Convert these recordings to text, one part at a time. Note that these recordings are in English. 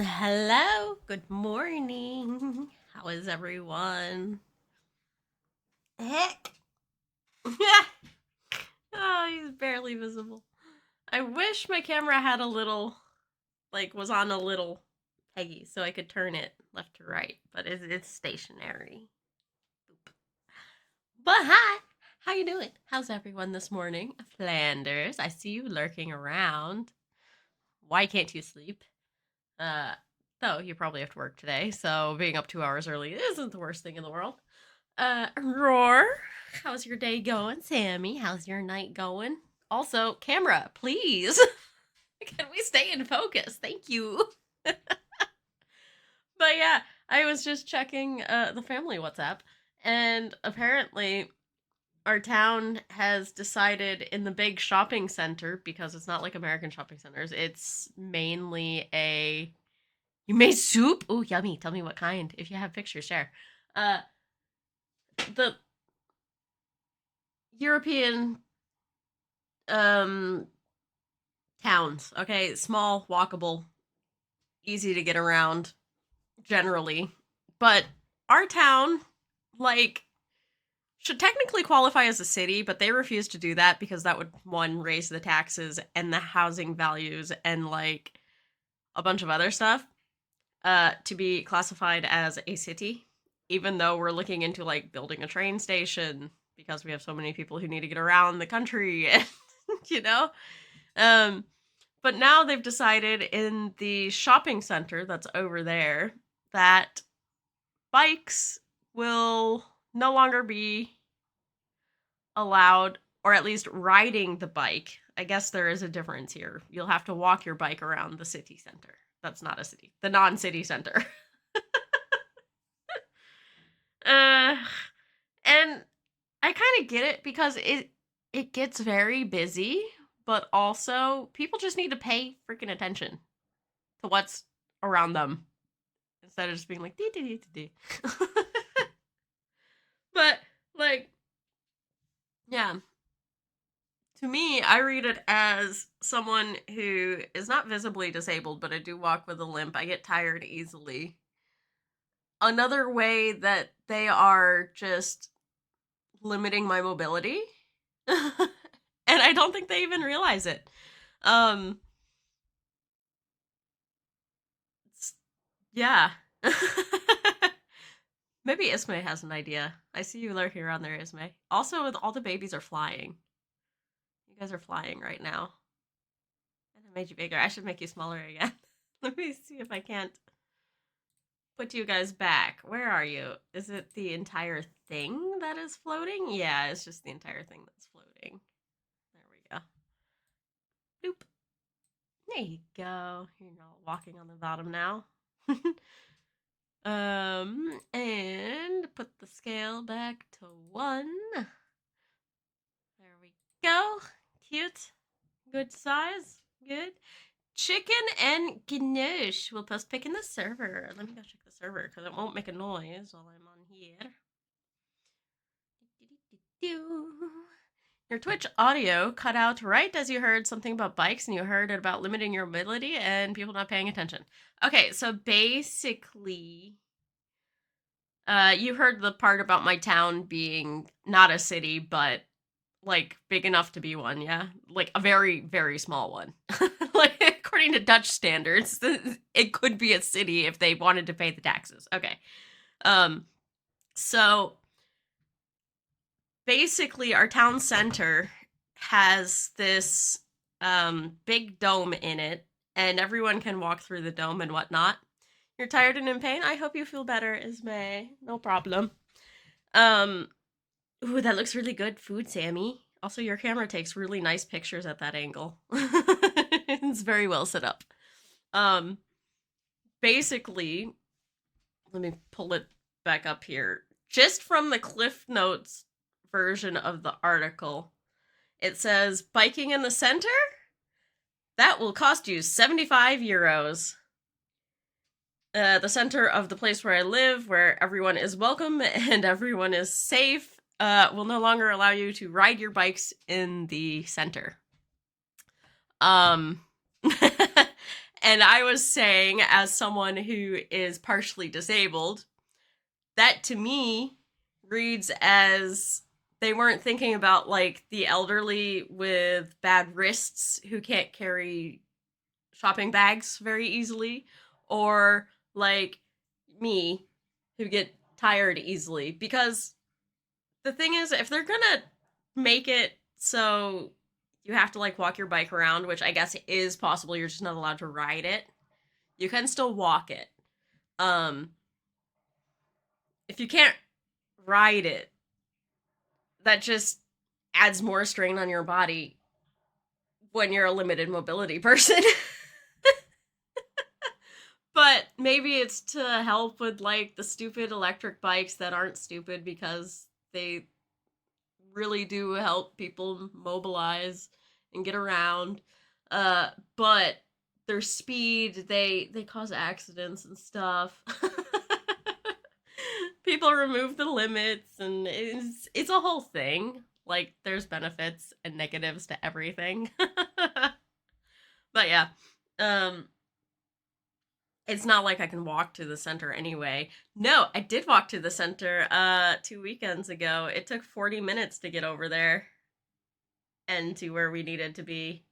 Hello, good morning. How is everyone? Heck. Oh, he's barely visible. I wish my camera had a little, was on a little peggy so I could turn it left to right, but it's stationary. But hi, how you doing? How's everyone this morning? Flanders, I see you lurking around. Why can't you sleep? Uh, though you probably have to work today, so being up 2 hours early isn't the worst thing in the world. Roar, how's your day going? Sammy, how's your night going? Also, camera, please. Can we stay in focus? Thank you. But yeah, I was just checking the family WhatsApp, and apparently our town has decided in the big shopping center, because it's not like American shopping centers, it's mainly a. You made soup? Oh, yummy. Tell me what kind. If you have pictures, share. Uh, the European um towns, okay? Small, walkable, easy to get around generally. But our town, like, should technically qualify as a city, but they refuse to do that because that would, one, raise the taxes and the housing values and, like, a bunch of other stuff to be classified as a city, even though we're looking into, like, building a train station because we have so many people who need to get around the country, you know? Um, but now they've decided in the shopping center that's over there that bikes will no longer be allowed, or at least riding the bike. I guess there is a difference here. You'll have to walk your bike around the city center. That's not a city, the non city center. uh, and I kind of get it because it gets very busy, but also people just need to pay freaking attention to what's around them instead of just being like dee dee dee dee. But like, yeah, to me, I read it as someone who is not visibly disabled, but I do walk with a limp. I get tired easily. Another way that they are just limiting my mobility. And I don't think they even realize it. Um yeah. Maybe Ismay has an idea. I see you lurking around there, Ismay. Also, all the babies are flying. You guys are flying right now. And I made you bigger. I should make you smaller again. Let me see if I can't put you guys back. Where are you? Is it the entire thing that is floating? Yeah, it's just the entire thing that's floating. There we go. Boop. There you go. You're not walking on the bottom now. And put the scale back to 1. There we go. Cute. Good size. Good. Chicken and Ganesh will post pick in the server. Let me go check the server because it won't make a noise while I'm on here. Your Twitch audio cut out right as you heard something about bikes and you heard it about limiting your mobility and people not paying attention. Okay, so basically, you heard the part about my town being not a city, but like big enough to be one, yeah? Like a very, very small one. Like according to Dutch standards, it could be a city if they wanted to pay the taxes. Okay. So basically our town center has this big dome in it, and everyone can walk through the dome and whatnot. You're tired and in pain? I hope you feel better, Ismay. No problem. Um, Ooh, that looks really good food, Sammy. Also, your camera takes really nice pictures at that angle. It's very well set up. Um, Basically, let me pull it back up here. Just from the Cliff Notes version of the article, it says biking in the center? That will cost you 75 euros. The center of the place where I live, where everyone is welcome and everyone is safe, will no longer allow you to ride your bikes in the center. Um, And I was saying, as someone who is partially disabled, that to me reads as they weren't thinking about like the elderly with bad wrists who can't carry shopping bags very easily, or like me who get tired easily. Because the thing is, if they're gonna make it so you have to like walk your bike around, which I guess is possible, you're just not allowed to ride it. You can still walk it. Um, if you can't ride it, that just adds more strain on your body when you're a limited mobility person. But maybe it's to help with like the stupid electric bikes that aren't stupid because they really do help people mobilize and get around. But their speed, they cause accidents and stuff. People remove the limits, and it's a whole thing. Like there's benefits and negatives to everything. But yeah, um, it's not like I can walk to the center anyway. No, I did walk to the center 2 weekends ago. It took 40 minutes to get over there and to where we needed to be.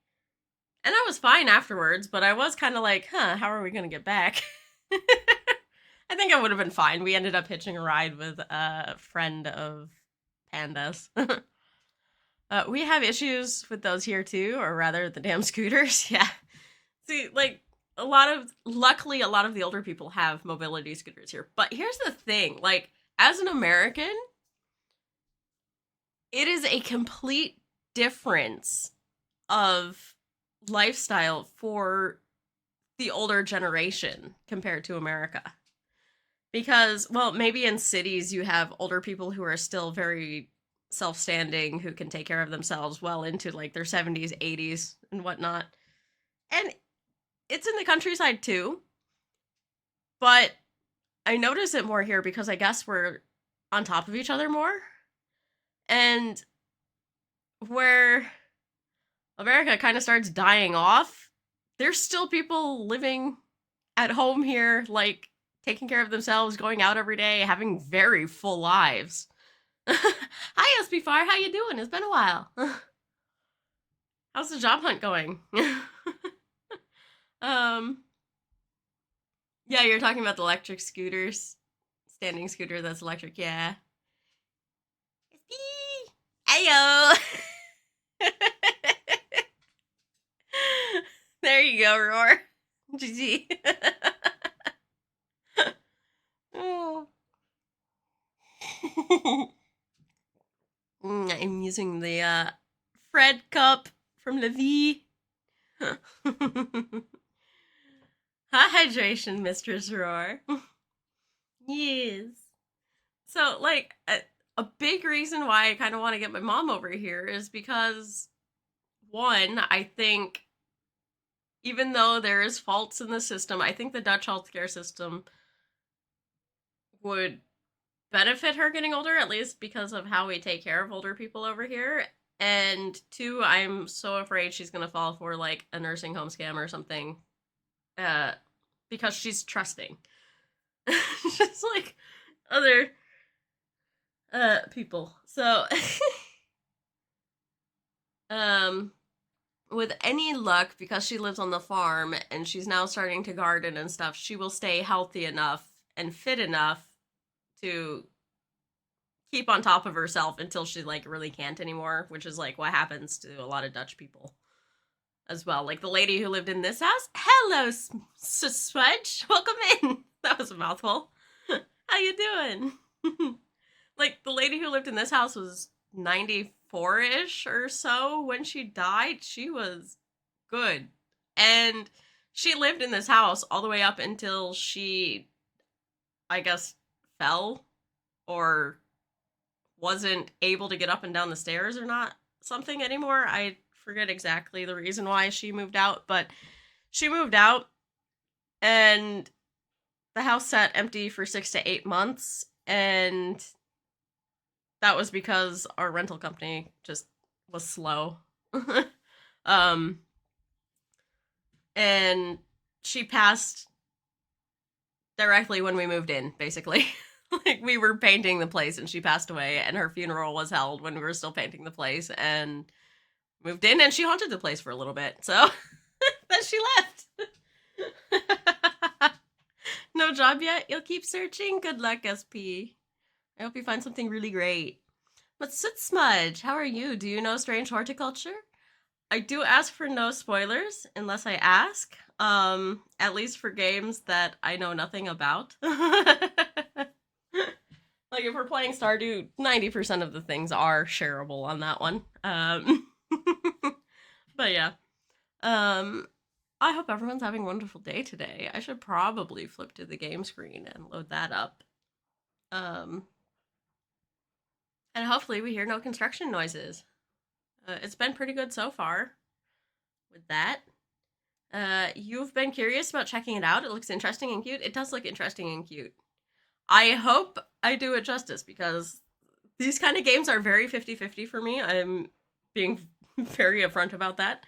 And I was fine afterwards, but I was kind of like, huh, how are we going to get back? I think I would have been fine. We ended up hitching a ride with a friend of Panda's. We have issues with those here too, or rather the damn scooters. Yeah. See, like, luckily, a lot of the older people have mobility scooters here. But here's the thing, like, as an American, it is a complete difference of lifestyle for the older generation compared to America. Because, well, maybe in cities you have older people who are still very self-standing, who can take care of themselves well into like their 70s, 80s, and whatnot. And it's in the countryside too, but I notice it more here because I guess we're on top of each other more. And where America kind of starts dying off, there's still people living at home here, like taking care of themselves, going out every day, having very full lives. Hi, SB Fire, how you doing? It's been a while. How's the job hunt going? um, yeah, you're talking about the electric scooters, standing scooter that's electric. Yeah. Ayo. There you go, Roar. GG. Oh. I'm using the Fred cup from Levi. High hydration, Mistress Roar. Yes. So, like, a big reason why I kind of want to get my mom over here is because, one, I think even though there is faults in the system, I think the Dutch healthcare system would benefit her getting older, at least because of how we take care of older people over here. And two, I'm so afraid she's gonna fall for like a nursing home scam or something, uh, because she's trusting, just like other people. So, um, with any luck, because she lives on the farm and she's now starting to garden and stuff, she will stay healthy enough and fit enough to keep on top of herself until she like really can't anymore, which is like what happens to a lot of Dutch people as well. Like the lady who lived in this house. Hello, Swedge. Welcome in. That was a mouthful. How you doing? Like the lady who lived in this house was 94-ish or so when she died. She was good. And she lived in this house all the way up until she, I guess, fell or wasn't able to get up and down the stairs or not something anymore. I forget exactly the reason why she moved out, but she moved out and the house sat empty for 6 to 8 months, and that was because our rental company just was slow. um and she passed directly when we moved in, basically. Like, we were painting the place and she passed away, and her funeral was held when we were still painting the place, and moved in, and she haunted the place for a little bit, so then she left. No job yet? You'll keep searching? Good luck, SP. I hope you find something really great. But Soot Smudge, how are you? Do you know Strange Horticulture? I do ask for no spoilers, unless I ask. At least for games that I know nothing about. Like, if we're playing Stardew, 90% of the things are shareable on that one. But yeah. I hope everyone's having a wonderful day today. I should probably flip to the game screen and load that up. And hopefully we hear no construction noises. It's been pretty good so far with that. You've been curious about checking it out. It looks interesting and cute. It does look interesting and cute. I hope I do it justice, because these kind of games are very 50-50 for me. I'm being very upfront about that.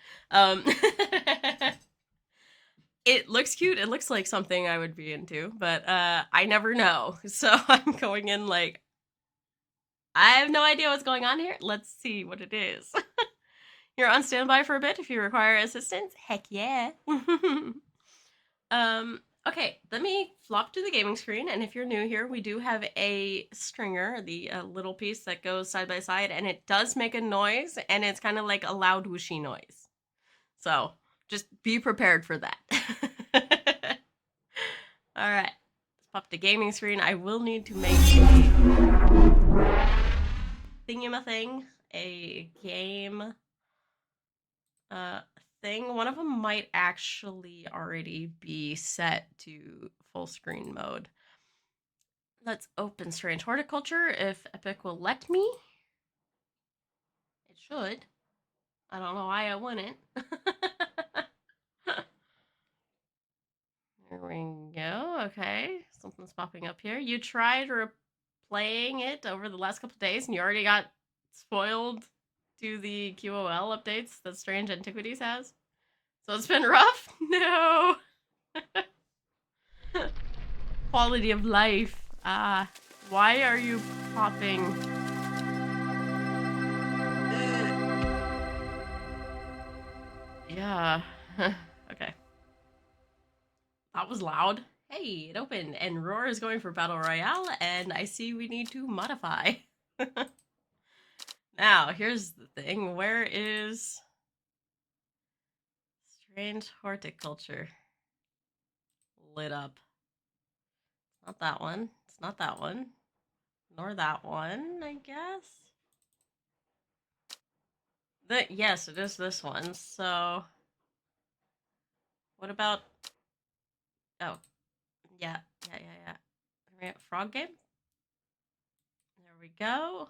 It looks cute. It looks like something I would be into, but I never know. So I'm going in like, I have no idea what's going on here. Let's see what it is. You're on standby for a bit if you require assistance. Heck yeah. Okay, let me flop to the gaming screen, and if you're new here, we do have a stringer, the little piece that goes side by side, and it does make a noise, and it's kind of like a loud whooshy noise. So just be prepared for that. All right, let's pop the gaming screen. I will need to make a thingamathing, a game thing. One of them might actually already be set to full screen mode. Let's open Strange Horticulture if Epic will let me. It should. I don't know why I wouldn't. There we go. Okay, something's popping up here. You tried replaying it over the last couple days and you already got spoiled to the QOL updates that Strange Antiquities has. So it's been rough? No. Quality of life. Why are you popping? Yeah. Okay. That was loud. Hey, it opened, and Roar is going for Battle Royale, and I see we need to modify. Now, here's the thing. Where is Strange Horticulture? Lit up. It's not that one. It's not that one. Nor that one, I guess. Yes, it is this one. So, what about... Oh, yeah. Frog game? There we go.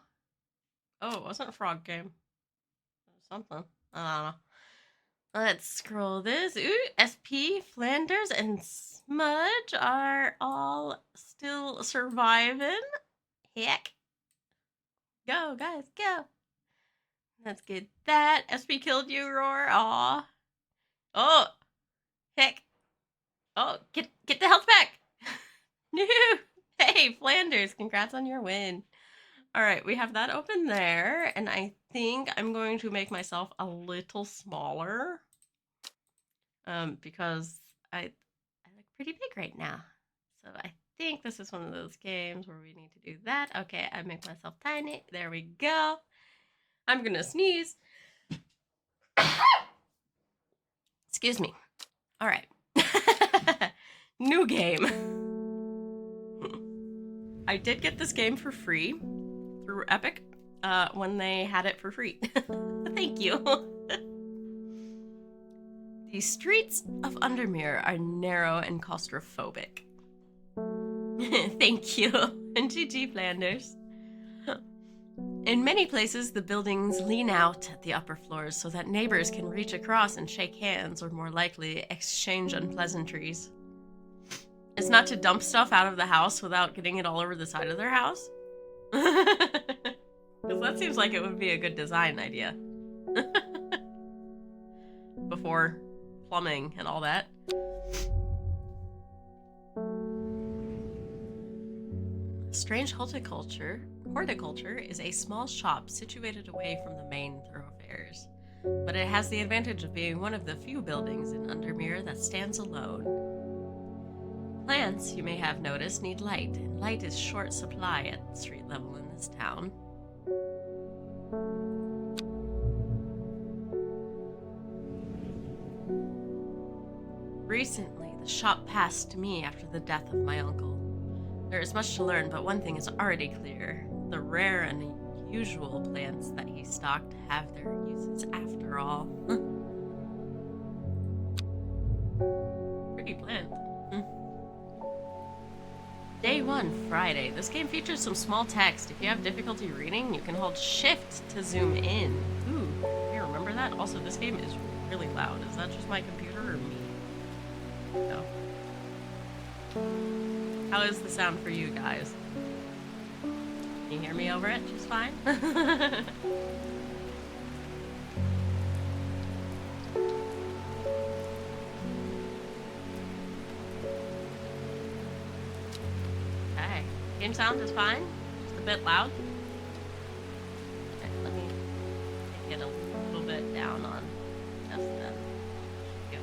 Oh, it wasn't a frog game. It was something. I don't know. Let's scroll this. Ooh, SP, Flanders, and Smudge are all still surviving. Heck. Go, guys, go. Let's get that. SP killed you, Roar. Aw. Oh. Heck. Oh, get the health back. No. Hey, Flanders, congrats on your win. All right, we have that open there, and I think I'm going to make myself a little smaller, because I look pretty big right now. So I think this is one of those games where we need to do that. Okay, I make myself tiny. There we go. I'm gonna sneeze. Excuse me. All right. New game. I did get this game for free through Epic when they had it for free. Thank you. The streets of Undermere are narrow and claustrophobic. Thank you. And GG, Flanders. In many places, the buildings lean out at the upper floors so that neighbors can reach across and shake hands, or more likely, exchange unpleasantries. It's not to dump stuff out of the house without getting it all over the side of their house. Because that seems like it would be a good design idea. Before plumbing and all that. Strange Horticulture is a small shop situated away from the main thoroughfares, but it has the advantage of being one of the few buildings in Undermere that stands alone. Plants, you may have noticed, need light, and light is short supply at street level in this town. Recently, the shop passed to me after the death of my uncle. There is much to learn, but one thing is already clear. The rare and unusual plants that he stocked have their uses after all. Pretty plant. Day 1, Friday. This game features some small text. If you have difficulty reading, you can hold Shift to zoom in. Ooh, you remember that? Also, this game is really loud. Is that just my computer or me? No. How is the sound for you guys? Can you hear me over it just fine? Okay. Game sound is fine? Just a bit loud? Okay, let me take it a little bit down on just then.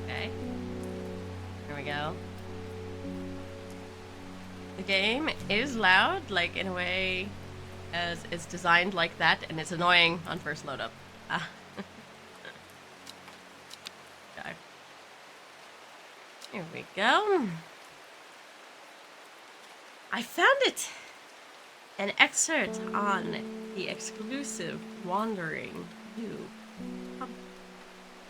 Okay. There we go. The game is loud, like in a way as it's designed like that, and it's annoying on first load up. Okay. Here we go. I found it! An excerpt on the exclusive Wandering View.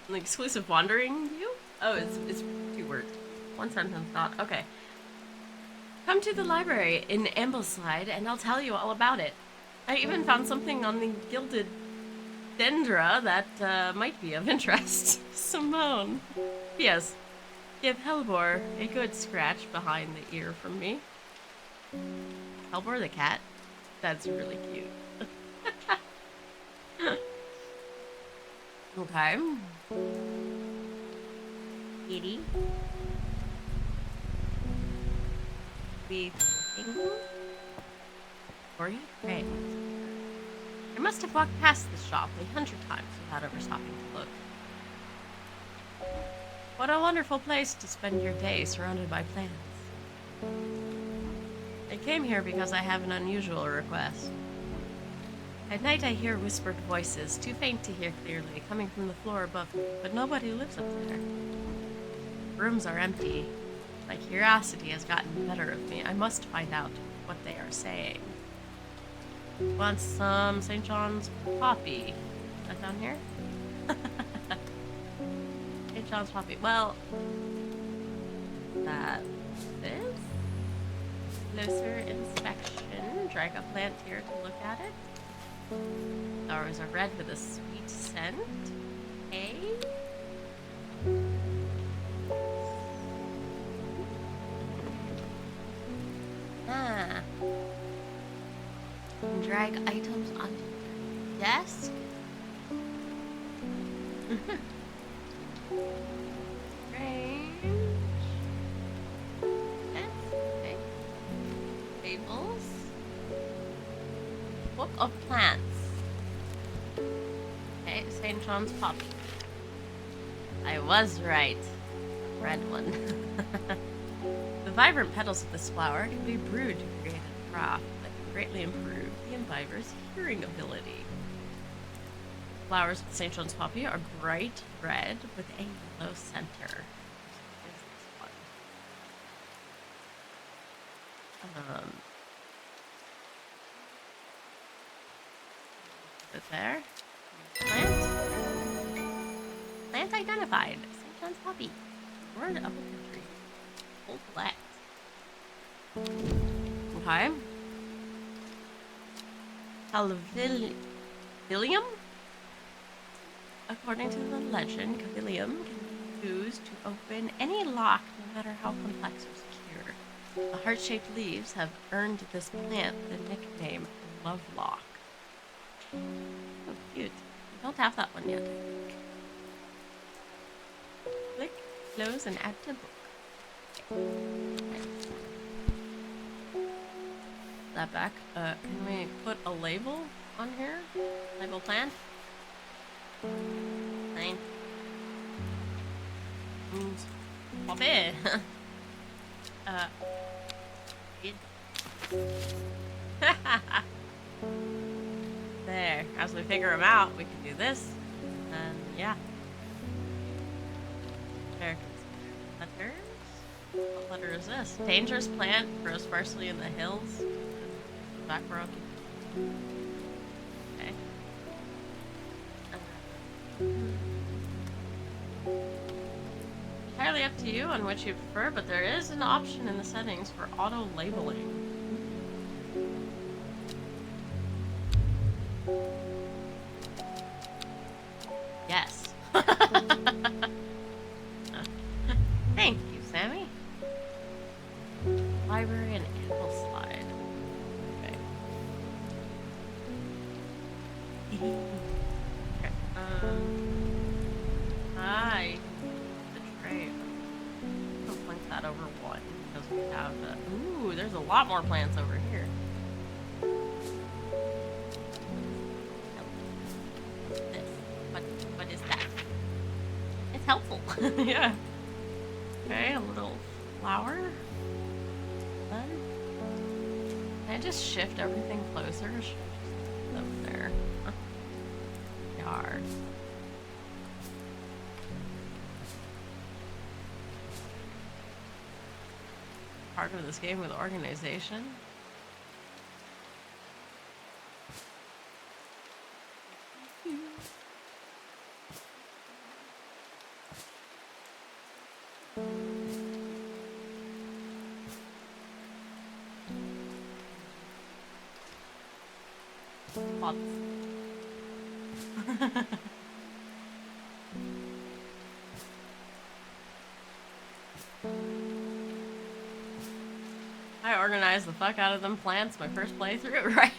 An exclusive Wandering View? Oh, it's 2 words. 1 sentence thought. Okay. Come to the library in Ambleside and I'll tell you all about it. I even found something on the gilded dendra that might be of interest. Simone. P.S. Give Hellbor a good scratch behind the ear from me. Hellbor the cat? That's really cute. Okay. Kitty. Be thinking? Or you great. I must have walked past this shop 100 times without ever stopping to look. What a wonderful place to spend your day surrounded by plants. I came here because I have an unusual request. At night I hear whispered voices, too faint to hear clearly, coming from the floor above me, but nobody lives up there. Rooms are empty. My curiosity has gotten the better of me. I must find out what they are saying. Want some St. John's poppy? Is that down here? St. John's poppy. Well, that is closer inspection. Drag a plant here to look at it. Flowers are red with a sweet scent. A. Drag items onto your desk. Strange. Okay. Tables. Book of plants. Okay, St. John's poppy. I was right. Red one. The vibrant petals of this flower can be brewed to create a draught that can greatly improve the imbiber's hearing ability. Flowers of St. John's poppy are bright red with a yellow center. What is this one? Is it there? Plant identified. St. John's poppy. Word of the country. Full black. Okay. Cavilium? According to the legend, Cavilium can be used to open any lock, no matter how complex or secure. The heart-shaped leaves have earned this plant the nickname Lovelock. Oh, cute. We don't have that one yet, I think. Click, close, and add to book. Okay. that back. Can we put a label on here? Label plant? Fine. Pop it. There. As we figure them out, we can do this. And yeah. There. Letters? What letter is this? Dangerous plant grows sparsely in the hills. Back row. Okay. Entirely up to you on which you prefer, but there is an option in the settings for auto labeling. Yes. Thank you, Sammy. Library and apple slide. Okay. Okay. The tray. Let's link that over one because we have the. Ooh, there's a lot more plants over here. What is that? It's helpful. Yeah. Okay, a little flower. Then can I just shift everything closer? Over there. Huh. Yard. Part of this game with organization. Pots. I organized the fuck out of them plants my first playthrough, right?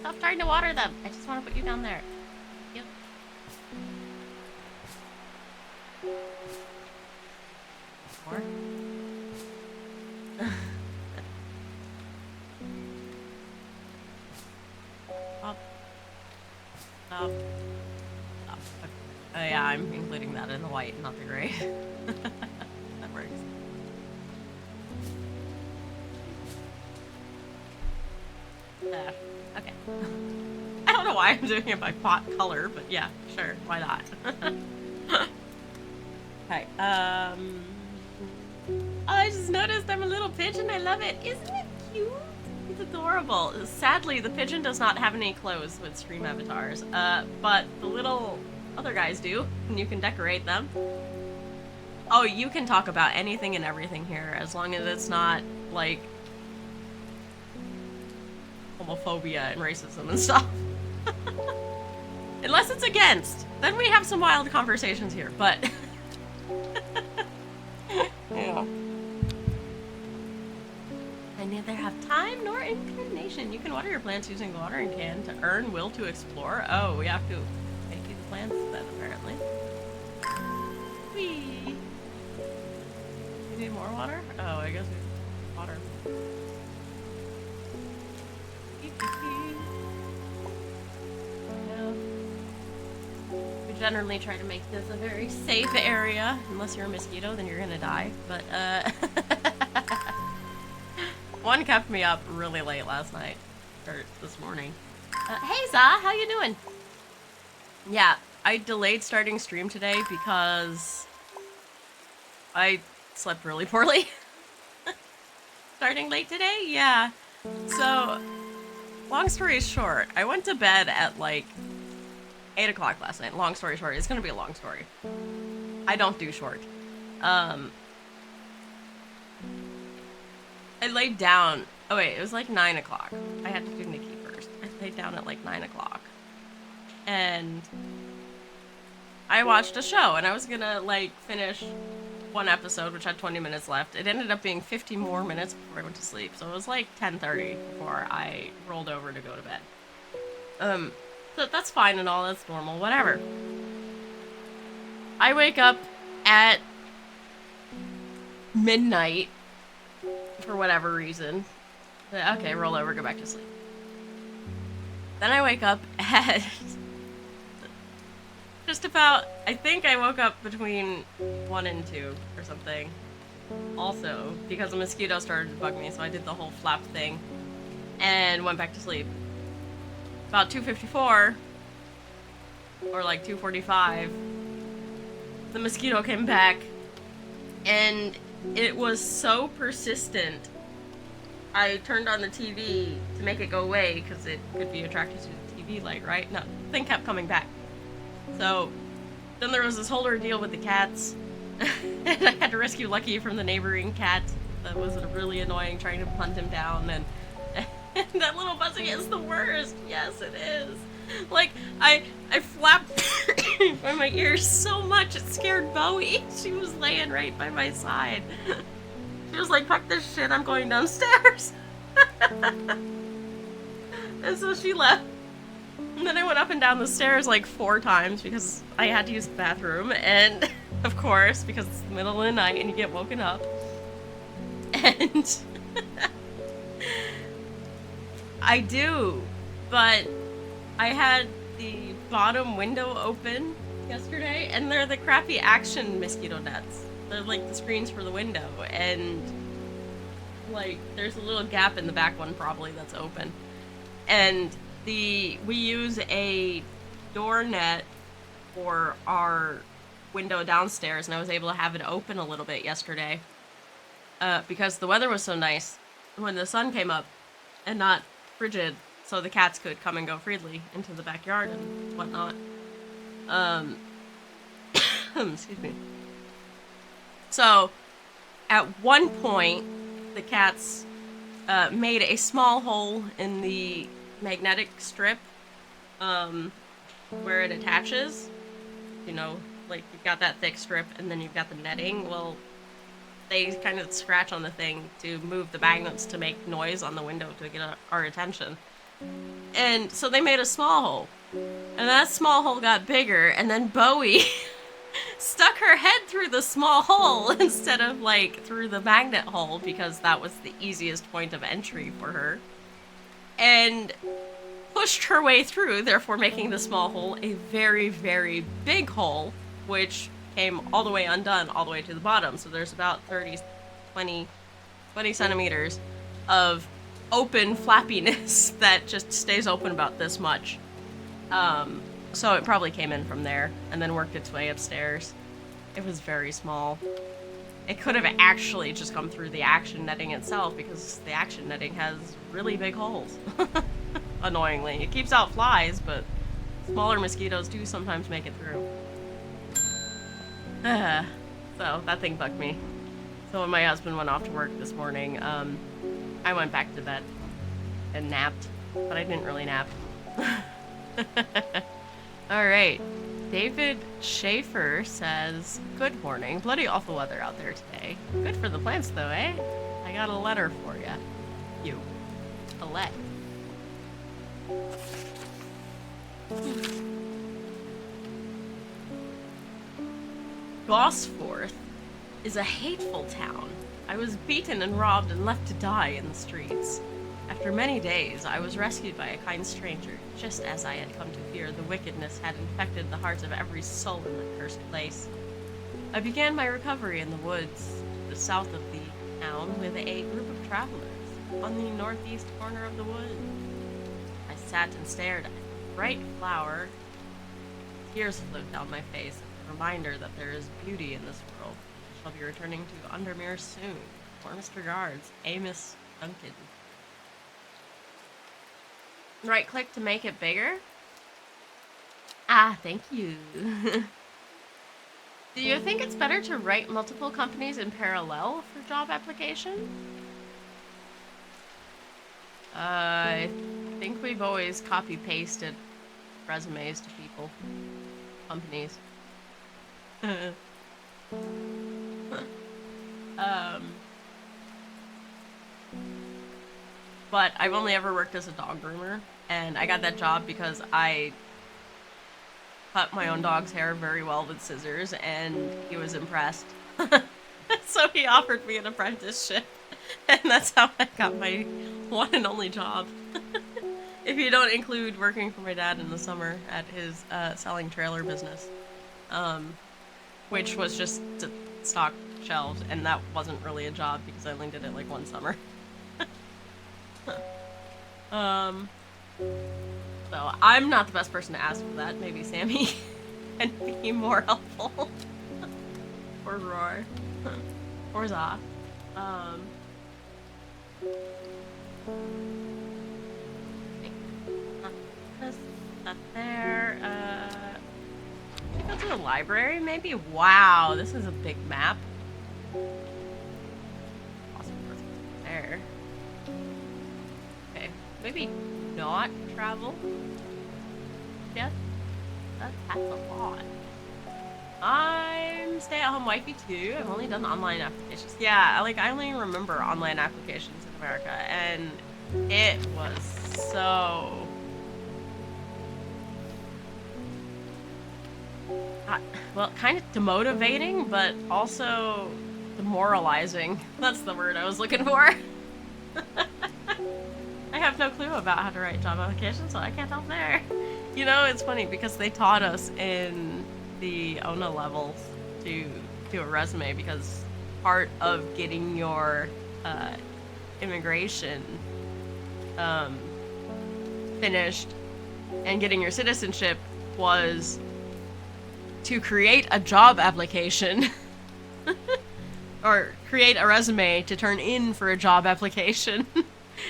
Stop trying to water them. I just want to put you down there. Yep. More. Stop. Stop. Stop. Oh yeah, I'm including that in the white, not the gray. That works. Okay. I don't know why I'm doing it by pot color, but yeah, sure, why not? Okay, I just noticed I'm a little pigeon. I love it. Isn't it cute? It's adorable. Sadly, the pigeon does not have any clothes with stream avatars, but the little other guys do, and you can decorate them. Oh, you can talk about anything and everything here, as long as it's not, like, homophobia and racism and stuff. Unless it's against. Then we have some wild conversations here, but... Yeah. I neither have time nor inclination. You can water your plants using the watering can to earn will to explore. Oh, we have to make the plants then, apparently. Whee! You need more water? Oh, I guess we need water. We generally try to make this a very safe area. Unless you're a mosquito, then you're gonna die. But, one kept me up really late last night. Or this morning. Hey, Za! How you doing? Yeah, I delayed starting stream today because I slept really poorly. Starting late today? Yeah. So, long story short, I went to bed at like 8 o'clock last night. Long story short, it's gonna be a long story. I don't do short. I laid down. Oh wait, it was like 9 o'clock. I had to do Nikki first. I laid down at like 9 o'clock. And I watched a show and I was gonna like finish one episode, which had 20 minutes left. It ended up being 50 more minutes before I went to sleep, so it was like 10:30 before I rolled over to go to bed. So that's fine and all, that's normal, whatever. I wake up at midnight for whatever reason. Okay, roll over, go back to sleep. Then I wake up at just about, I think I woke up between 1 and 2 or something. Also, because a mosquito started to bug me, so I did the whole flap thing and went back to sleep. About 2:54 or like 2:45, the mosquito came back, and it was so persistent. I turned on the TV to make it go away because it could be attracted to the TV light, right? No, the thing kept coming back. So then there was this whole ordeal with the cats, and I had to rescue Lucky from the neighboring cat that was really annoying, trying to hunt him down, and that little buzzing is the worst. Yes, it is. Like, I flapped by my ears so much it scared Bowie. She was laying right by my side. She was like, fuck this shit, I'm going downstairs. And so she left. And then I went up and down the stairs like 4 times because I had to use the bathroom. And, of course, because it's the middle of the night and you get woken up. And I do, but I had the bottom window open yesterday, and they're the crappy Action mosquito nets. They're like the screens for the window, and like there's a little gap in the back one probably that's open. And we use a door net for our window downstairs, and I was able to have it open a little bit yesterday because the weather was so nice when the sun came up and not frigid, so the cats could come and go freely into the backyard and whatnot. Excuse me. So, at one point, the cats made a small hole in the magnetic strip where it attaches. You know, like you've got that thick strip and then you've got the netting. Well, they kind of scratch on the thing to move the magnets to make noise on the window to get our attention. And so they made a small hole. And that small hole got bigger, and then Bowie stuck her head through the small hole instead of like through the magnet hole because that was the easiest point of entry for her. And pushed her way through, therefore making the small hole a very, very big hole, which came all the way undone, all the way to the bottom. So there's about 20 centimeters of open flappiness that just stays open about this much. So it probably came in from there and then worked its way upstairs. It was very small. It could have actually just come through the Action netting itself because the Action netting has really big holes. Annoyingly. It keeps out flies, but smaller mosquitoes do sometimes make it through. So that thing bugged me. So when my husband went off to work this morning, I went back to bed and napped, but I didn't really nap. Alright, David Schaefer says, good morning, bloody awful weather out there today. Good for the plants though, eh? I got a letter for ya. You. A let. Gosforth is a hateful town. I was beaten and robbed and left to die in the streets. After many days, I was rescued by a kind stranger, just as I had come to fear the wickedness had infected the hearts of every soul in the cursed place. I began my recovery in the woods, to the south of the town, with a group of travelers, on the northeast corner of the woods. I sat and stared at a bright flower. Tears flowed down my face, a reminder that there is beauty in this world. I shall be returning to Undermere soon. Warmest regards, Amos Duncan. Right click to make it bigger? Ah, thank you. Do you think it's better to write multiple companies in parallel for job application? I think we've always copy-pasted resumes to people. Companies. um, but I've only ever worked as a dog groomer, and I got that job because I cut my own dog's hair very well with scissors, and he was impressed. So he offered me an apprenticeship, and that's how I got my one and only job. If you don't include working for my dad in the summer at his selling trailer business, which was just to stock shelves, and that wasn't really a job because I only did it like one summer. So I'm not the best person to ask for that. Maybe Sammy can be more helpful. Or Roar. Or Zoth. Up there. Should we go to the library, maybe? Wow, this is a big map. Awesome. There. Okay, maybe not travel yet. That's a lot. I'm stay-at-home wifey too. I've only done online applications. Yeah, like I only remember online applications in America, and it was so well, kind of demotivating, but also demoralizing. That's the word I was looking for. I have no clue about how to write job applications, so I can't help there. You know, it's funny because they taught us in the ONA levels to do a resume, because part of getting your immigration finished and getting your citizenship was to create a job application or create a resume to turn in for a job application.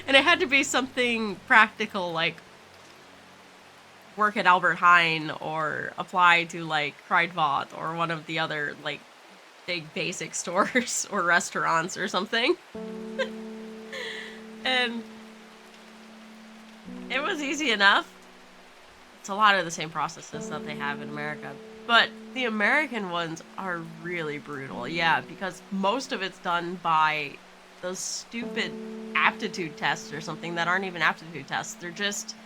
And it had to be something practical, like work at Albert Heijn or apply to like Kruidvat or one of the other like big basic stores or restaurants or something. And it was easy enough. It's a lot of the same processes that they have in America, but the American ones are really brutal. Yeah, because most of it's done by those stupid aptitude tests or something that aren't even aptitude tests. They're just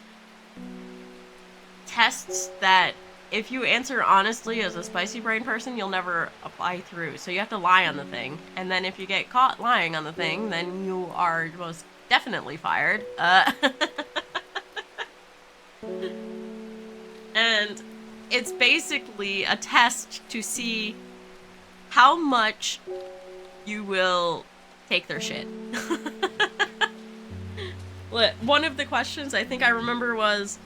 tests that if you answer honestly as a spicy brain person, you'll never apply through. So you have to lie on the thing. And then if you get caught lying on the thing, then you are most definitely fired. And it's basically a test to see how much you will take their shit. One of the questions I think I remember was,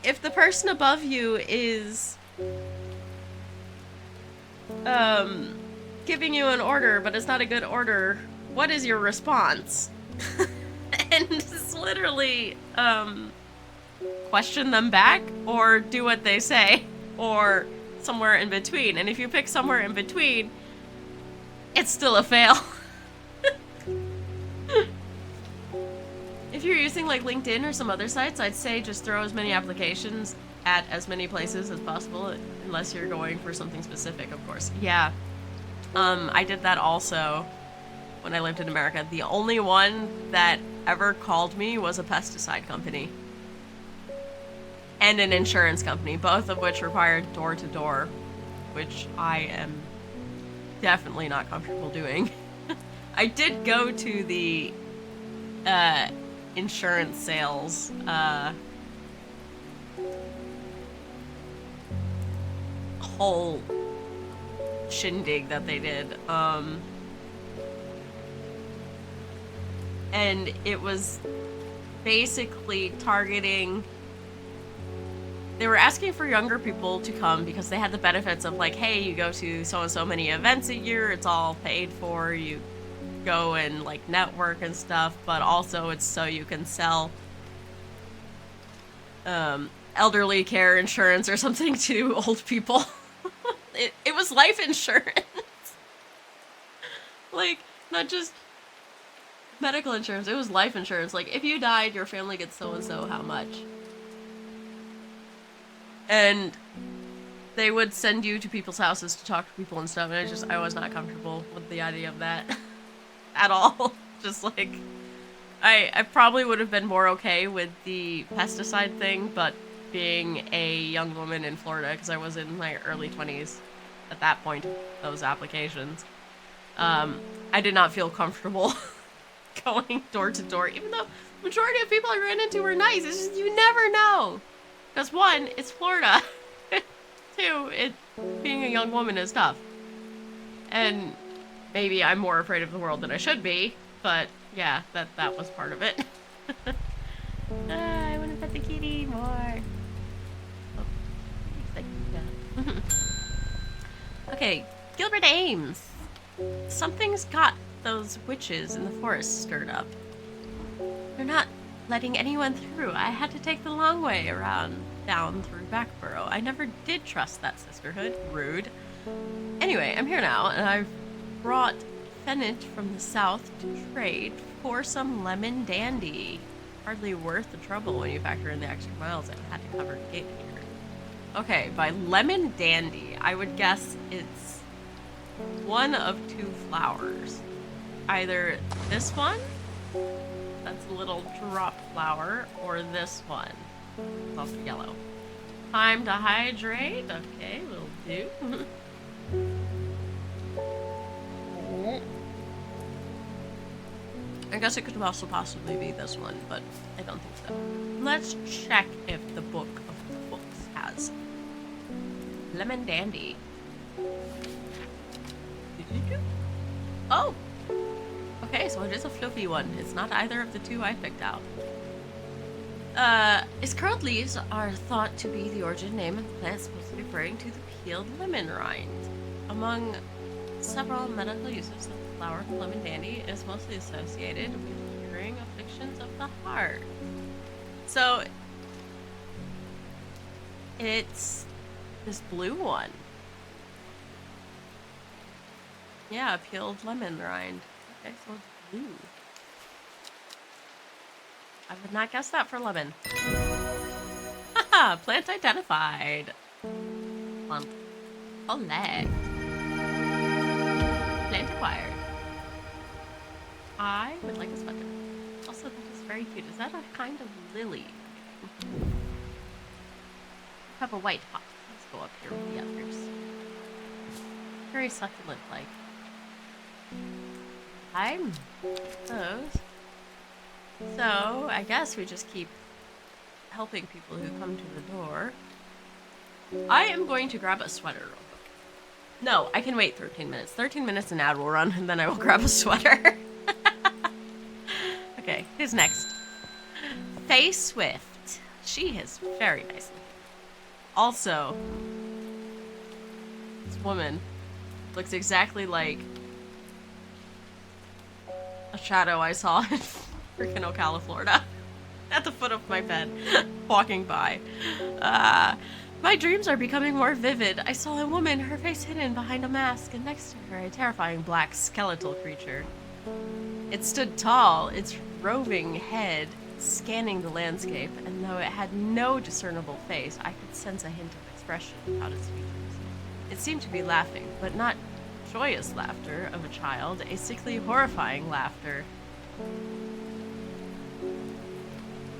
if the person above you is giving you an order but it's not a good order, what is your response? And it's literally question them back or do what they say, or somewhere in between. And if you pick somewhere in between, it's still a fail. If you're using like LinkedIn or some other sites, I'd say just throw as many applications at as many places as possible, unless you're going for something specific, of course. Yeah. I did that also when I lived in America. The only one that ever called me was a pesticide company and an insurance company, both of which required door-to-door, which I am definitely not comfortable doing. I did go to the insurance sales whole shindig that they did, and it was basically targeting, they were asking for younger people to come because they had the benefits of like, hey, you go to so and so many events a year, it's all paid for, you go and like network and stuff, but also it's so you can sell elderly care insurance or something to old people. It was life insurance. Like, not just medical insurance, it was life insurance. Like, if you died, your family gets so and so how much. And they would send you to people's houses to talk to people and stuff, and I was not comfortable with the idea of that at all. Just like, I probably would have been more okay with the pesticide thing, but being a young woman in Florida, because I was in my early 20s at that point, those applications, I did not feel comfortable going door to door, even though the majority of people I ran into were nice. It's just, you never know. Because one, it's Florida. Two, being a young woman is tough. And maybe I'm more afraid of the world than I should be, but yeah, that was part of it. I want to pet the kitty more. Oh, okay, Gilbert Ames. Something's got those witches in the forest stirred up. They're not letting anyone through. I had to take the long way around down through Backborough. I never did trust that sisterhood. Rude. Anyway, I'm here now, and I've brought Fennett from the south to trade for some lemon dandy. Hardly worth the trouble when you factor in the extra miles I had to cover to get here. Okay, by lemon dandy, I would guess it's one of two flowers. Either this one, that's a little drop flower, or this one. It's also yellow. Time to hydrate. Okay, will do. I guess it could also possibly be this one, but I don't think so. Let's check if the book of the books has lemon dandy. Oh! Okay, so it is a fluffy one. It's not either of the two I picked out. Its curled leaves are thought to be the origin name of the plant, supposedly referring to the peeled lemon rind. Among several medical uses, the flower of lemon dandy is mostly associated with curing afflictions of the heart. So, it's this blue one. Yeah, peeled lemon rind. Okay, so it's blue. I would not guess that for lemon. Haha, plant identified. Plump. Collect. Plant acquired. I would like a sweater. Also, that is very cute. Is that a kind of lily? Have a white top. Let's go up here with the others. Very succulent-like. I'm those. So, I guess we just keep helping people who come to the door. I am going to grab a sweater real quick. No, I can wait 13 minutes. 13 minutes an ad will run, and then I will grab a sweater. Okay, who's next? Faye Swift. She is very nice looking. Also, this woman looks exactly like a shadow I saw in freaking Ocala, Florida. At the foot of my bed, walking by. My dreams are becoming more vivid. I saw a woman, her face hidden behind a mask, and next to her, a terrifying black skeletal creature. It stood tall, its roving head scanning the landscape, and though it had no discernible face, I could sense a hint of expression about its features. It seemed to be laughing, but not joyous laughter of a child, a sickly, horrifying laughter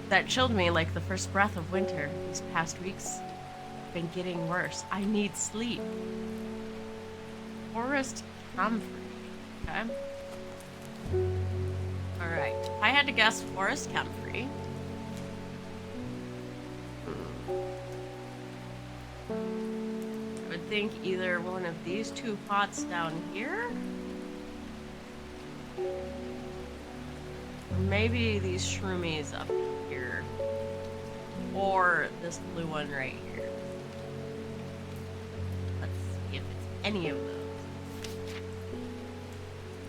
that chilled me like the first breath of winter. These past weeks have been getting worse. I need sleep. Forest Comfrey. Okay. Alright. I had to guess Forest Comfrey. I would think either one of these two pots down here, or maybe these shroomies up here, or this blue one right here. Let's see if it's any of those.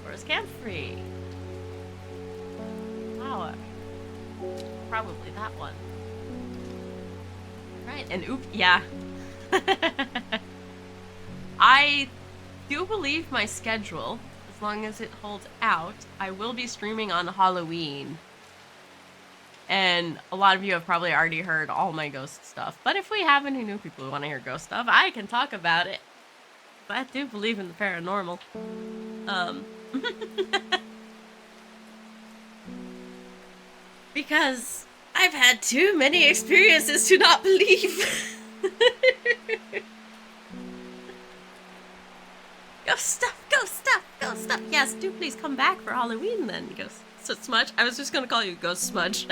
Forest Comfrey. Flower. Probably that one. Right, and oop, yeah. I do believe my schedule, as long as it holds out. I will be streaming on Halloween. And a lot of you have probably already heard all my ghost stuff. But if we have any new people who want to hear ghost stuff, I can talk about it. I do believe in the paranormal. Because I've had too many experiences to not believe. Ghost stuff, ghost stuff, ghost stuff. Yes, do please come back for Halloween then, Ghost Smudge. I was just gonna call you Ghost Smudge.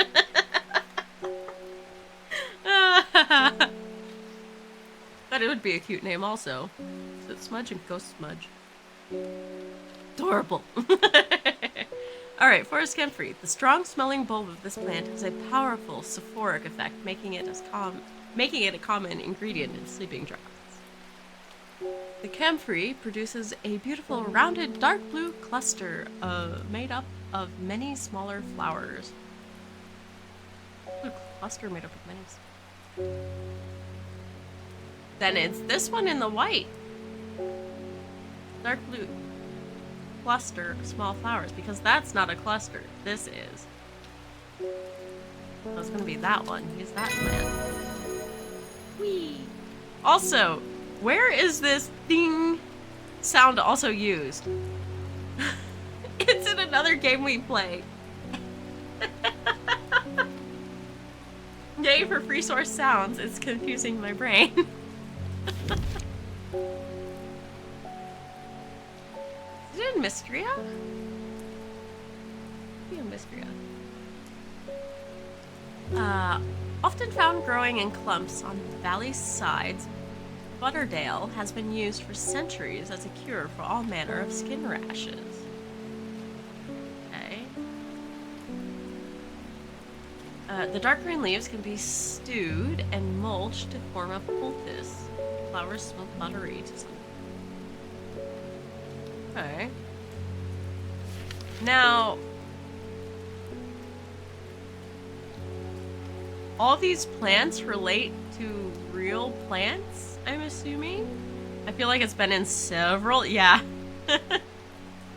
But it would be a cute name also. Soot Smudge and Ghost Smudge. Adorable. Alright, forest camphor. The strong smelling bulb of this plant has a powerful sulfuric effect, making it a common ingredient in sleeping draughts. The camphor produces a beautiful rounded dark blue cluster made up of many smaller flowers. A cluster made up of many. Then it's this one in the white. Dark blue cluster of small flowers, because that's not a cluster. This is. So it's gonna be that one. Use that plant. Whee! Also, where is this ding sound also used? It's in another game we play. Yay for free source sounds. It's confusing my brain. Is it in Mystria? In Mystria. Often found growing in clumps on valley sides, Butterdale has been used for centuries as a cure for all manner of skin rashes. Okay. The dark green leaves can be stewed and mulched to form a poultice. Flowers smell buttery to some. Okay. Now, all these plants relate to real plants, I'm assuming? I feel like it's been in several, yeah.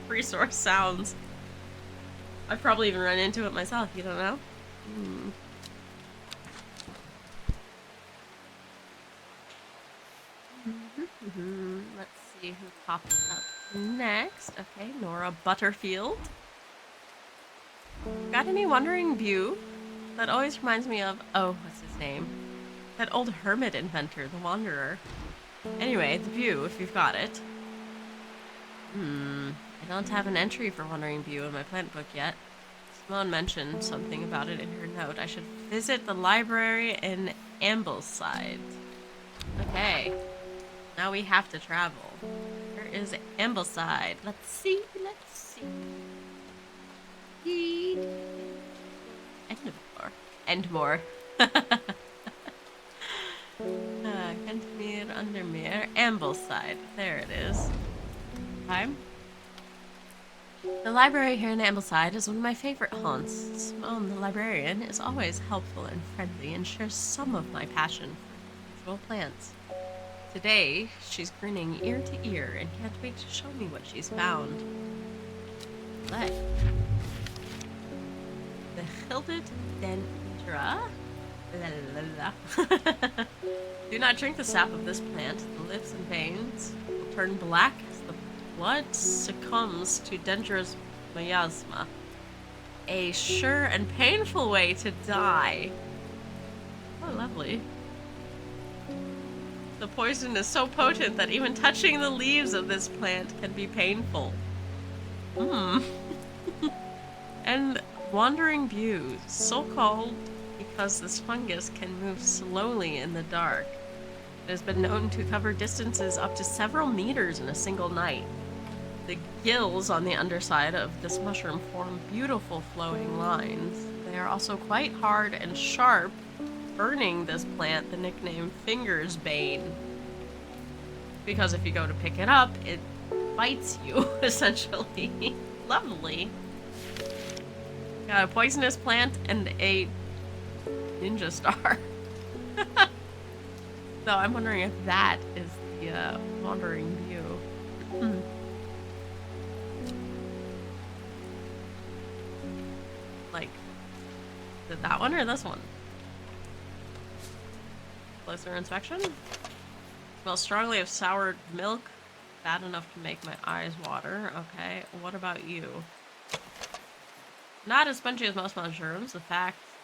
Free source sounds. I've probably even run into it myself, you don't know? Let's see who pops up next. Okay, Nora Butterfield. Got any wandering view? That always reminds me of, oh, what's his name? That old hermit inventor, the Wanderer. Anyway, the view, if you've got it. I don't have an entry for Wandering View in my plant book yet. Simone mentioned something about it in her note. I should visit the library in Ambleside. Okay. Now we have to travel. Where is Ambleside? Let's see, let's see. Endmore. Kentmere, Undermere, Ambleside. There it is. Okay. The library here in Ambleside is one of my favorite haunts. Simone, the librarian, is always helpful and friendly and shares some of my passion for unusual plants. Today, she's grinning ear to ear and can't wait to show me what she's found. But the Hilded Dendra. Do not drink the sap of this plant. The lips and veins will turn black as the blood succumbs to Dendra's miasma. A sure and painful way to die. Oh, lovely. The poison is so potent that even touching the leaves of this plant can be painful. And Wandering View, so called because this fungus can move slowly in the dark. It has been known to cover distances up to several meters in a single night. The gills on the underside of this mushroom form beautiful flowing lines. They are also quite hard and sharp, earning this plant the nickname Finger's Bane. Because if you go to pick it up, it bites you, essentially. Lovely. Got a poisonous plant and a ninja star. So I'm wondering if that is the Wandering View. Like, Is it that one or this one? Closer inspection. Smells strongly of soured milk. Bad enough to make my eyes water. Okay, what about you? Not as spongy as most mushrooms.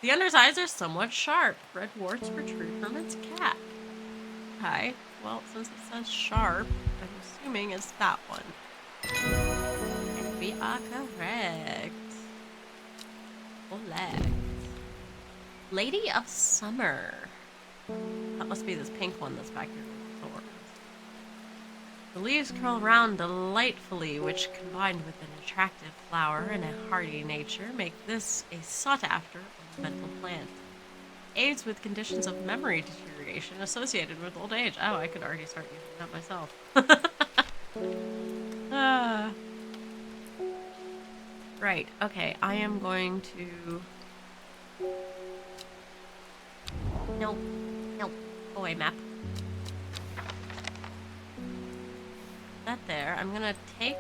The undersides are somewhat sharp. Red warts protrude from its cap. Okay, well, since it says sharp, I'm assuming it's that one. And we are correct. Collect. Lady of Summer. That must be this pink one that's back here with the thorns. The leaves curl round delightfully, which, combined with an attractive flower and a hardy nature, make this a sought-after ornamental plant. Aids with conditions of memory deterioration associated with old age. Oh, I could already start using that myself. Right, okay, I am going to... Nope. Nope. Go away, map. That there. I'm gonna take...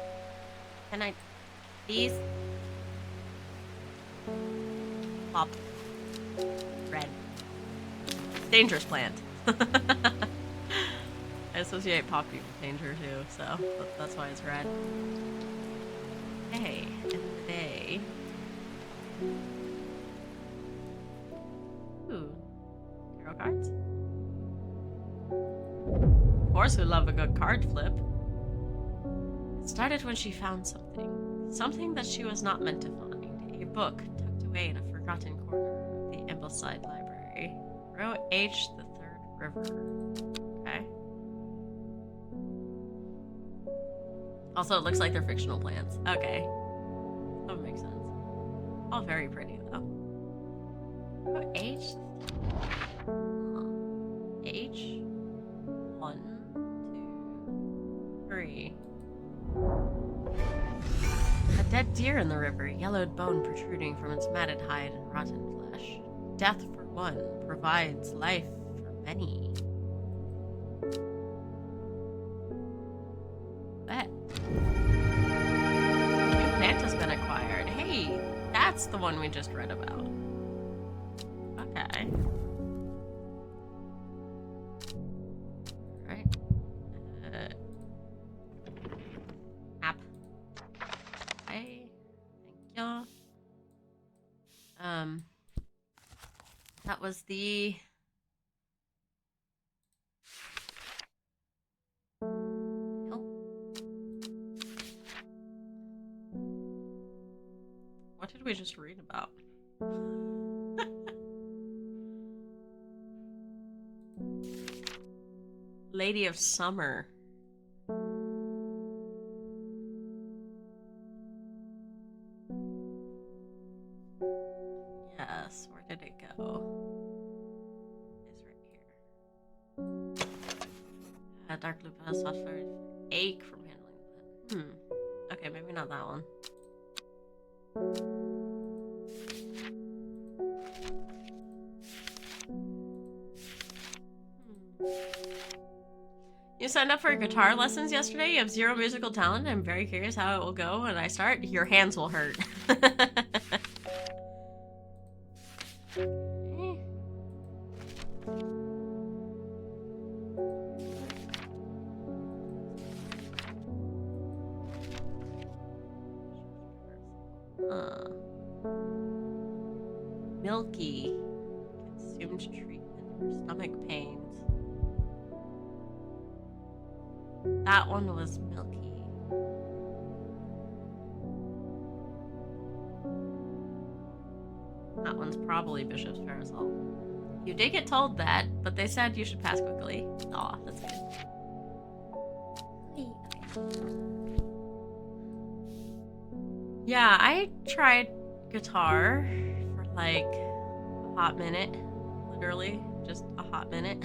Can I... These? Pop. Red. Dangerous plant. I associate poppy with danger too, so that's why it's red. Hey, end of the day. Ooh. Tarot cards. Of course we love a good card flip. It started when she found something that she was not meant to find. A book tucked away in a forgotten corner of the Ambleside Library. Row H, the Third River. Okay. Also, it looks like they're fictional plants. Okay. That would make sense. All very pretty, though. Row H. H. 1, 2, 3. A dead deer in the river, yellowed bone protruding from its matted hide and rotten flesh. Death for one provides life for many. Bet. New plant has been acquired. Hey, that's the one we just read about. Okay. Alright. App. Hey. Thank you. That was the... What did we just read about? Lady of Summer. Yes, where did it go? It's right here. Dark blue has suffered ache from handling that. Okay, maybe not that one. You signed up for guitar lessons yesterday? You have zero musical talent. I'm very curious how it will go when I start. Your hands will hurt. Milky. Consumed treatment for stomach pains. That one was milky. That one's probably Bishop's Parasol. You did get told that, but they said you should pass quickly. Aw, that's good. Yeah, I tried guitar for like a hot minute. Literally, just a hot minute.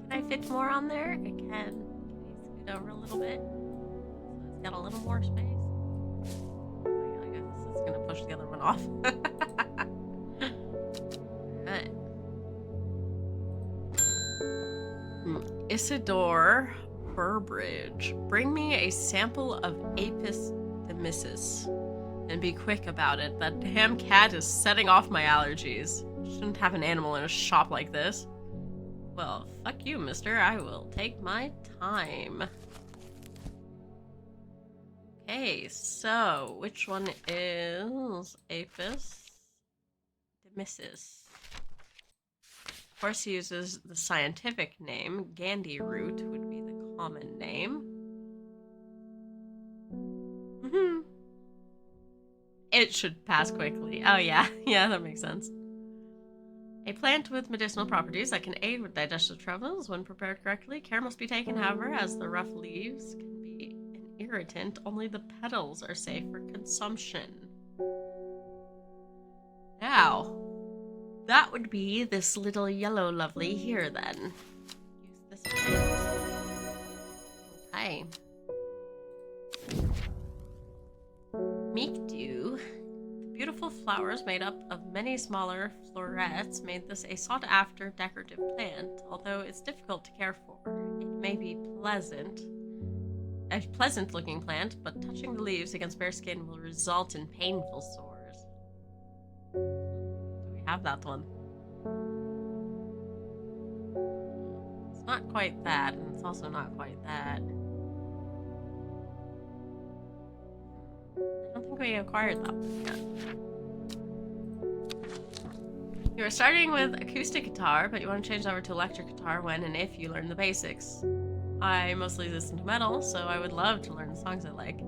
Can I fit more on there? I can. Can you scoot over a little bit? So it's got a little more space. I guess this is gonna push the other one off. Alright. Isidore Burbridge. Bring me a sample of Apis demyssis. And be quick about it. That damn cat is setting off my allergies. Shouldn't have an animal in a shop like this. Well, fuck you, mister. I will take my time. Okay, so which one is Apis demyssis? Of course, he uses the scientific name. Gandhi root would be the common name. It should pass quickly. Oh yeah, yeah, that makes sense. A plant with medicinal properties that can aid with digestive troubles when prepared correctly. Care must be taken, however, as the rough leaves can be an irritant. Only the petals are safe for consumption. Now, that would be this little yellow lovely here then. Use this plant. Okay. Meek dew. Beautiful flowers made up of many smaller florets made this a sought-after decorative plant, although it's difficult to care for. It may be a pleasant-looking plant, but touching the leaves against bare skin will result in painful sores. Do we have that one? It's not quite that, and it's also not quite that. I don't think we acquired that one yet. You are starting with acoustic guitar, but you want to change over to electric guitar when and if you learn the basics. I mostly listen to metal, so I would love to learn the songs I like.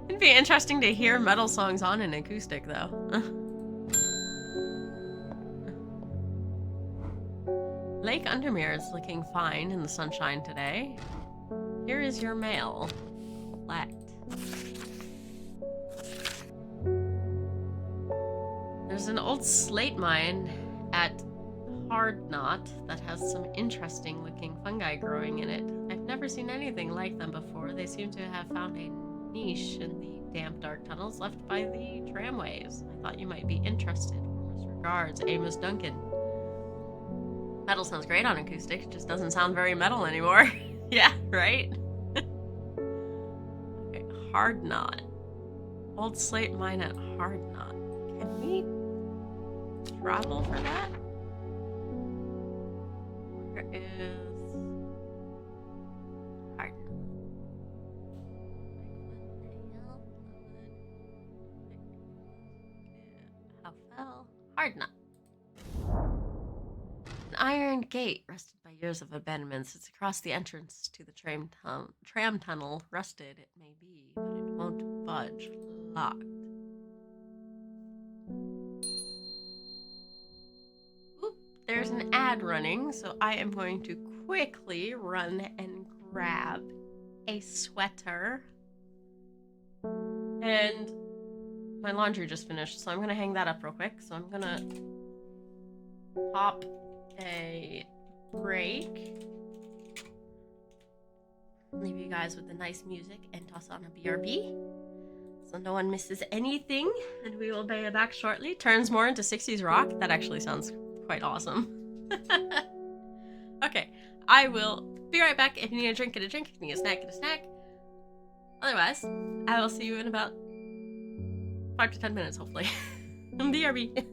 It'd be interesting to hear metal songs on an acoustic, though. Lake Undermere is looking fine in the sunshine today. Here is your mail. Collect. There's an old slate mine at Hard Knot that has some interesting looking fungi growing in it. I've never seen anything like them before. They seem to have found a niche in the damp, dark tunnels left by the tramways. I thought you might be interested. Warmest regards, Amos Duncan. Metal sounds great on acoustic, it just doesn't sound very metal anymore. Yeah, right? Okay, Hard Knot. Old slate mine at Hard Knot. Can we travel for that? Where is Hard Knot? How fell? Hard Knot. An iron gate, rusted by years of abandonment, sits across the entrance to the tram tunnel. Rusted it may be, but it won't budge. Locked. Oop, there's an ad running, so I am going to quickly run and grab a sweater. And my laundry just finished, so I'm going to hang that up real quick. So I'm going to pop a break, leave you guys with the nice music, and toss on a BRB so no one misses anything, and we will be back shortly. Turns more into 60s rock. That actually sounds quite awesome. Okay, I will be right back. If you need a drink, get a drink. If you need a snack, get a snack. Otherwise, I will see you in about 5 to 10 minutes, hopefully. BRB.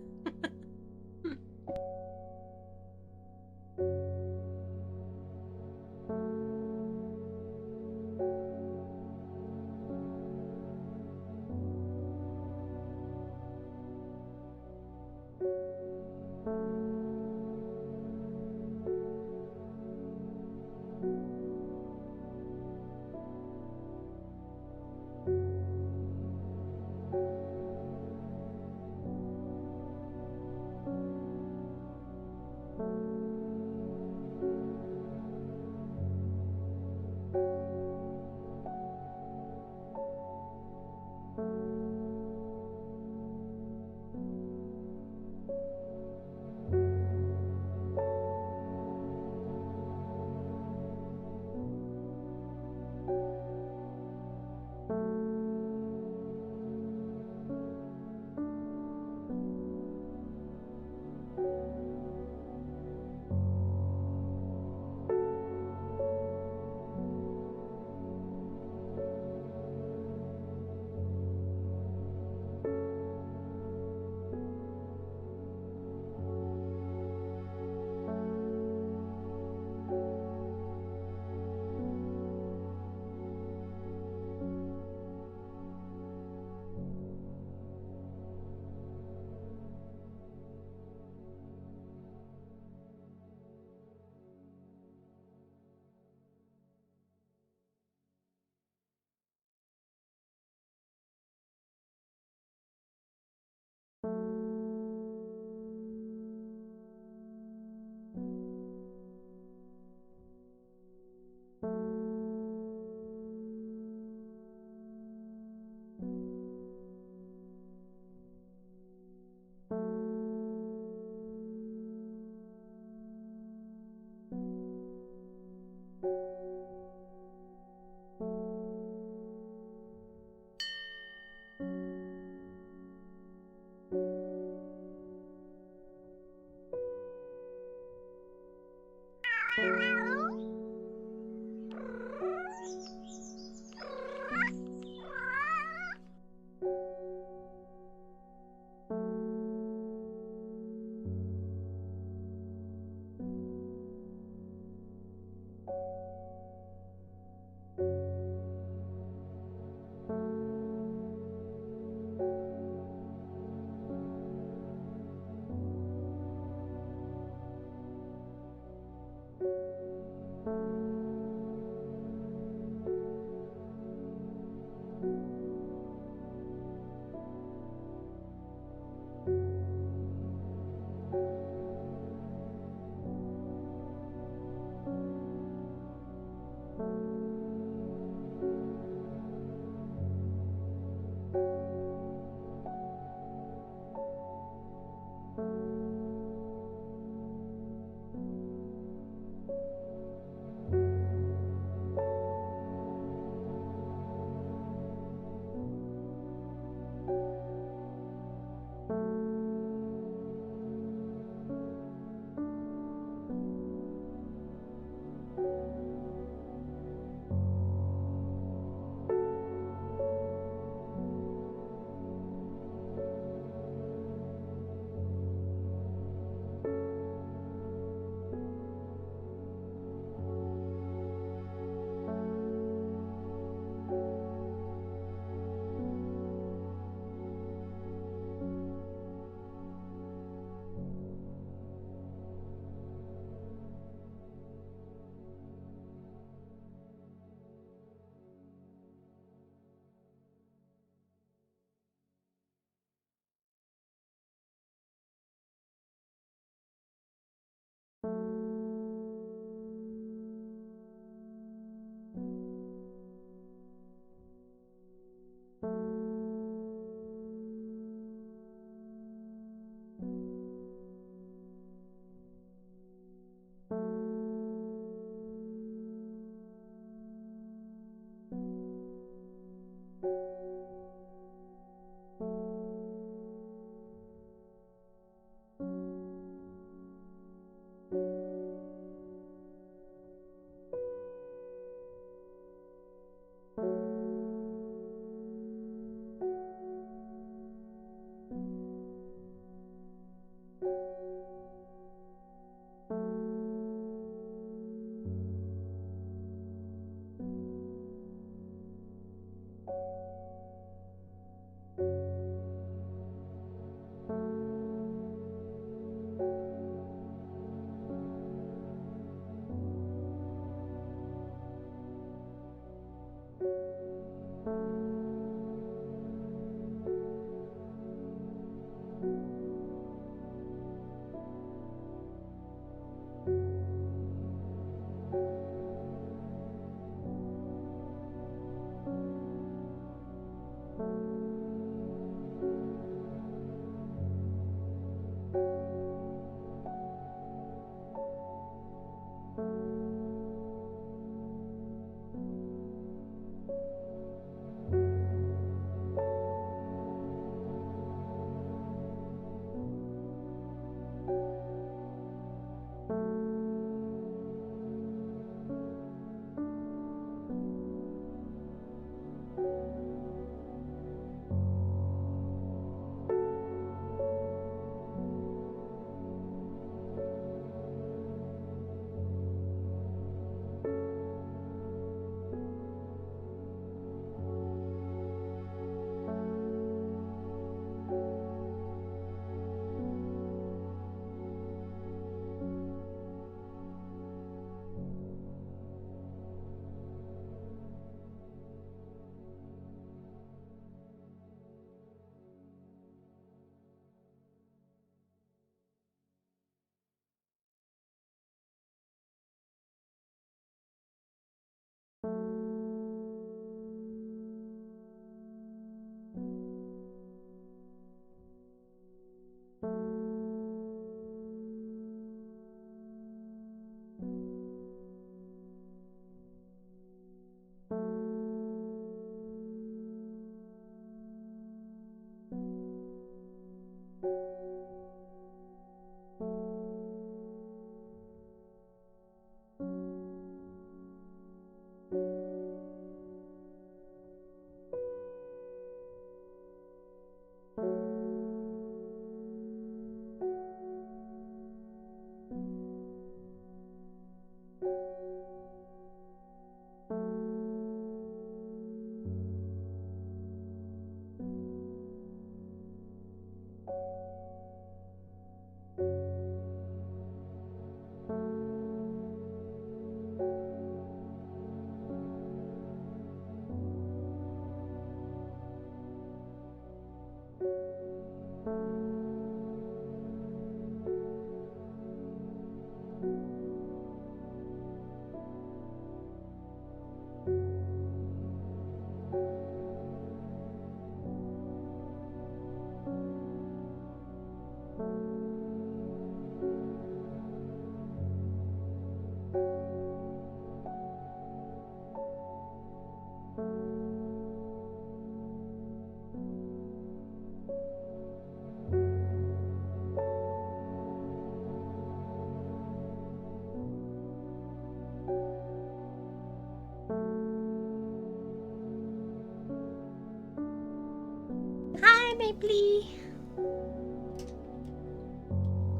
Hi, Mapley.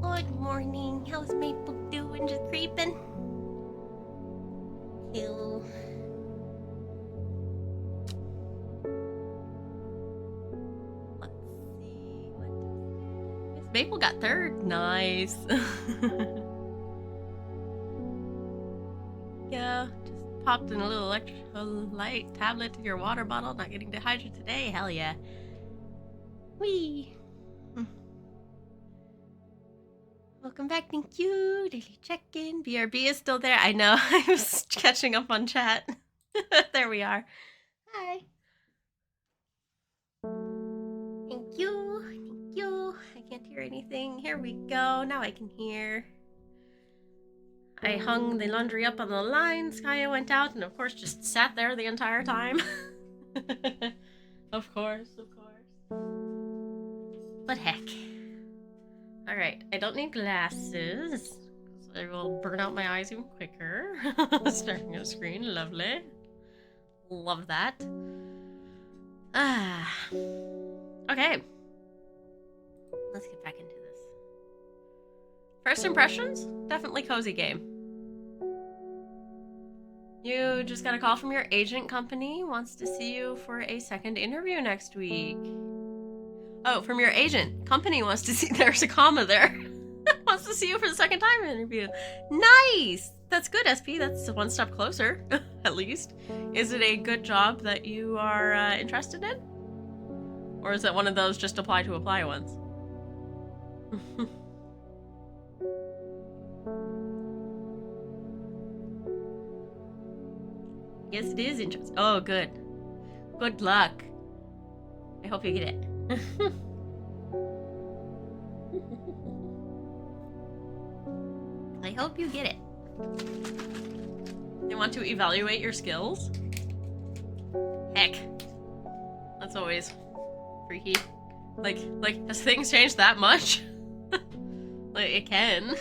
Good morning. How's Maple doing? Just creeping? Ew. Let's see. What does Maple got third? Nice. Yeah, just popped in a little electrolyte tablet to your water bottle. Not getting dehydrated today. Hell yeah. Whee! Welcome back, thank you. Daily check-in. BRB is still there. I know, I was catching up on chat. There we are. Hi. Thank you. Thank you. I can't hear anything. Here we go. Now I can hear. I hung the laundry up on the line. Skya went out and, of course, just sat there the entire time. Of course, of course. But heck. Alright, I don't need glasses. So I will burn out my eyes even quicker. Staring at a screen, lovely. Love that. Okay. Let's get back into this. First impressions? Definitely cozy game. You just got a call from your agent company. Wants to see you for a second interview next week. Oh, from your agent. Company wants to see... There's a comma there. Wants to see you for the second time interview. Nice! That's good, SP. That's one step closer, at least. Is it a good job that you are interested in? Or is it one of those just apply to apply ones? Yes, it is interesting. Oh, good. Good luck. I hope you get it. I hope you get it. They want to evaluate your skills? Heck. That's always freaky. Like, has things changed that much? Like, it can.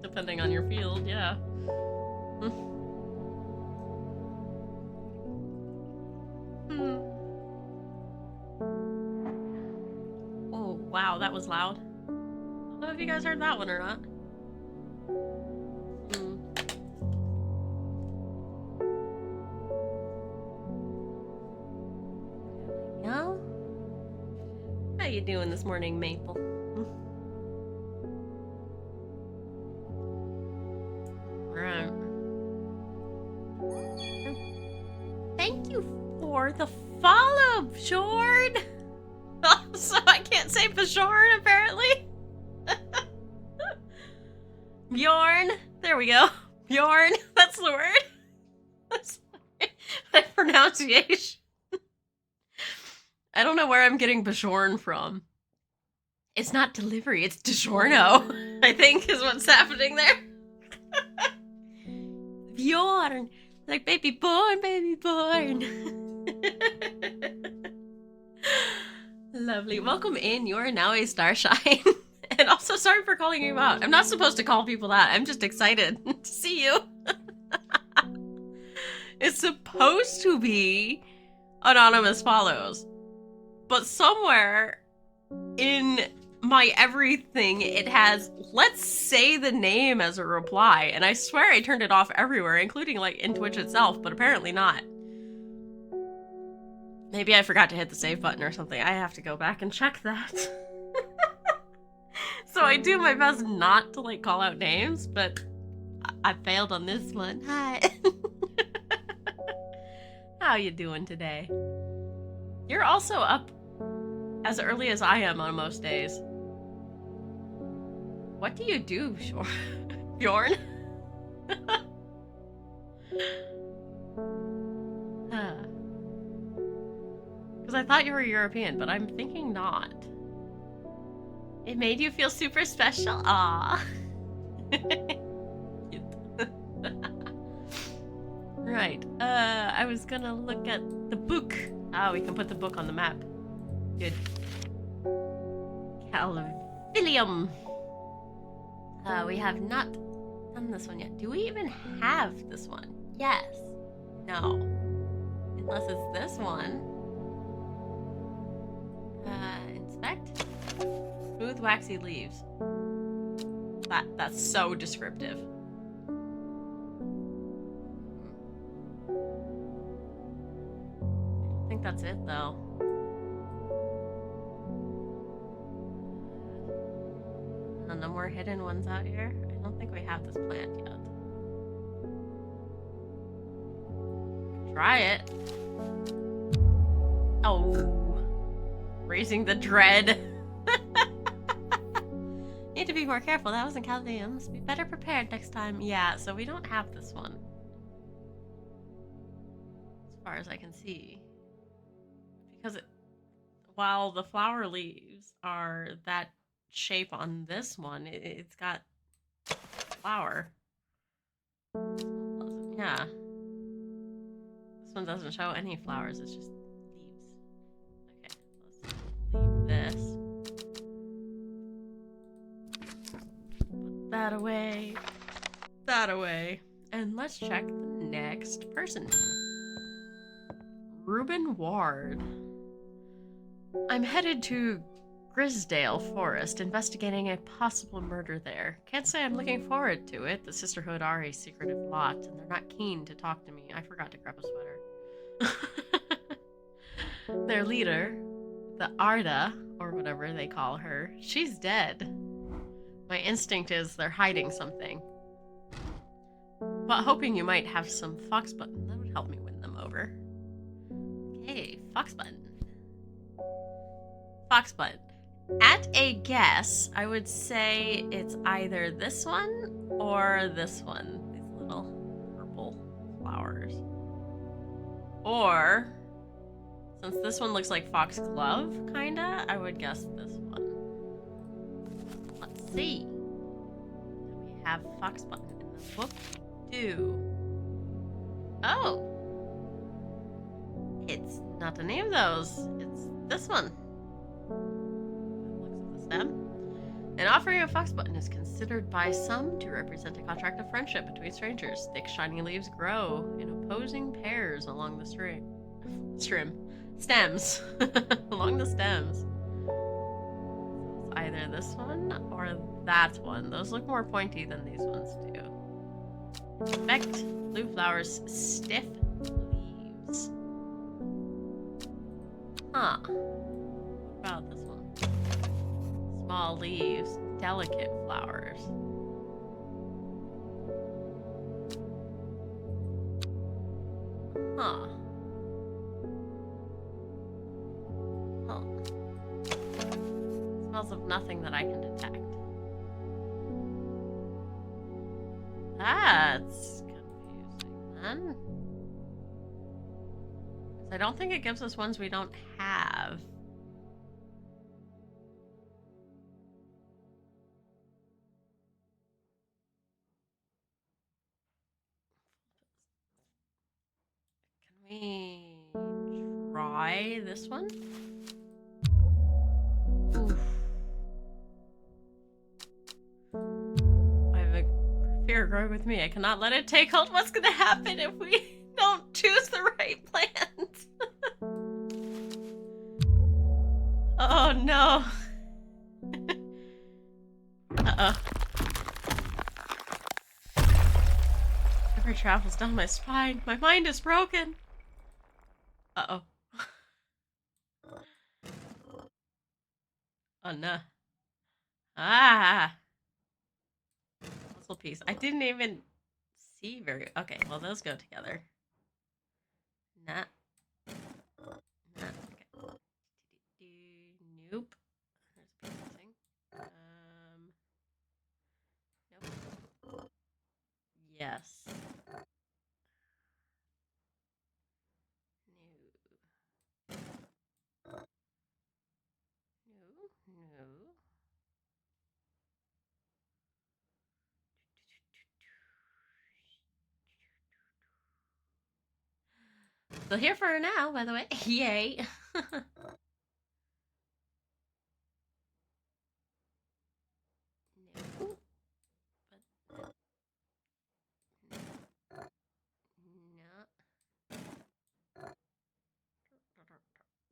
Depending on your field, yeah. Oh, wow, that was loud. I don't know if you guys heard that one or not. Yeah. How you doing this morning, Maple? Right. Thank you for the follow, Bjorn. So I can't say Bjorn, apparently. Bjorn. There we go. Bjorn. That's the word. That's my pronunciation. I don't know where I'm getting Bjorn from. It's not delivery, it's DiGiorno, I think is what's happening there. Bjorn. Like baby born, baby born. Lovely. Welcome in. You are now a starshine. And also, sorry for calling you out. I'm not supposed to call people out. I'm just excited to see you. It's supposed to be anonymous follows. But somewhere in my everything, it has, let's say the name as a reply. And I swear I turned it off everywhere, including like in Twitch itself, but apparently not. Maybe I forgot to hit the save button or something. I have to go back and check that. So I do my best not to like call out names, but I failed on this one. Hi. How you doing today? You're also up as early as I am on most days. What do you do, Bjorn. Because I thought you were European, but I'm thinking not. It made you feel super special? Aww. Right. I was gonna look at the book. Ah, we can put the book on the map. Good. Calvilium. We have not done this one yet. Do we even have this one? Yes. No. Unless it's this one. Inspect. Smooth, waxy leaves. That's so descriptive. I think that's it, though. No more hidden ones out here. I don't think we have this plant yet. Try it. Oh. Raising the dread. Need to be more careful. That wasn't Calvium. Must be better prepared next time. Yeah, so we don't have this one. As far as I can see. Because while the flower leaves are that shape on this one, it's got flower. Yeah. This one doesn't show any flowers, it's just leaves. Okay, let's leave this. Put that away. That away. And let's check the next person. Reuben Ward. I'm headed to Grisdale Forest, investigating a possible murder there. Can't say I'm looking forward to it. The Sisterhood are a secretive lot, and they're not keen to talk to me. I forgot to grab a sweater. Their leader, the Arda, or whatever they call her, she's dead. My instinct is they're hiding something. But hoping you might have some fox button, that would help me win them over. Okay, fox button. Fox button. At a guess, I would say it's either this one or this one. These little purple flowers. Or, since this one looks like foxglove, kinda, I would guess this one. Let's see. Do we have fox button in the book? We do. Oh! It's not any of those. It's this one. An offering of fox button is considered by some to represent a contract of friendship between strangers. Thick, shiny leaves grow in opposing pairs along the stems. Along the stems. It's either this one or that one. Those look more pointy than these ones do. Inspect. Blue flowers, stiff leaves. Huh. What about this one? Small leaves, delicate flowers. Huh. Smells of nothing that I can detect. That's confusing then. I don't think it gives us ones we don't have. Try this one. Oof. I have a fear growing with me. I cannot let it take hold. What's gonna happen if we don't choose the right plant? Oh no. Uh-oh. Every travels down my spine. My mind is broken. Uh-oh. Oh no. Ah! Puzzle piece. I didn't even see very... Okay, well those go together. Nah. Nah. Okay. Nope. There's a piece missing. Nope. Yes. No. Still here for now, by the way. Yay. No.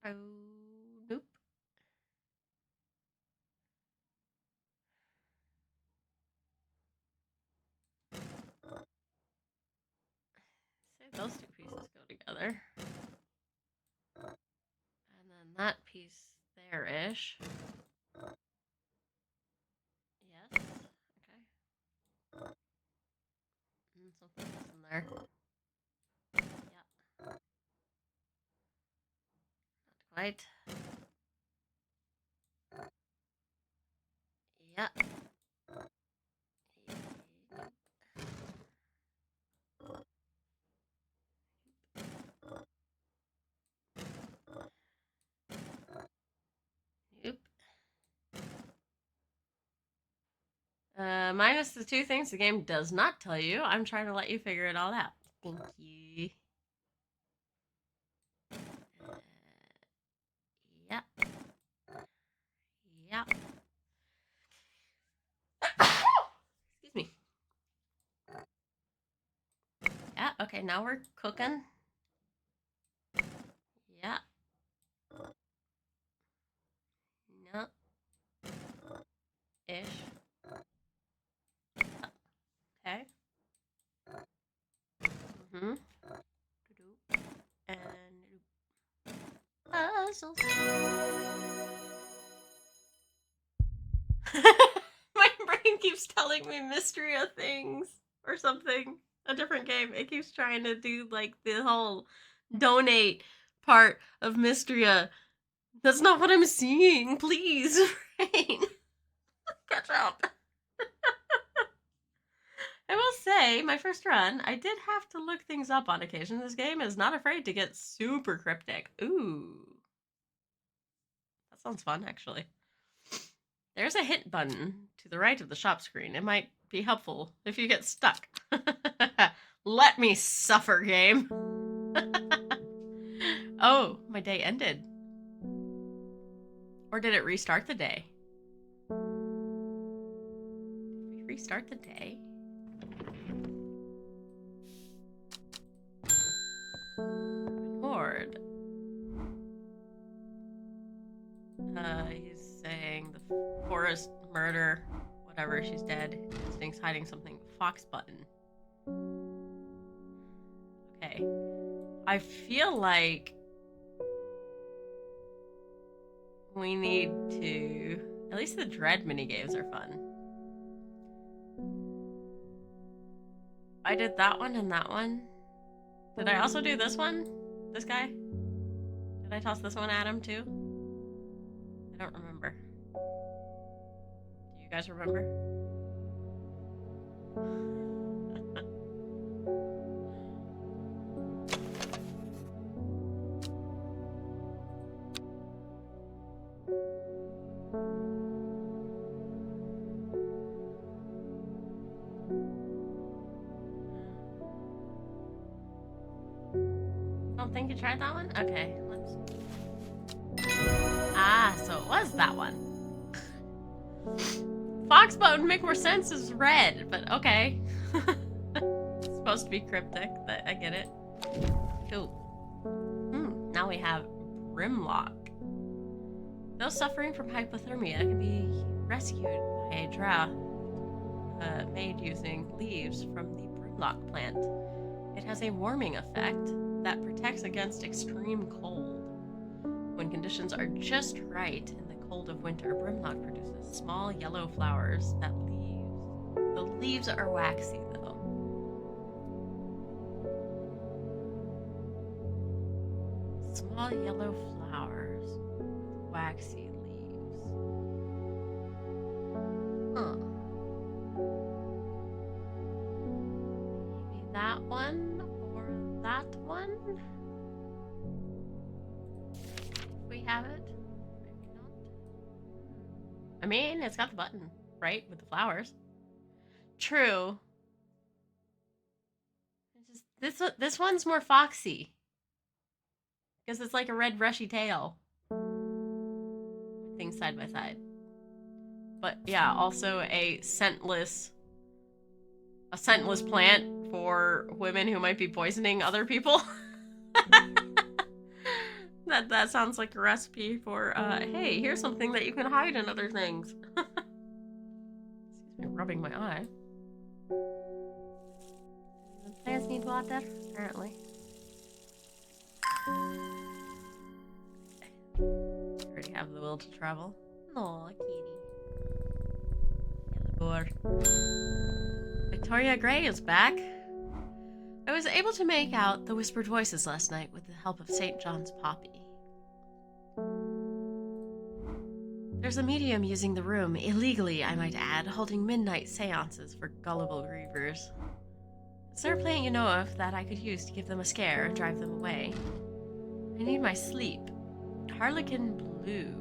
Oh, nope. Say those two pieces go together. And then that piece there-ish. Yes. Okay. And something else in there. Yeah. Not quite. Yeah. Nope. Minus the two things the game does not tell you. I'm trying to let you figure it all out. Thank you. Yeah. Yeah. Excuse me. Yeah, okay, now we're cooking. Yeah. No. Ish. Okay. Mm-hmm. And puzzles. My brain keeps telling me mystery of things or something. A different game. It keeps trying to do like the whole donate part of Mystria. That's not what I'm seeing. Please, Rain. Catch up. I will say, my first run, I did have to look things up on occasion. This game is not afraid to get super cryptic. Ooh. That sounds fun, actually. There's a hint button to the right of the shop screen. It might be helpful if you get stuck. Let me suffer, game. Oh, my day ended. Or did it restart the day? Did we restart the day? Lord. He's saying the forest murder, whatever, she's dead. Instinct's hiding something. Fox button. Okay. I feel like we need to... At least the dread minigames are fun. I did that one and that one. Did I also do this one? This guy? Did I toss this one at him too? I don't remember. Do you guys remember? Don't think you tried that one? Okay, let's... Ah, so it was that one. Foxbot would make more sense as red, but okay. It's supposed to be cryptic, but I get it. Cool. Now we have Brimlock. Those suffering from hypothermia can be rescued by a draft made using leaves from the Brimlock plant. It has a warming effect that protects against extreme cold. When conditions are just right in the cold of winter, Brimlock produces small yellow flowers that leaves. The leaves are waxy, though. Small yellow flowers with waxy leaves. Huh. that one or that one. We have it. Maybe not. I mean, it's got the button, right? With the flowers. True. This one's more foxy. Because it's like a red brushy tail. Things side by side. But yeah, also a scentless plant for women who might be poisoning other people. That sounds like a recipe for hey, here's something that you can hide in other things. Excuse me, rubbing my eye. The plants need water, apparently. Already have the will to travel. Aw, kitty. Yellow boar. Victoria Gray is back. I was able to make out the whispered voices last night with the help of St. John's poppy. There's a medium using the room, illegally I might add, holding midnight seances for gullible grievers. Is there a plant you know of that I could use to give them a scare and drive them away? I need my sleep. Harlequin Blue.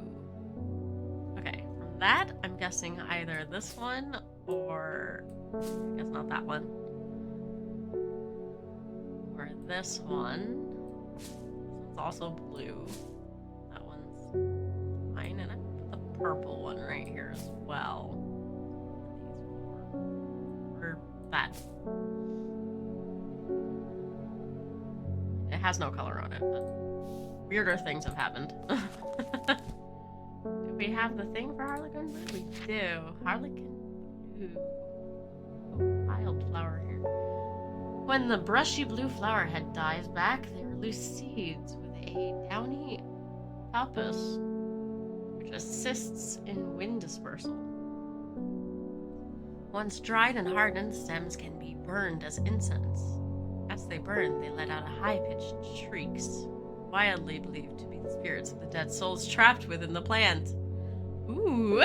Okay, from that, I'm guessing either this one or... I guess not that one. Or this one. This one's also blue. That one's mine, and I put the purple one right here as well. Or that. It has no color on it, but weirder things have happened. Do we have the thing for Harlequin Blue? We do. Harlequin Blue. Wildflower here. When the brushy blue flower head dies back, there are loose seeds with a downy palpus, which assists in wind dispersal. Once dried and hardened, stems can be burned as incense. As they burn, they let out a high-pitched shrieks, wildly believed to be the spirits of the dead souls trapped within the plant. Ooh!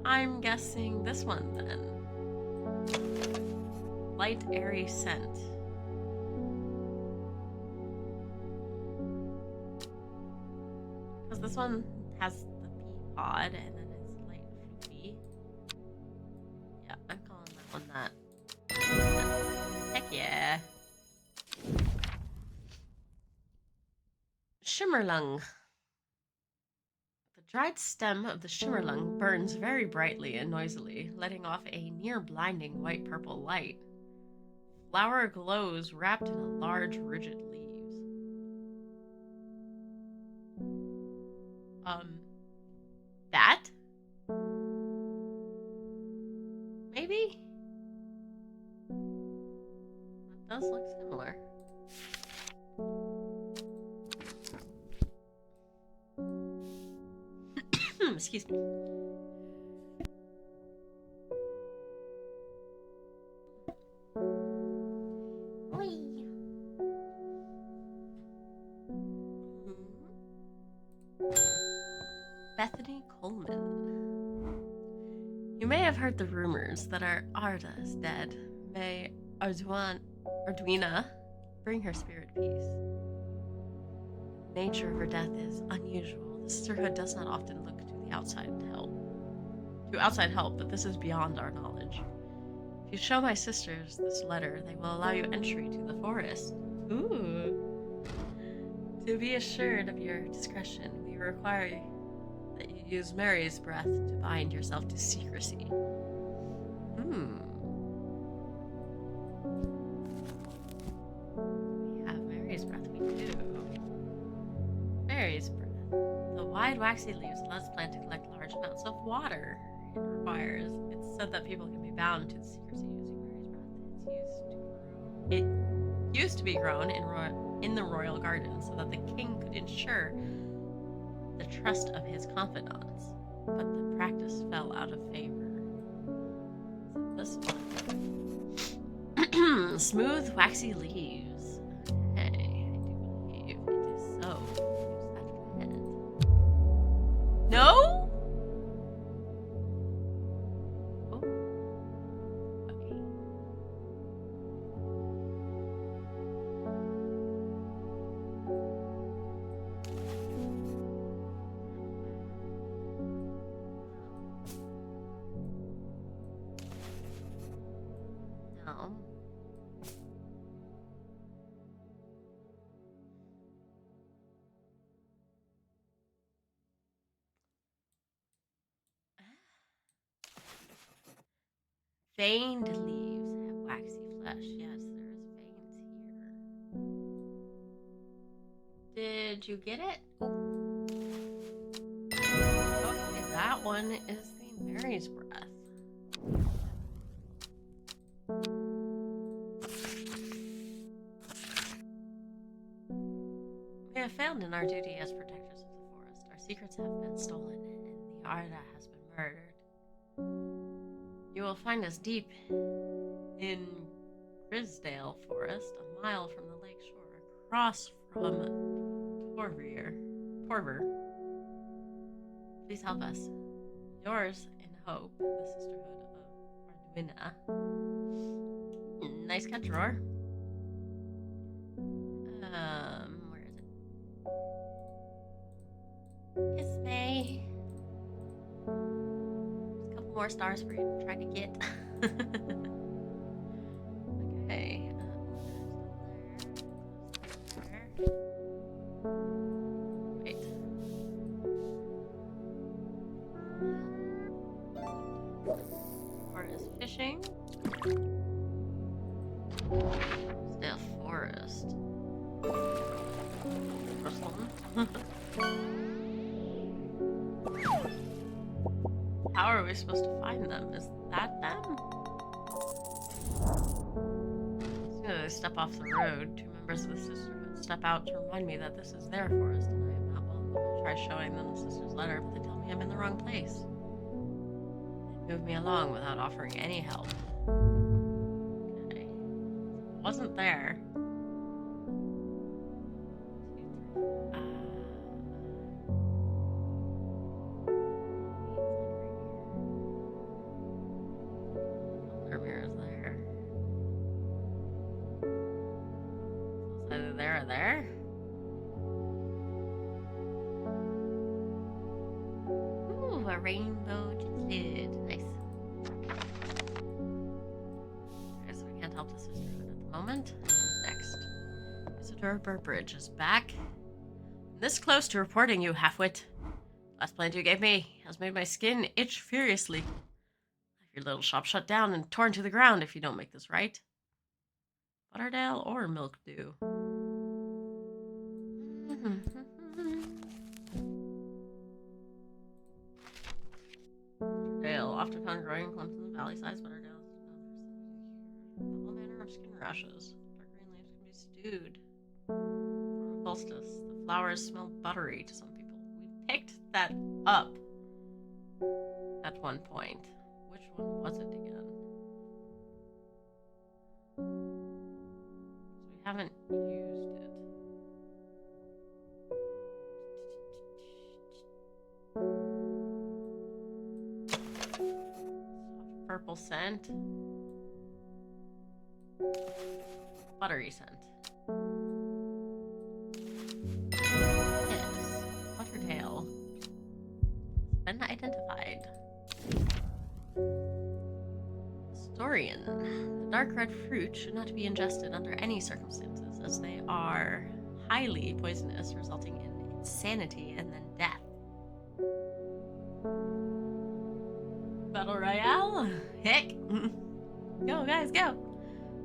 I'm guessing this one, then. Light, airy scent. Because this one has the pea pod, and then it's light and floofy. Yeah, I'm calling that one that. Heck yeah. Shimmerlung. The dried stem of the shimmerlung burns very brightly and noisily, letting off a near-blinding white-purple light. Flower glows wrapped in a large, rigid leaves. That? Maybe? It does look similar. Excuse me. Bethany Coleman. You may have heard the rumors that our Arda is dead. May Arduina bring her spirit peace. The nature of her death is unusual. The sisterhood does not often look to outside help, but this is beyond our knowledge. If you show my sisters this letter, they will allow you entry to the forest. Ooh. To be assured of your discretion, we require that you use Mary's breath to bind yourself to secrecy. We have Mary's breath, we do. Mary's breath. The wide waxy leaves allows the plant to collect large amounts of water it requires. It's said that people can be bound to the secrecy using Mary's breath. It used to be grown in the royal garden so that the king could ensure the trust of his confidants, but the practice fell out of favor. So this one. Smooth, waxy leaves. Okay, I do believe it is so. Use that plant. No? Oh. Okay. home. Veined leaves have waxy flesh. Yes, there is veins here. Did you get it? Okay, that one is the Mary's breath. We have failed in our duty as protectors of the forest. Our secrets have been stolen, and the Arda has been murdered. You will find us deep in Grisdale Forest, a mile from the lake shore, across from Torver. Please help us. Yours in hope, the Sisterhood of Arduina. Nice catch, Roar. Where is it? It's May. There's a couple more stars for you to try to get. Okay. Wait. Or is fishing. Still forest. How are we supposed to find them? Is that them? As soon as I step off the road, two members of the Sisterhood step out to remind me that this is their forest and I am not welcome. I try showing them the sister's letter, but they tell me I'm in the wrong place. They move me along without offering any help. Okay. It wasn't there. There. Ooh, a rainbow lid. Nice. Okay, so we can't help the Sisterhood at the moment. What's next? Isidore Burbridge is back. This close to reporting you, halfwit. Last plant you gave me has made my skin itch furiously. Have your little shop shut down and torn to the ground if you don't make this right. Butterdale or Milkdew? Butterdale, often found growing in clumps in the valley sides. Butterdale is all manner of skin rashes. Dark green leaves can be stewed. From Solstice, the flowers smell buttery to some people. We picked that up at one point. Which one was it again? So we haven't used it. Purple scent. Buttery scent. Yes. Butterdale. Been identified. Historian. The dark red fruit should not be ingested under any circumstances, as they are highly poisonous, resulting in insanity and then death. Battle Royale? Heck! Go, guys, go!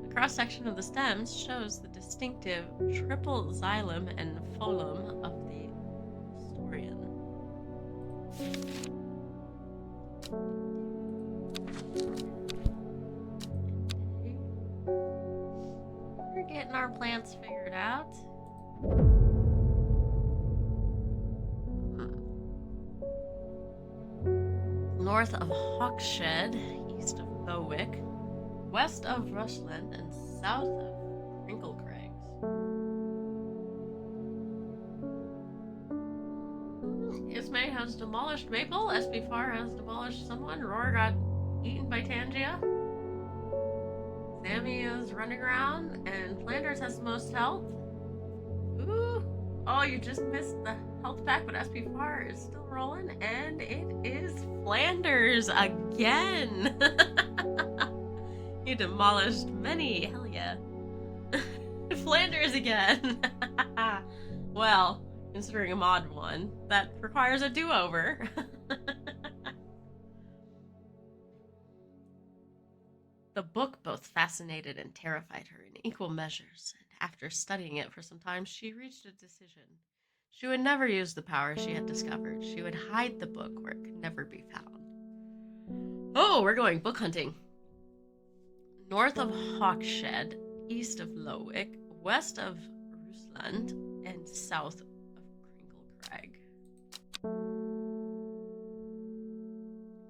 The cross-section of the stems shows the distinctive triple xylem and phloem of the Historian. We're getting our plants figured out. North of Hawkshed, east of Bowick, west of Rushland, and south of Crinkle Crags. Ismay has demolished Maple. SB4 has demolished someone. Roar got eaten by Tangia. Sammy is running around, and Flanders has the most health. Ooh! Oh, you just missed the health pack, but SP4 is still rolling, and it is Flanders again. He demolished many. Hell yeah. Flanders again. Well, considering a mod one, that requires a do-over. The book both fascinated and terrified her in equal measures, and after studying it for some time, she reached a decision. She would never use the power she had discovered. She would hide the book where it could never be found. Oh, we're going book hunting. North of Hawkshead, east of Lowick, west of Rusland, and south of Crinkle Crag.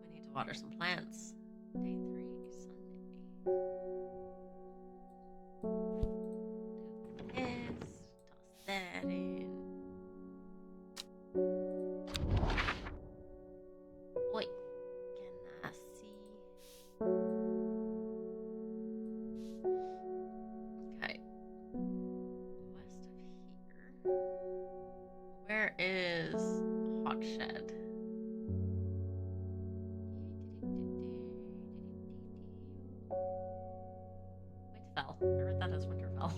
We need to water some plants. Day 3, Sunday. Yes, toss that in. Wait, can I see? Okay. West of here. Where is Hawkshead? Winterfell. I read that as Winterfell.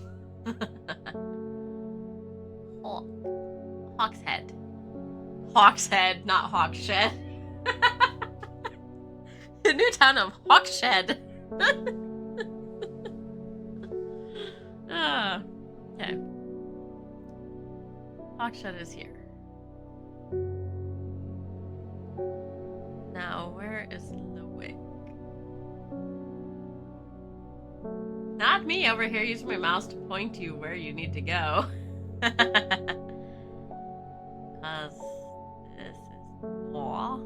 Hawkshead. Hawkshead, not Hawkshed. The new town of Hawkshead. Okay. Hawkshead is here. Now, where is Lowick? Not me over here using my mouse to point you where you need to go. Because this is law.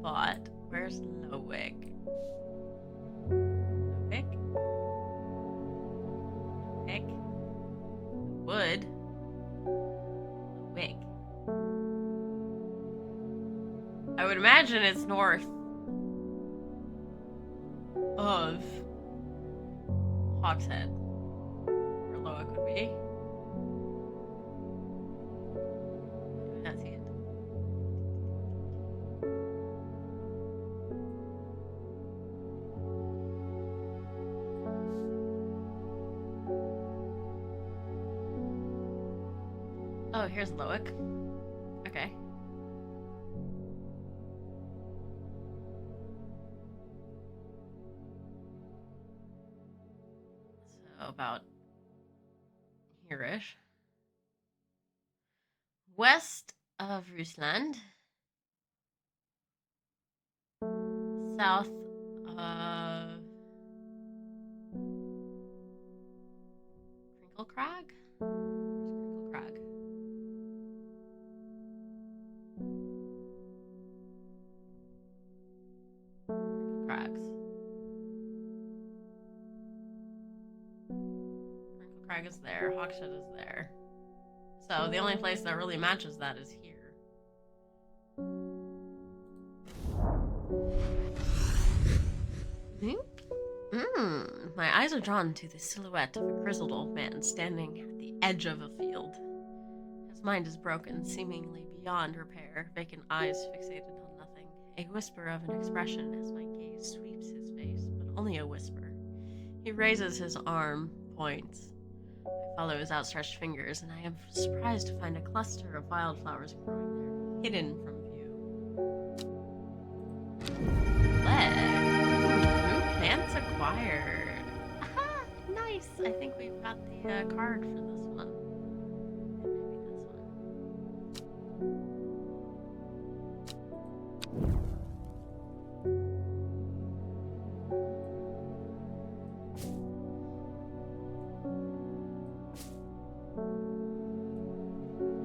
But where's Lowick? Lowick? Lowick? Wood? Lowick. I would imagine it's north of Hawkshead, where Lowick would be. I do not see it. Oh, here's Lowick. Okay. So about here-ish. West of Rusland. South of Crinkle Crag? Where's Crinkle Crag? Crinkle Crags. Crinkle Crag is there. Hawkshead is there. So the only place that really matches that is here. My eyes are drawn to the silhouette of a grizzled old man standing at the edge of a field. His mind is broken, seemingly beyond repair, vacant eyes fixated on nothing. A whisper of an expression as my gaze sweeps his face, but only a whisper. He raises his arm, points. I follow his outstretched fingers, and I am surprised to find a cluster of wildflowers growing there, hidden from view. Lead. New plants acquired. Aha! Nice! I think we've got the card for this one. Maybe this one.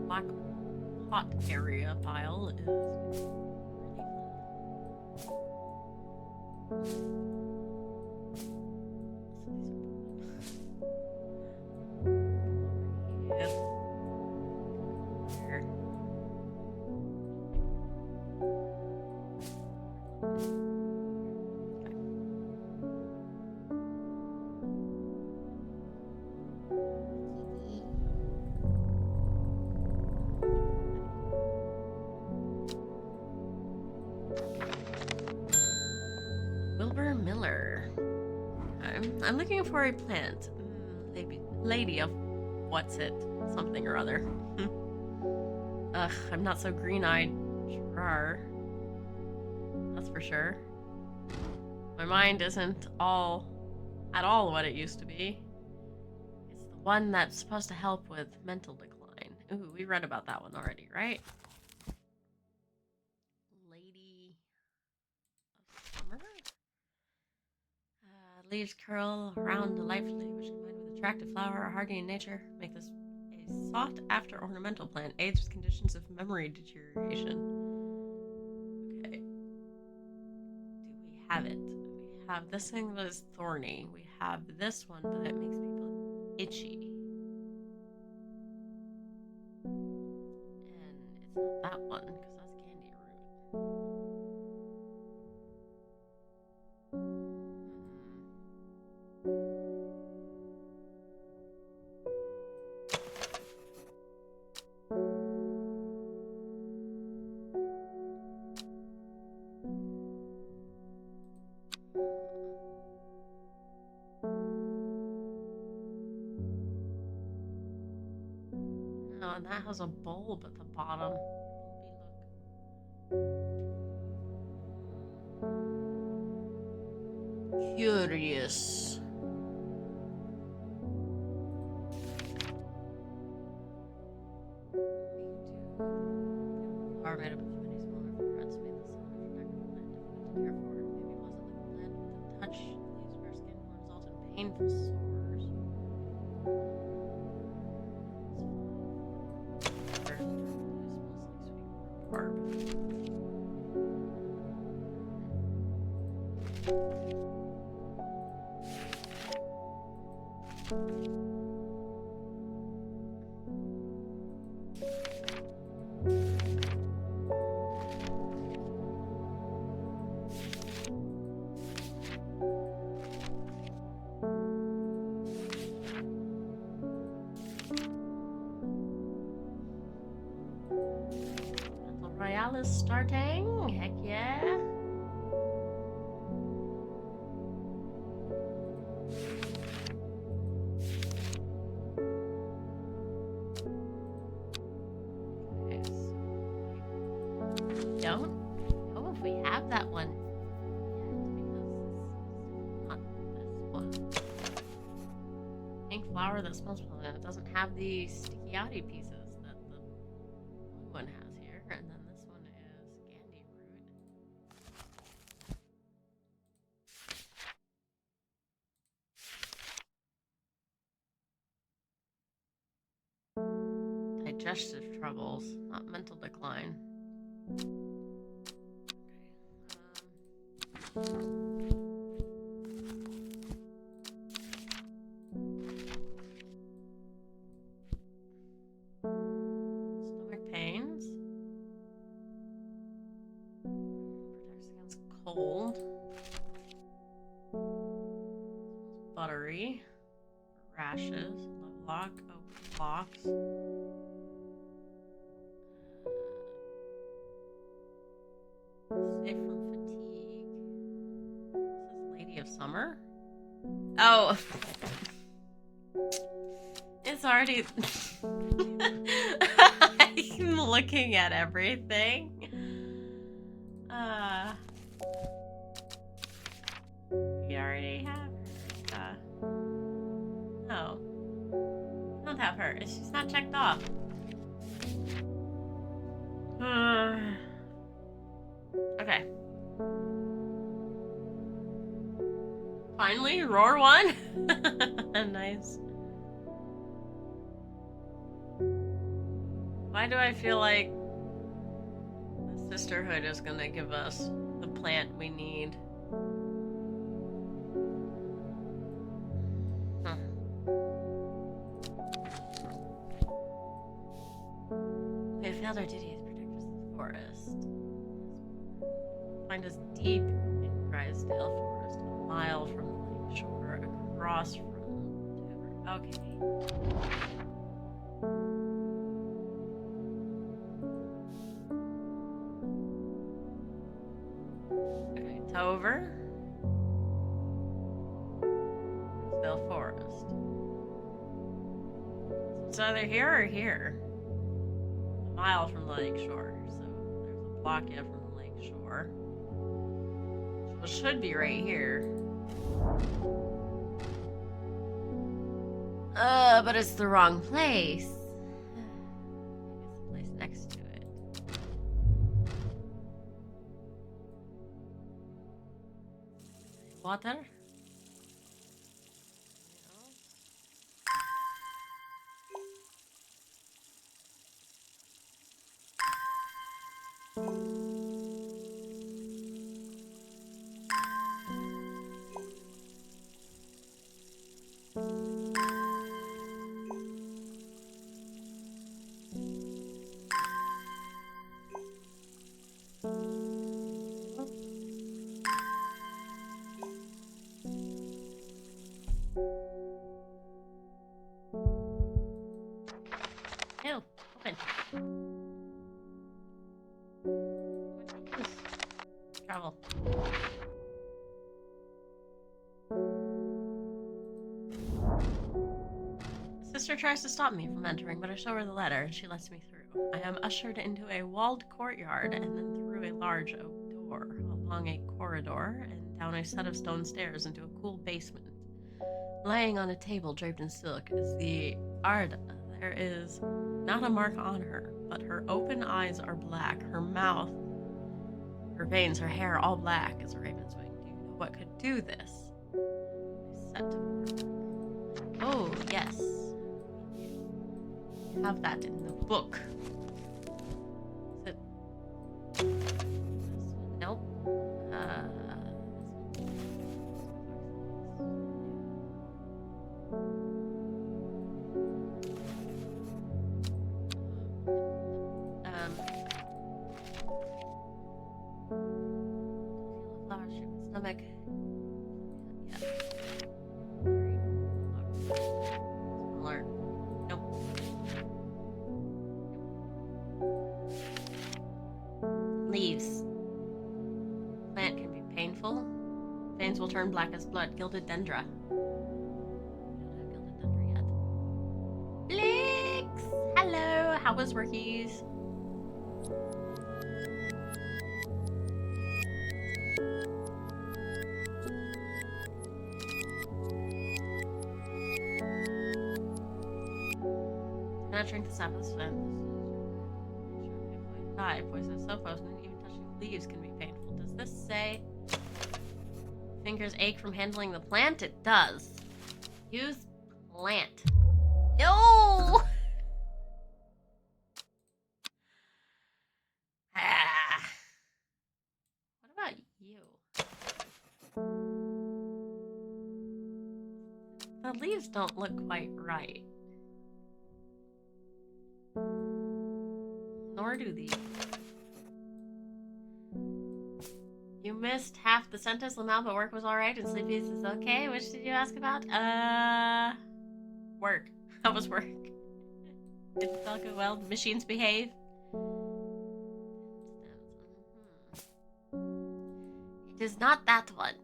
Black pot area pile is really fun. Wilbur Miller. Okay. I'm looking for a plant. Lady of what's it? Something or other. Ugh, I'm not so green-eyed. Sure. That's for sure. My mind isn't at all what it used to be. It's the one that's supposed to help with mental decline. Ooh, we read about that one already, right? Lady of Summer? Leaves curl around delightfully, which combined with attractive flower are hardy in nature, make this a sought-after ornamental plant. Aids with conditions of memory deterioration. Okay. Do we have it? We have this thing that is thorny. We have this one, but it makes people itchy. And it's not that one, because that's candy root. Oh, and that has a bulb at the bottom. Curious. Flower made up of many smaller florets made the cylinder protective plant difficult to care for. Maybe it wasn't like a plant with a touch. Leaves where skin will result in painful sores. Royale is starting. Heck yeah. Okay, so we don't know if we have that one yet because it's not this one. Pink flower that smells pleasant. It doesn't have the sticky outy pieces that the blue one has here, and then this one is candy root. Digestive troubles, not mental decline. Stomach pains. Protects against cold. Smells buttery. Rashes. Lovelock. Open locks. Safe from fatigue. This is Lady of Summer. Oh. It's already... I'm looking at everything. We already have her. No. We don't have her. She's not checked off. Okay. Finally, roar one. Nice. Why do I feel like the Sisterhood is gonna give us the plant we need? We have failed our duty as protectors of the forest. Find us deep in Grisdale Forest, a mile from the lake shore, across from Dover. Okay. Okay, Dover. the forest. It's either here or here. A mile from the lake shore. So there's a block yet from the lake shore. So it should be right here. But it's the wrong place. It's the place next to it. Water? Ew, open. Travel. Sister tries to stop me from entering, but I show her the letter and she lets me through. I am ushered into a walled courtyard and then through a large oak door, along a corridor, and down a set of stone stairs into a cool basement. Laying on a table draped in silk is the Arda. There is not a mark on her, but her open eyes are black, her mouth, her veins, her hair all black as a raven's wing. Do you know what could do this? I set to work. Oh, yes. We have that in the book. Is it this one? Nope. Flower shape and stomach. Yeah. Smaller. Nope. Leaves. Plant can be painful. Veins will turn black as blood. Gilded dendra. We don't have gilded dendra yet. Blix! Hello! How was workies? Not drink the sap of the swim. Die. Poison is so potent, even touching the leaves can be painful. Does this say fingers ache from handling the plant? It does. Use plant. No! Ah. What about you? The leaves don't look quite right. Nor do these. You missed half the sentence, Lamal, but work was alright and sleepy is okay. Which did you ask about? Work. How was work? Did it all go well? The machines behave? It is not that one.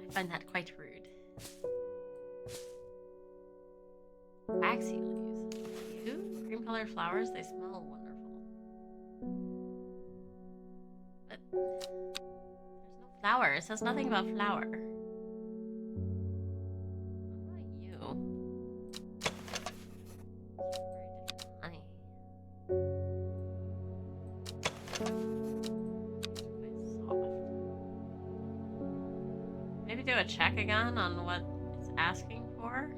I find that quite rude. Waxy leaves. You? Cream-colored flowers, they smell wonderful. But there's no flower. It says nothing about flower. What about you? Very different honey. Quite soft. Maybe do a check again on what it's asking for.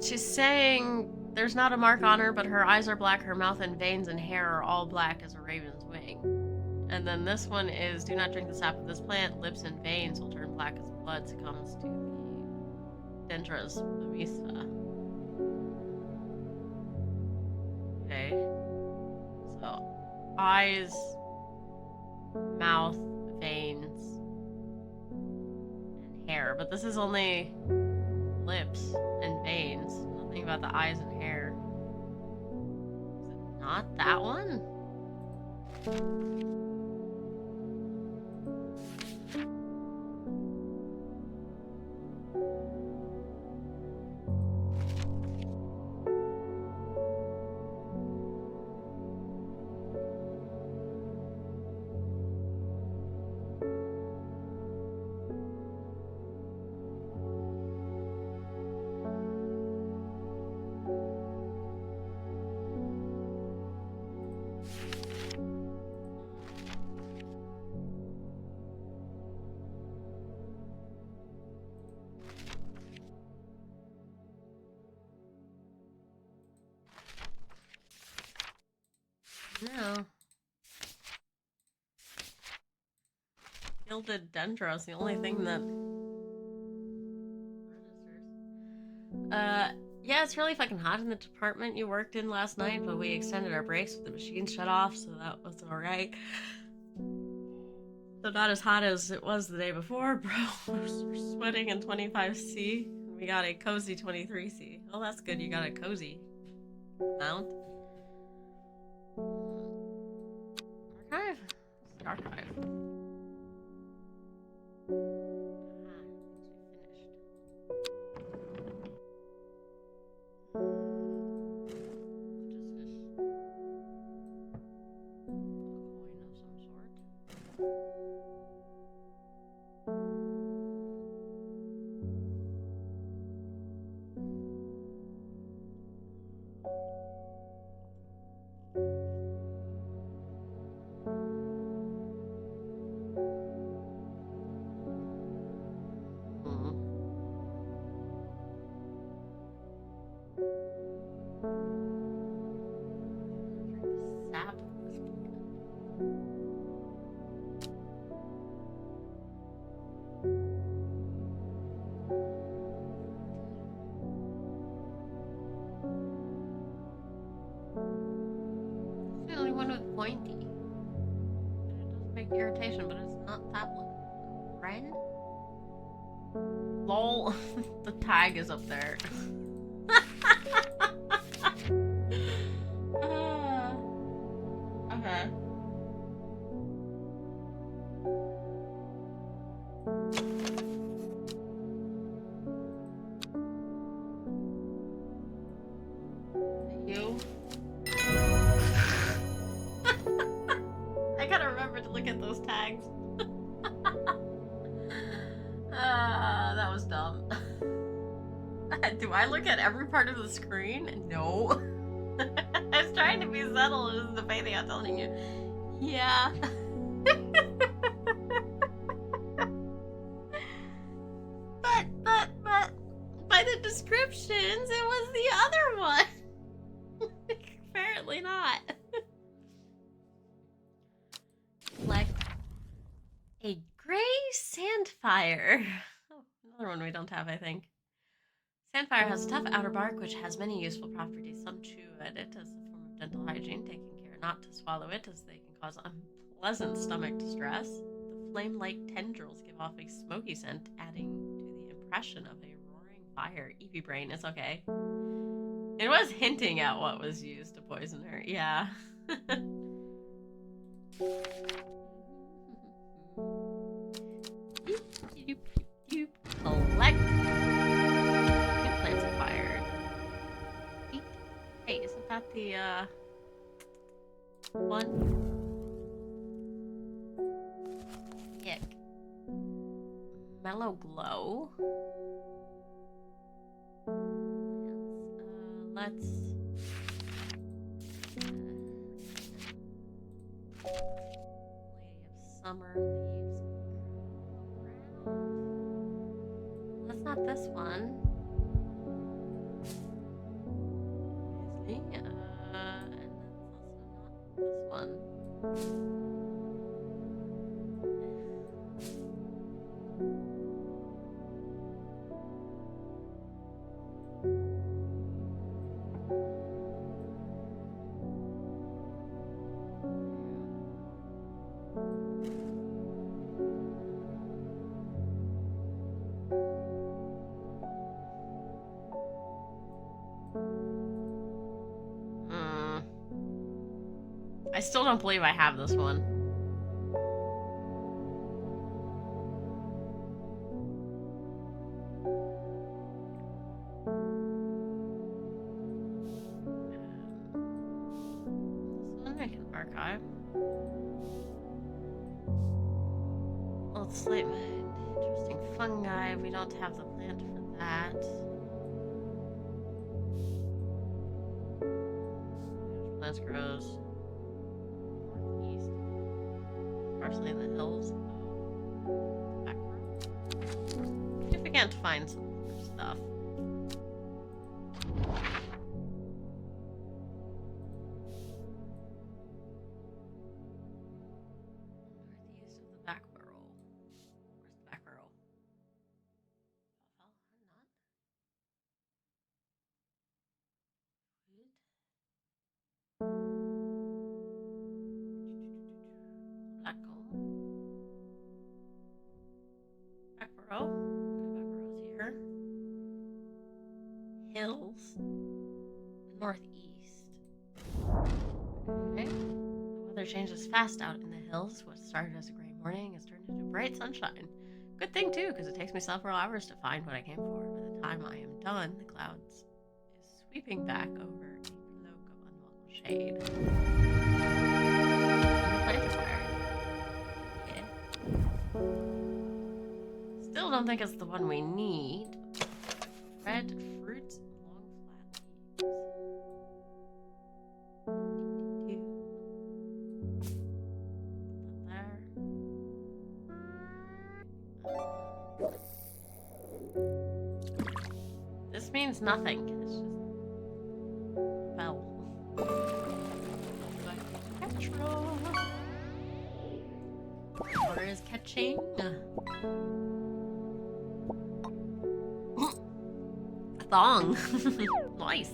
She's saying there's not a mark on her, but her eyes are black, her mouth and veins and hair are all black as a raven's wing. And then this one is, do not drink the sap of this plant, lips and veins will turn black as blood succumbs to the dendras mamisa. Okay. So, eyes, mouth, veins, and hair. But this is only lips and veins. Nothing about the eyes and hair. Is it not that one? gilded dendros, the only thing that yeah, it's really fucking hot in the department you worked in last night, but we extended our breaks with the machine shut off, so that was alright. So not as hot as it was the day before, bro. We're sweating in 25C. We got a cozy 23C. Oh, that's good. You got a cozy mount. Archive? This is archive. Pointy. It does make irritation, but it's not that one. Ren? Lol. The tag is up there. Okay. You? I gotta remember to look at those tags. That was dumb. Do I look at every part of the screen? No. I was trying to be subtle. This is the baby I'm telling you. Yeah. but by the descriptions, it was the other one. Apparently not. Like a gray sandfire. Oh, another one we don't have, I think. Sandfire has a tough outer bark, which has many useful properties. Some chew at it as a form of dental hygiene, taking care not to swallow it, as they can cause unpleasant stomach distress. The flame-like tendrils give off a smoky scent, adding to the impression of a roaring fire. Evie brain, it's okay. It was hinting at what was used to poison her, yeah. Collect. Plants acquired. Hey, isn't that the one? Yick. Mellow glow. Let's Lady of Summer leaves. That's not this one. Obviously. And that's also not this one. I still don't believe I have this one. This one I can archive. Old slate, interesting fungi. We don't have the plant for that. Plants grows northeast, partially in the hills. Back room. See if we can't find some more stuff. Northeast of the back barrel. hills. Northeast. Okay. The weather changes fast out in the hills. What started as a gray morning has turned into bright sunshine. Good thing, too, because it takes me several hours to find what I came for. By the time I am done, the clouds is sweeping back over a cloak of unwelcome shade. Plant fire. Yeah. Still don't think it's the one we need. Red fruits and long flat leaves. This means nothing. It's just fell. Petrol. Water is catching. A thong. Nice.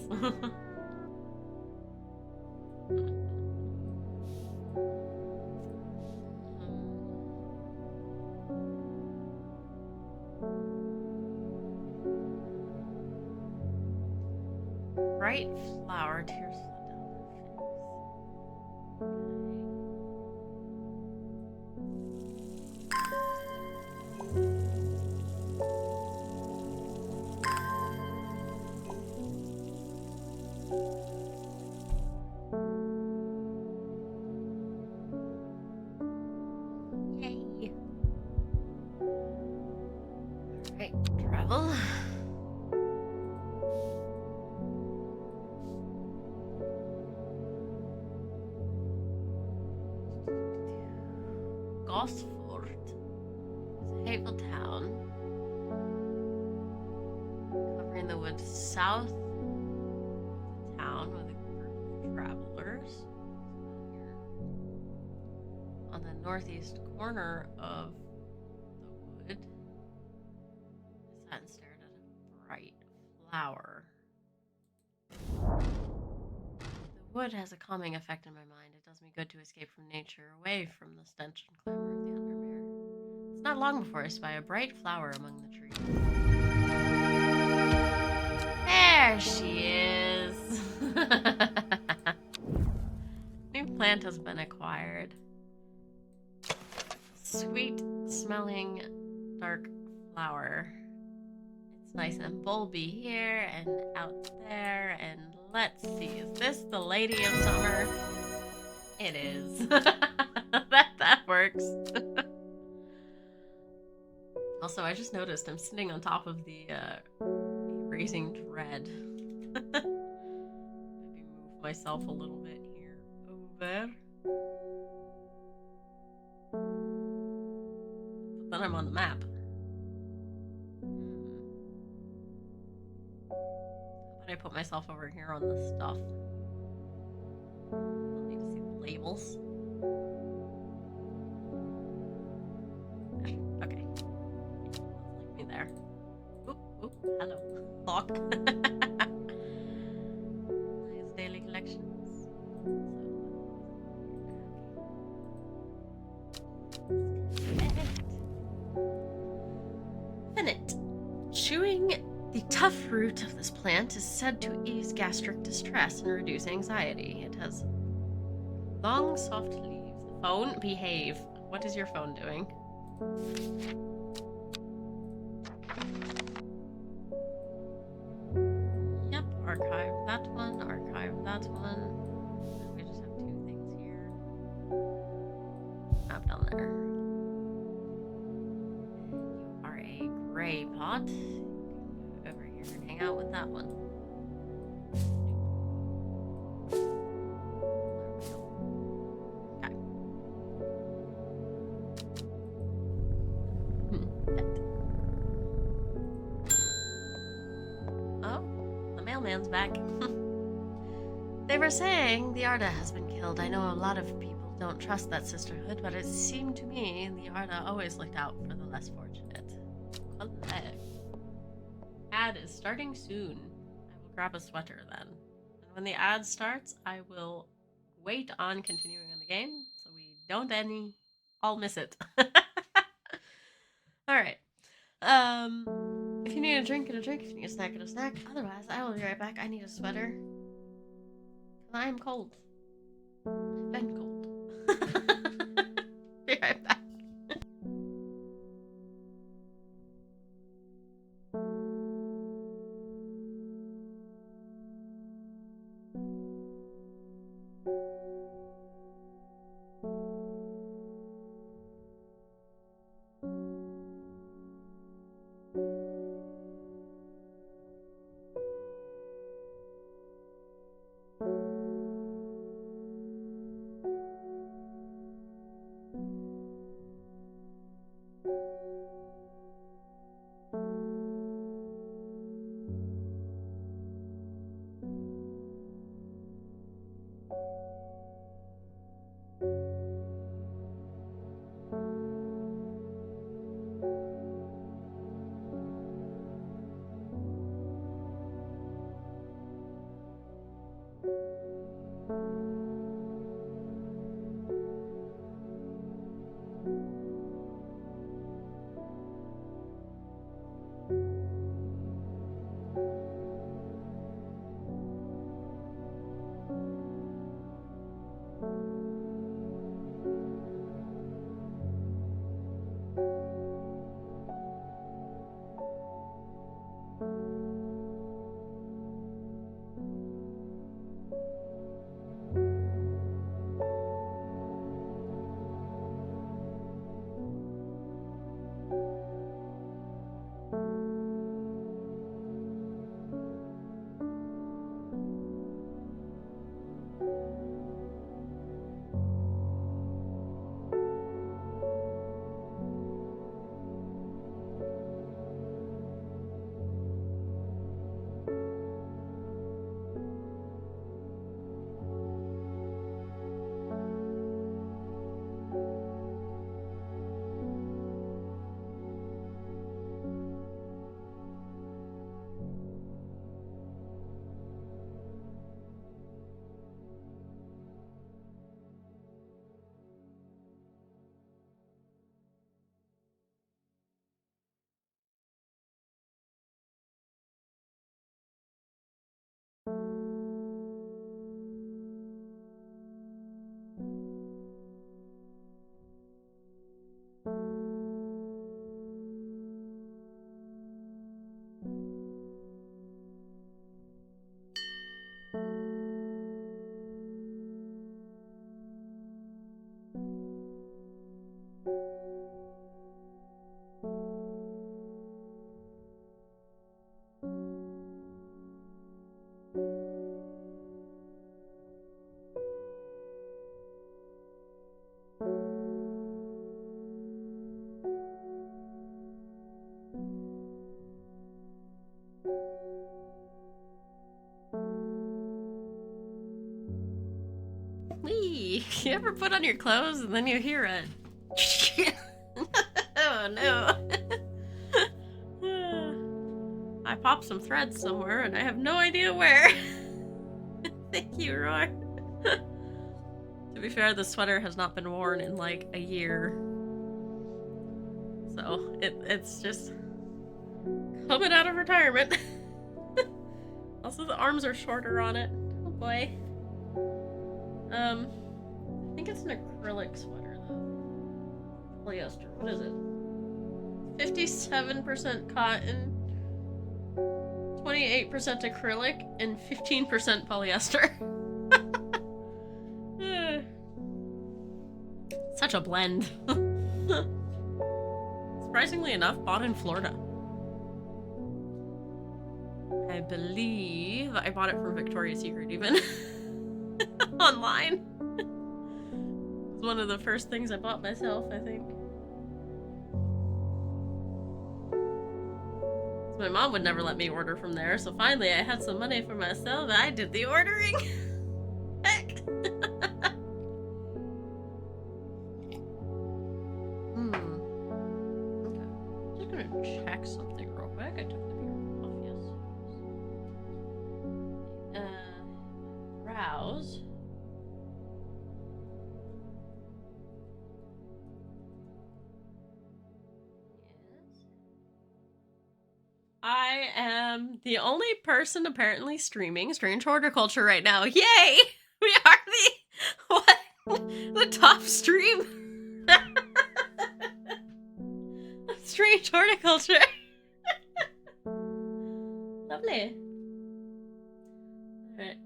Bright flower, tears flow down her face. Yay! Alright, travel. Gosford is a hateful town covering the woods south of the town with a group of travelers. On the northeast corner of the wood, I sat and stared at a bright flower. The wood has a calming effect on my mind. It does me good to escape from nature, away from the stench and clamor of the undermere. It's not long before I spy a bright flower among the trees. There she is! New plant has been acquired. Sweet smelling dark flower. It's nice and bulby here and out there, and let's see, is this the Lady of Summer? It is. that works. Also, I just noticed I'm sitting on top of the Raising Dread. Maybe move myself a little bit here. Over. But then I'm on the map. How about I put myself over here on the stuff? I'll need to see the labels. Okay. Let's leave me there. Oop, hello. Lock. Nice daily collections. Finnet. Chewing the tough root of this plant is said to ease gastric distress and reduce anxiety. It has long, soft leaves. Phone, behave. What is your phone doing? Yep, archive that one, archive that one. We just have 2 things here. Map down there. You are a gray pot. Go over here and hang out with that one. Man's back. They were saying the Arda has been killed. I know a lot of people don't trust that sisterhood, but it seemed to me the Arda always looked out for the less fortunate. Ad is starting soon. I will grab a sweater then. And when the ad starts, I will wait on continuing on the game so we don't all miss it. Alright. If you need a drink, get a drink. If you need a snack, get a snack. Otherwise, I will be right back. I need a sweater. I am cold. Been cold. Be right back. Wee! You ever put on your clothes and then you hear it? Oh no. I popped some threads somewhere and I have no idea where. Thank you, Roy. To be fair, the sweater has not been worn in like a year. So it's just coming out of retirement. Also, the arms are shorter on it. Oh boy. I think it's an acrylic sweater though. Polyester. What is it? 57% cotton, 28% acrylic, and 15% polyester. Such a blend. Surprisingly enough, bought in Florida. I believe I bought it from Victoria's Secret even. Online. It's one of the first things I bought myself, I think. My mom would never let me order from there, so finally I had some money for myself and I did the ordering. Heck. Okay. Just gonna check something real quick. I took the beer off, yes. Browse. The only person apparently streaming Strange Horticulture right now. Yay! We are the what? The top stream. Strange Horticulture. Lovely. Alright.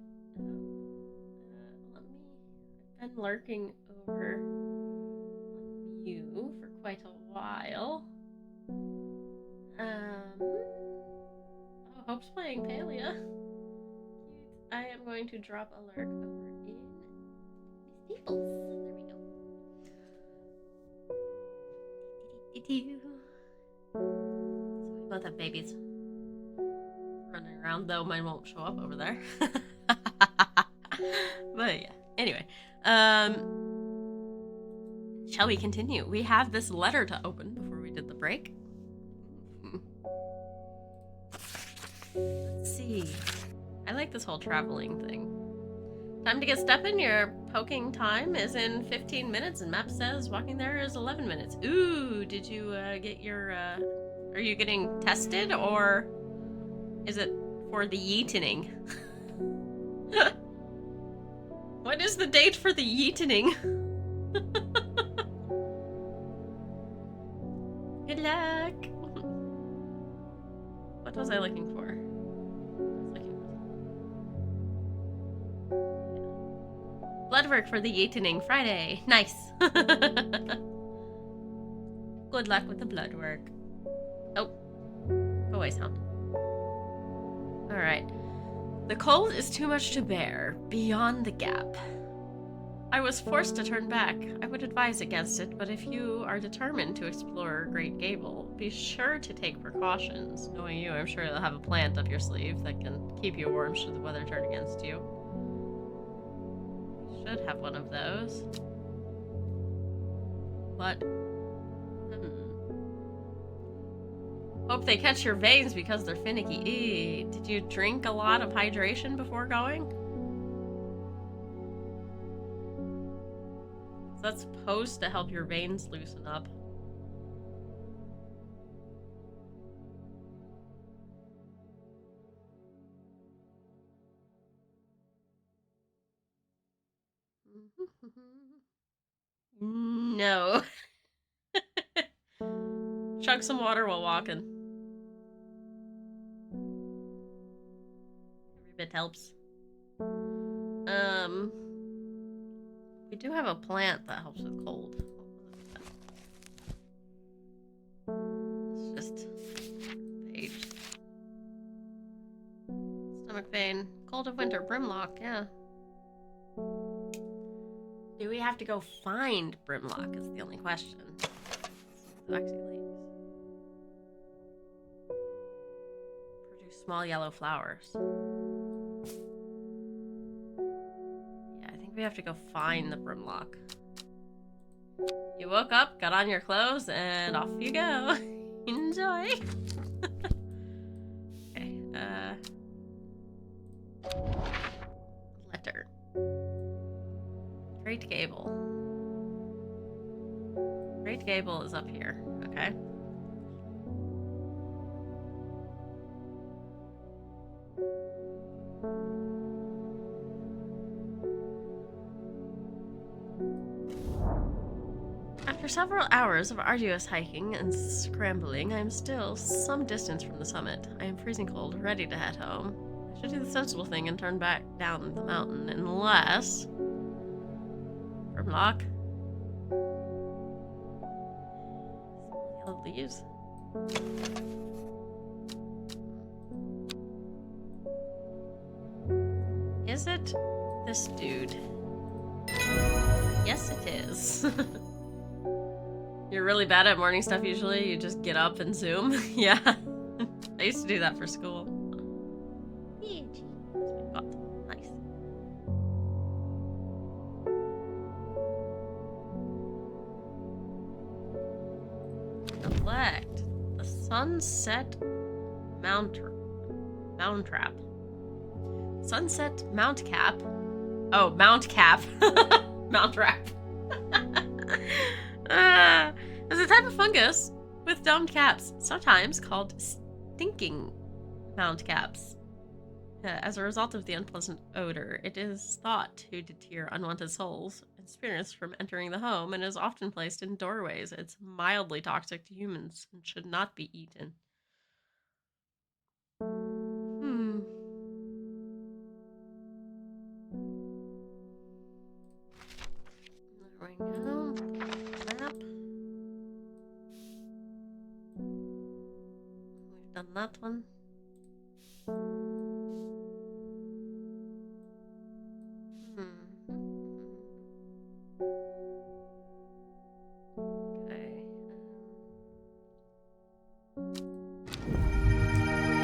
I've been lurking over on you for quite a while. Oh, Hope's playing Palia. Cute. I am going to drop a lurk over in Staples. There we go. So we both have babies running around, though mine won't show up over there. But yeah. Anyway, shall we continue? We have this letter to open before we did the break. Let's see. I like this whole traveling thing. Time to get stepping. Your poking time is in 15 minutes, and map says walking there is 11 minutes. Ooh, did you get your, are you getting tested, or is it for the yeetening? What is the date for the yeetening? Good luck! What was I looking for? Blood work for the yeetening Friday. Nice. Good luck with the blood work. Oh. Go away, sound. Alright. The cold is too much to bear. Beyond the gap. I was forced to turn back. I would advise against it, but if you are determined to explore Great Gable, be sure to take precautions. Knowing you, I'm sure you'll have a plant up your sleeve that can keep you warm should the weather turn against you. Should have one of those. But hope they catch your veins because they're finicky. Eee. Did you drink a lot of hydration before going? That's supposed to help your veins loosen up. No. Chug some water while walking. Every bit helps. We do have a plant that helps with cold. It's just page. Stomach pain. Cold of winter. Brimlock, yeah. Do we have to go find Brimlock is the only question. Waxy leaves. Produce small yellow flowers. Yeah, I think we have to go find the Brimlock. You woke up, got on your clothes, and off you go. Enjoy! Okay, letter. Great Gable. Great Gable is up here, okay? After several hours of arduous hiking and scrambling, I am still some distance from the summit. I am freezing cold, ready to head home. I should do the sensible thing and turn back down the mountain, unless... Brimlock. Yellow leaves. Is it this dude? Yes, it is. You're really bad at morning stuff usually? You just get up and zoom? Yeah. I used to do that for school. Nice. Select the Sunset Mount Trap. Sunset Mount Cap. Oh, Mount Cap. Mount Trap. It's a type of fungus with domed caps, sometimes called stinking mount caps. As a result of the unpleasant odor, it is thought to deter unwanted souls and spirits from entering the home and is often placed in doorways. It's mildly toxic to humans and should not be eaten. Hmm. There we go. Map. We've done that one. Okay.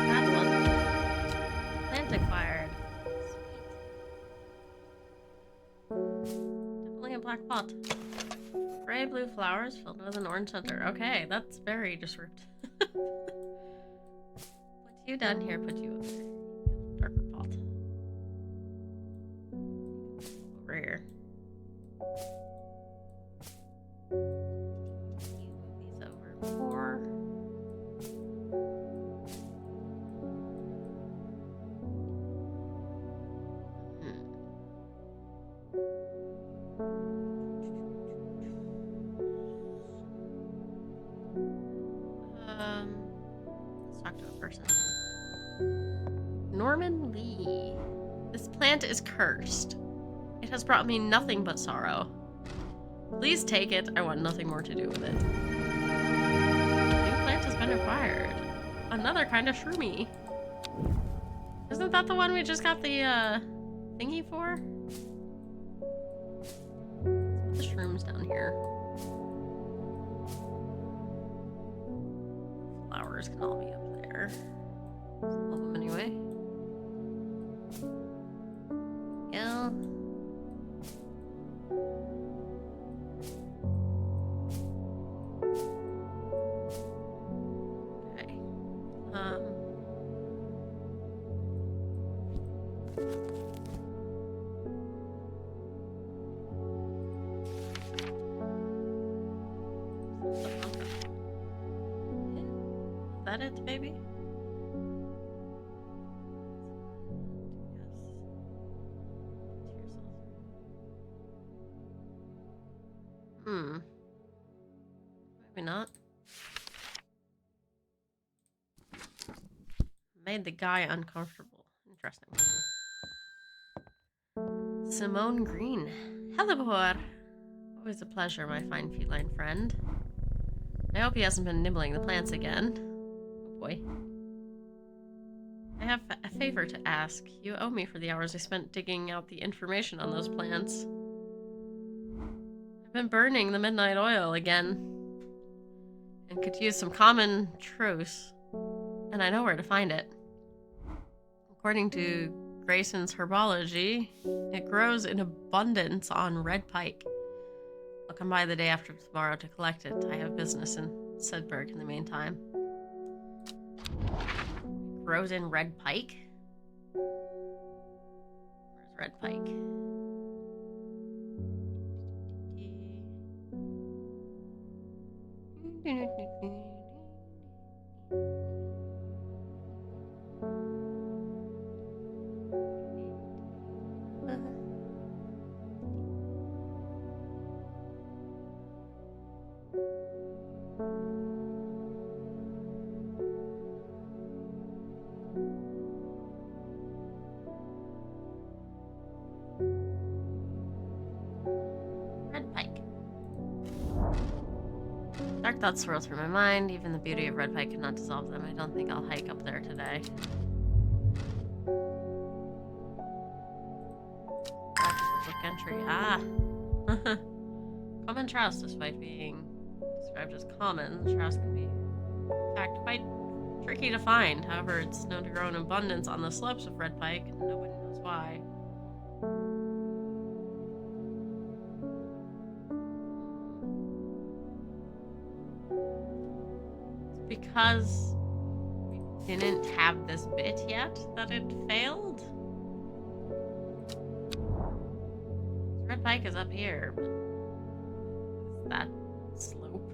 That one. Plant acquired. Sweet. Definitely a black pot. Gray blue flowers filled with an orange center. Okay, that's very disruptive. Put you down here, put you up there. Darker pot. Over here. You move these over more. Let's talk to a person. Norman Lee. This plant is cursed. It has brought me nothing but sorrow. Please take it. I want nothing more to do with it. New plant has been acquired. Another kind of shroomy. Isn't that the one we just got the thingy for? Let's put the shrooms down here. Flowers can all be up there. Some of them anyway. Yeah. Okay. Is that it, baby? Maybe not. Made the guy uncomfortable. Interesting. Simone Green. Hello, boy. Always a pleasure, my fine feline friend. I hope he hasn't been nibbling the plants again. Oh boy. I have a favor to ask. You owe me for the hours I spent digging out the information on those plants. I've been burning the midnight oil again. And could use some common truce. And I know where to find it. According to Grayson's herbology, it grows in abundance on red pike. I'll come by the day after tomorrow to collect it. I have business in Sedberg in the meantime. It grows in red pike? Where's red pike? Red pike. Dark thoughts swirl through my mind. Even the beauty of red pike cannot dissolve them. I don't think I'll hike up there today. Book entry. Ah. Common trouse, despite being described as common, the trouse can be, in fact, quite tricky to find. However, it's known to grow in abundance on the slopes of red pike, and nobody knows why. It's because we didn't have this bit yet that it failed. Red pike is up here, but is that slope?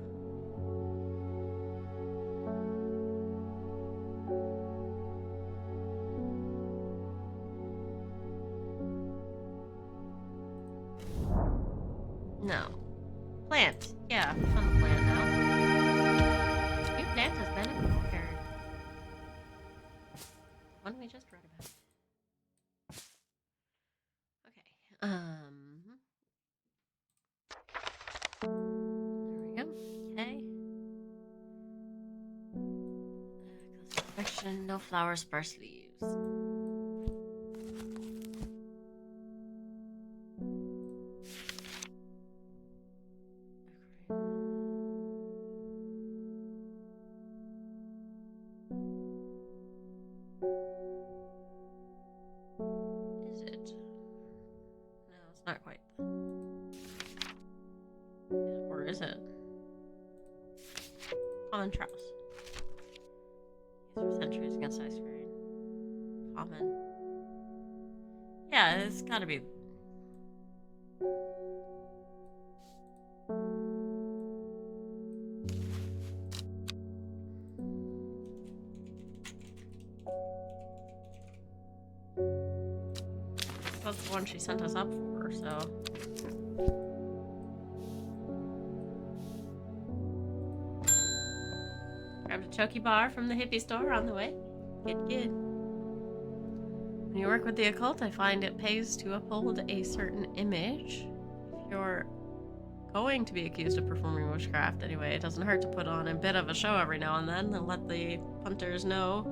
Vegetation, no flowers, sparse leaves. Is it? No, it's not quite. Or is it? Common trouse. Used for centuries against ice cream. Common. Yeah, it's gotta be. That's the one she sent us up for, so. Grabbed a choky bar from the hippie store on the way. Good. When you work with the occult, I find it pays to uphold a certain image. If you're going to be accused of performing witchcraft anyway, it doesn't hurt to put on a bit of a show every now and then and let the punters know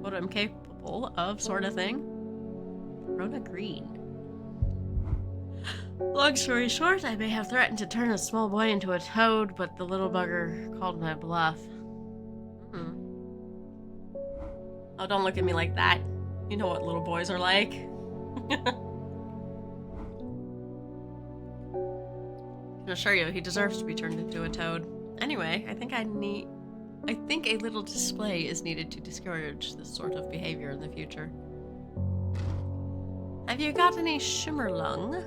what I'm capable of, sort of thing. Rona Green. Long story short, I may have threatened to turn a small boy into a toad, but the little bugger called my bluff. Oh, don't look at me like that. You know what little boys are like. I can assure you, he deserves to be turned into a toad. Anyway, I think a little display is needed to discourage this sort of behavior in the future. Have you got any shimmerlung?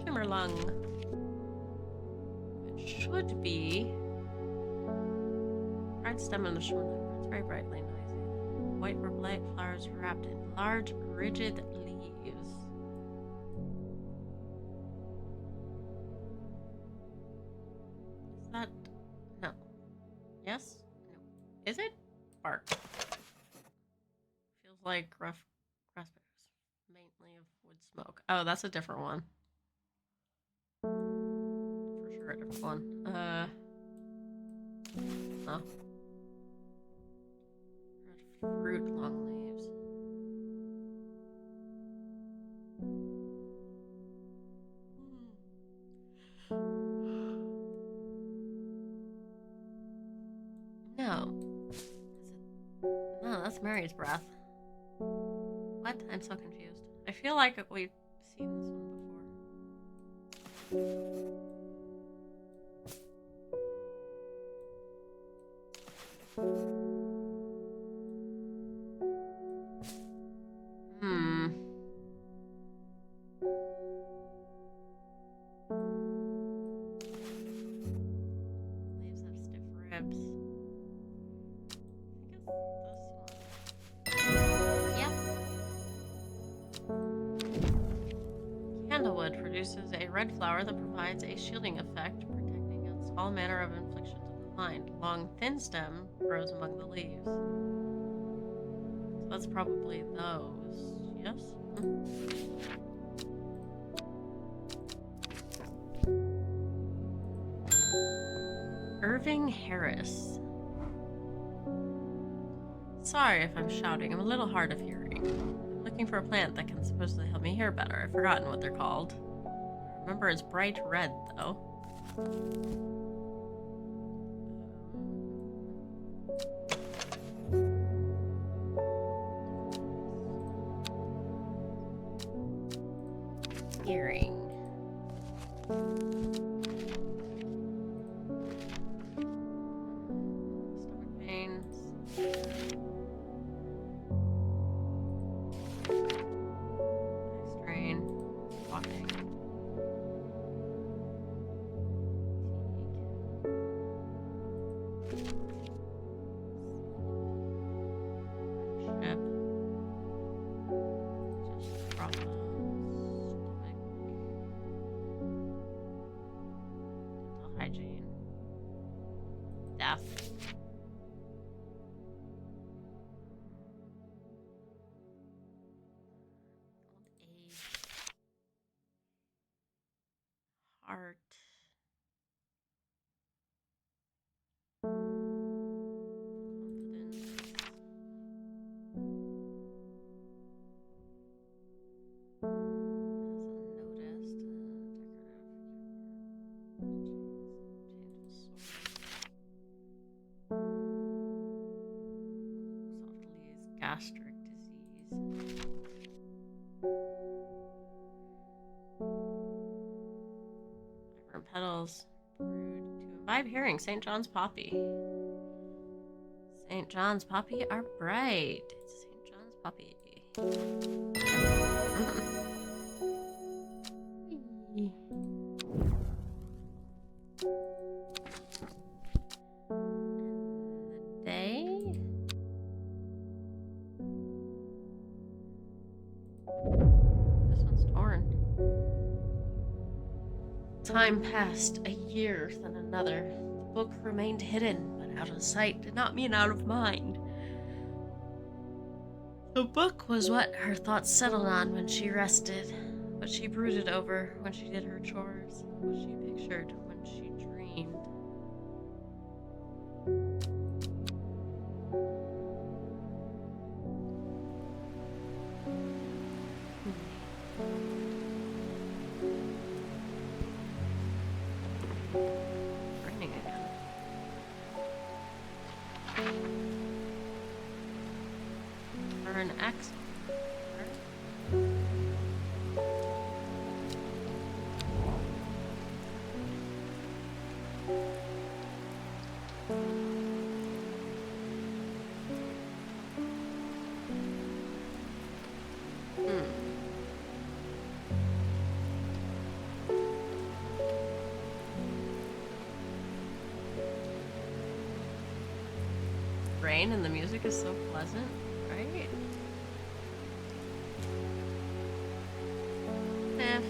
Shimmerlung. It should be fried stem in the shimmerlung. It's very brightly noisy. White or light flowers wrapped in large, rigid leaves. Is that... no. Yes? No. Is it? Bark. Feels like rough raspberries. Mainly of wood smoke. Oh, that's a different one. For sure a different one. Oh. Red fruit, long leaves. No. No, that's Mary's breath. What? I'm so confused. I feel like we've seen this one before. Leaves have stiff ribs. I think it's this one. Yep. Candlewood produces a red flower that provides a shielding effect, protecting against all manner of inflictions of the mind. Long, thin stem grows among the leaves. So that's probably those. Yes? Irving Harris. Sorry if I'm shouting. I'm a little hard of hearing. I'm looking for a plant that can supposedly help me hear better. I've forgotten what they're called. Remember, it's bright red, though. Hearing. Stomach pains. Eye strain. Walking. Ship. Just problems. Dental hygiene. Death. Old age. Heart. gastric disease. Vibrant petals brewed to imbibe hearing. St. John's poppy. St. John's poppy are bright. It's St. John's poppy. The day? This one's torn. Time passed, a year, then another. The book remained hidden, but out of sight did not mean out of mind. The book was what her thoughts settled on when she rested, what she brooded over when she did her chores, what she pictured when she dreamed. It's raining again. Or an X. Rain and the music is so pleasant, right? If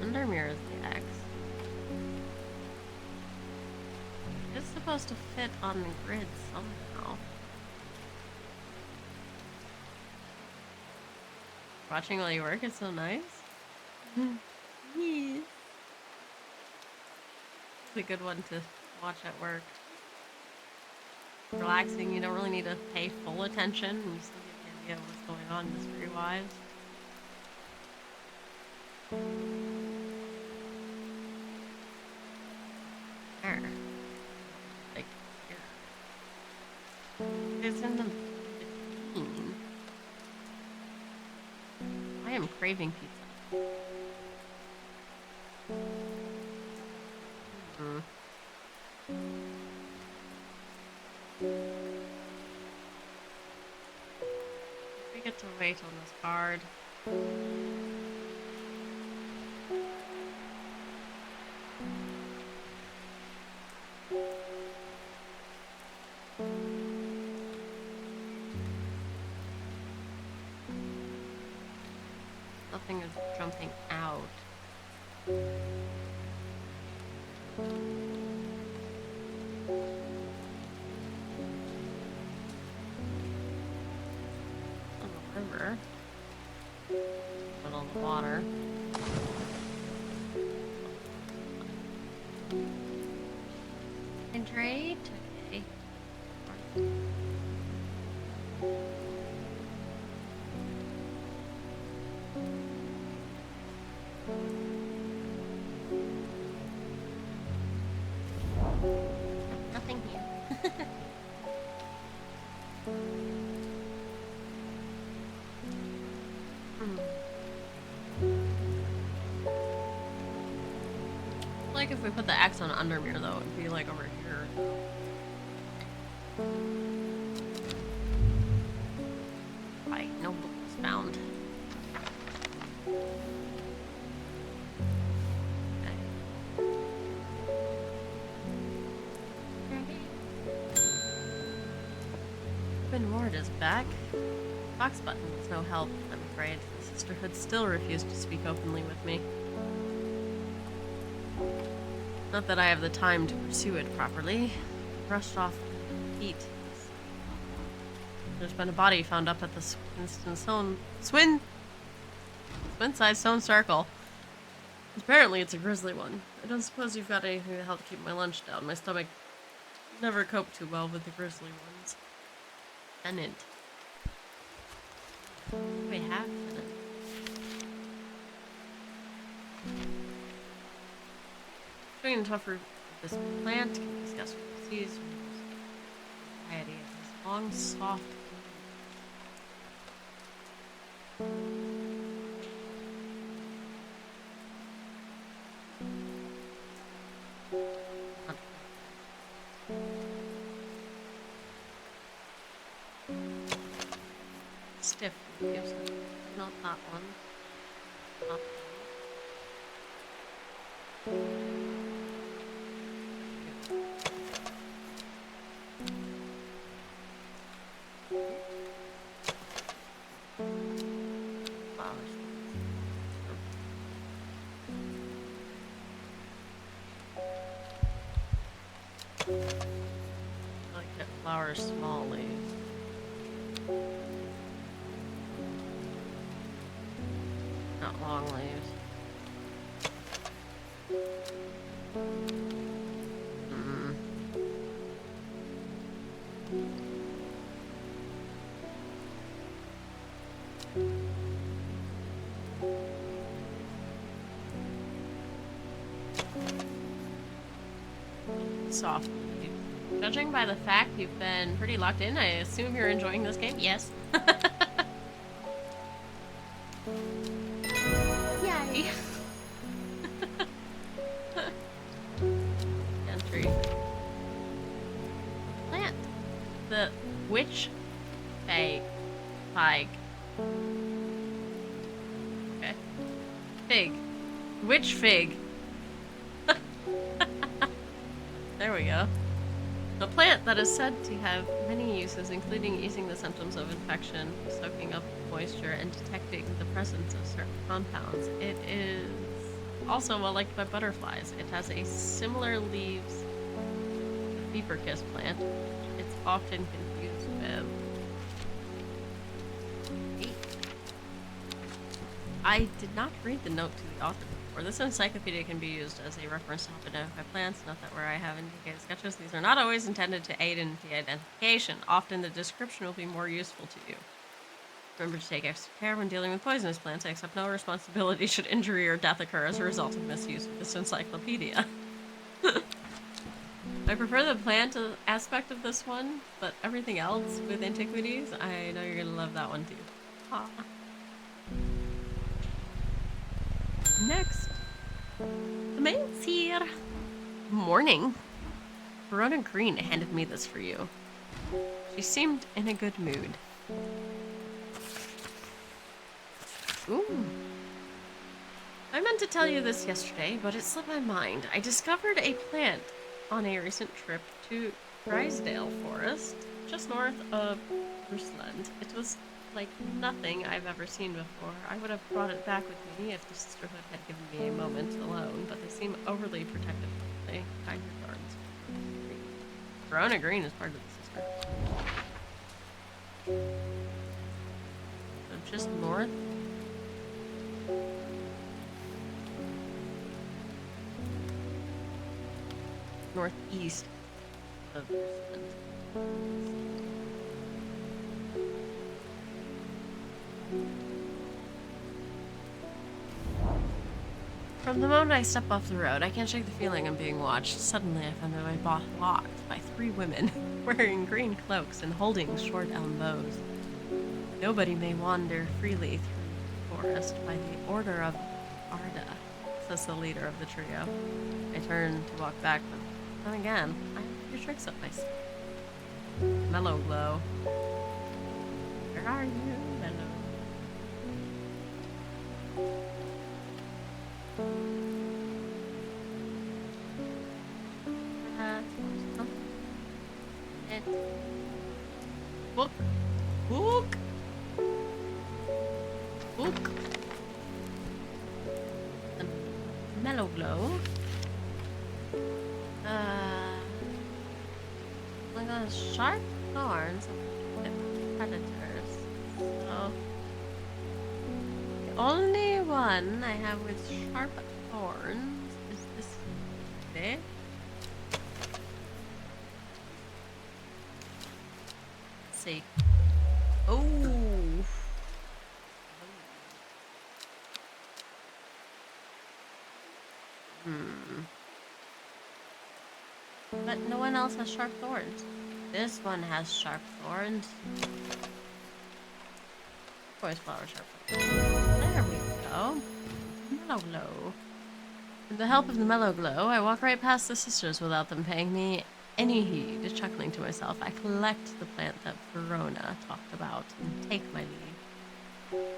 Undermere is the X, it's supposed to fit on the grid somehow. Watching while you work is so nice. Yes. It's a good one to watch at work. Relaxing, you don't really need to pay full attention, and you still get the idea of what's going on mystery-wise. There. Like, here. It's in the between. I am craving pizza. We get to wait on this card. Nothing is jumping out. River. Put on the water. Hydrate. Okay. Nothing here. Like if we put the X on Undermere though, it'd be like over here. Right, no book was found. Open Ward is back. Fox Button was no help, I'm afraid. The Sisterhood still refused to speak openly with me. Not that I have the time to pursue it properly. Brushed off the heat. There's been a body found up at the Swin-sized stone circle. Apparently it's a grisly one. I don't suppose you've got anything to help keep my lunch down. My stomach never coped too well with the grisly ones. Pennant. We have pennant. Doing tougher with this plant can discuss disease. I long, soft. Stiff leaves. Not that one. Not flowers. I like that flower small leaves. Not long leaves. Soft. Judging by the fact you've been pretty locked in, I assume you're enjoying this game? Yes. Yay! Entry. Plant. The witch fig. Okay. Fig. Witch fig. There we go. A plant that is said to have many uses, including easing the symptoms of infection, soaking up moisture, and detecting the presence of certain compounds. It is also well liked by butterflies. It has a similar leaves to the fever kiss plant. It's often confused with. I did not read the note to the author before. This encyclopedia can be used as a reference to help identify plants. Note that where I have indicated sketches, these are not always intended to aid in the identification. Often the description will be more useful to you. Remember to take extra care when dealing with poisonous plants. I accept no responsibility should injury or death occur as a result of misuse of this encyclopedia. I prefer the plant aspect of this one, but everything else with antiquities, I know you're going to love that one too. Aww. Next, the mail's here. Morning. Verona Green handed me this for you. She seemed in a good mood. Ooh. I meant to tell you this yesterday, but it slipped my mind. I discovered a plant on a recent trip to Drysdale Forest, just north of Rusland. It was like nothing I've ever seen before. I would have brought it back with me if the sisterhood had given me a moment alone, but they seem overly protective of me. Kind regards. Verona Green is part of the sister. So just north. Northeast of Rusland. From the moment I step off the road, I can't shake the feeling I'm being watched. Suddenly, I find my way blocked by 3 women wearing green cloaks and holding short elm bows. Nobody may wander freely through the forest by the order of Arda, says the leader of the trio. I turn to walk back, but then again, I have a few tricks up my sleeve. Mellow glow. Where are you, Mellow? Book. Book. Book. Mellow glow. Like on sharp thorns of predators. So the only one I have with sharp thorns is this bit. Let's see. Oh. But no one else has sharp thorns. This one has sharp thorns. Voice flower sharp thorns. There we go. Mellow glow. With the help of the mellow glow, I walk right past the sisters without them paying me any heed. Chuckling to myself, I collect the plant that Verona talked about and take my leave.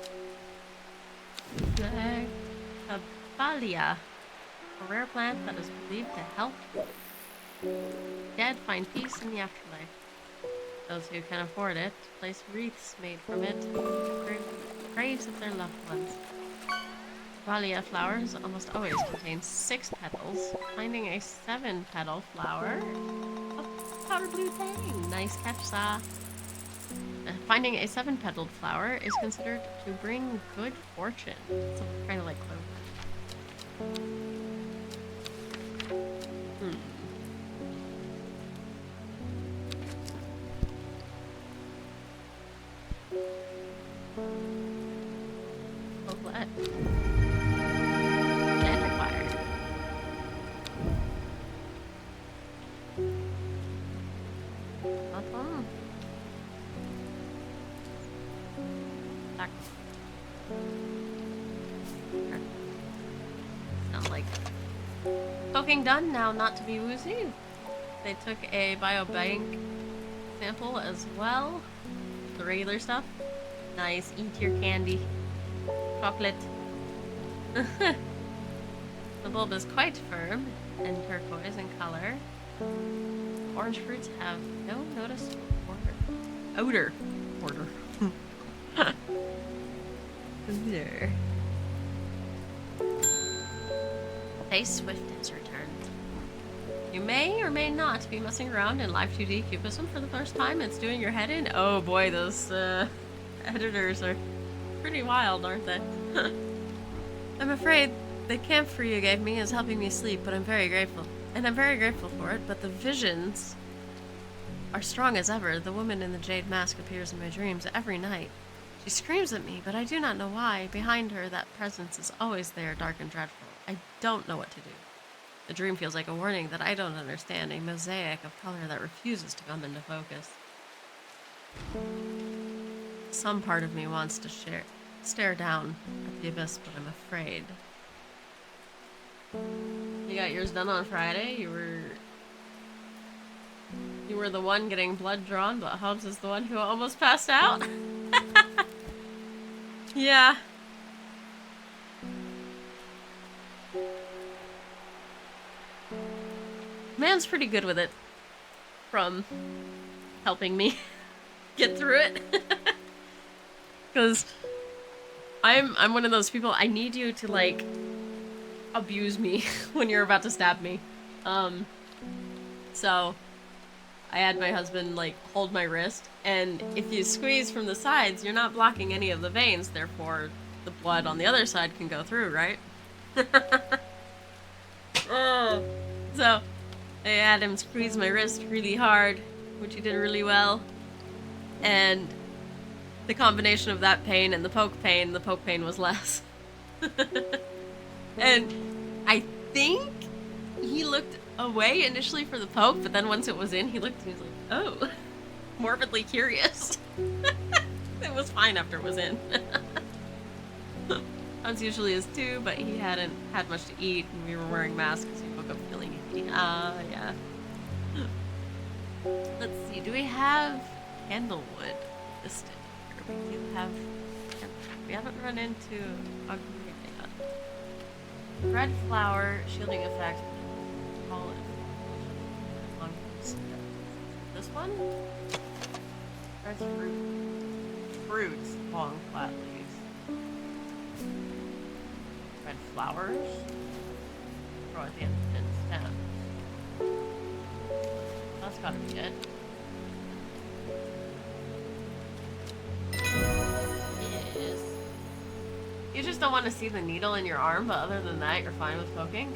Caballia, a rare plant that is believed to help dead find peace in the afterlife. Those who can afford it place wreaths made from it to the graves of their loved ones. Caballia flowers almost always contain 6 petals. Finding a 7-petal flower, a powder blue tang. Nice catch, Sa. Finding a 7-petaled flower is considered to bring good fortune. Something kind of like clover. Oh, what? Magic fire. Awesome. Back. Sound like poking done. Now, not to be woozy. They took a biobank sample as well. The regular stuff. Nice. Eat your candy. Chocolate. The bulb is quite firm and turquoise in color. Orange fruits have no noticeable odor. Odor. Odor. Face Swift has returned. You may or may not be messing around in Live 2D Cubism for the first time. It's doing your head in. Oh boy, those editors are pretty wild, aren't they? I'm afraid the camphor you gave me is helping me sleep, but I'm very grateful. And I'm very grateful for it, but the visions are strong as ever. The woman in the jade mask appears in my dreams every night. She screams at me, but I do not know why. Behind her, that presence is always there, dark and dreadful. I don't know what to do. The dream feels like a warning that I don't understand, a mosaic of color that refuses to come into focus. Some part of me wants to stare down at the abyss, but I'm afraid. You got yours done on Friday? You were the one getting blood drawn, but Hobbs is the one who almost passed out? Yeah. Man's pretty good with it. From helping me get through it. Because I'm one of those people, I need you to, like, abuse me when you're about to stab me. So I had my husband, like, hold my wrist, and if you squeeze from the sides, you're not blocking any of the veins, therefore the blood on the other side can go through, right? So I had him squeeze my wrist really hard, which he did really well, and the combination of that pain and the poke pain was less. And I think he looked away initially for the poke, but then once it was in, he looked and he was like, oh, morbidly curious. It was fine after it was in. Hans usually is too, but he hadn't had much to eat, and we were wearing masks because he woke up feeling icky. Yeah. Let's see, do we have candlewood listed here? We do have, we haven't run into a yet. Red flower, shielding effect, call it. This one? Red fruits, long flat leaves. Red flowers. Throw at the end and stem. That's gotta be it. Yes. You just don't want to see the needle in your arm, but other than that, you're fine with poking.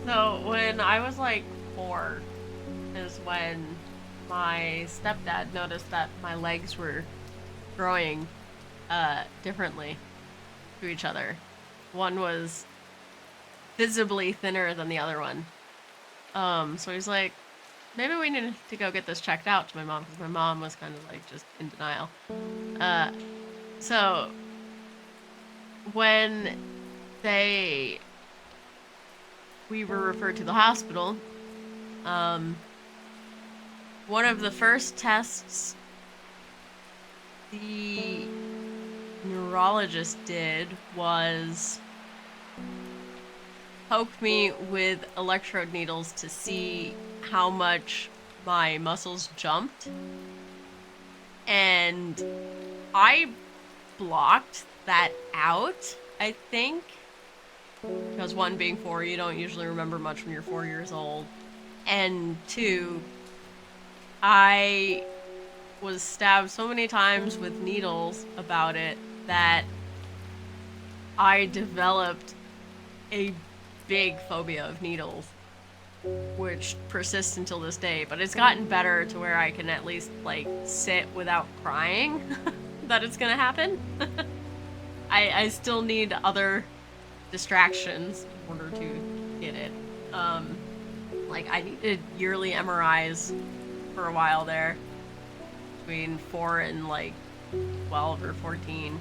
So when I was like 4 is when my stepdad noticed that my legs were growing differently to each other. One was visibly thinner than the other one. So he's like, maybe we need to go get this checked out to my mom, because my mom was kind of like just in denial. So when we were referred to the hospital, one of the first tests the neurologist did was poke me with electrode needles to see how much my muscles jumped. And I blocked that out, I think. Because 1, being 4, you don't usually remember much when you're 4 years old. And 2, I was stabbed so many times with needles about it that I developed a big phobia of needles, which persists until this day. But it's gotten better to where I can at least, like, sit without crying that it's gonna happen. I still need other distractions in order to get it. Like, I needed yearly MRIs for a while there, between 4 and like 12 or 14.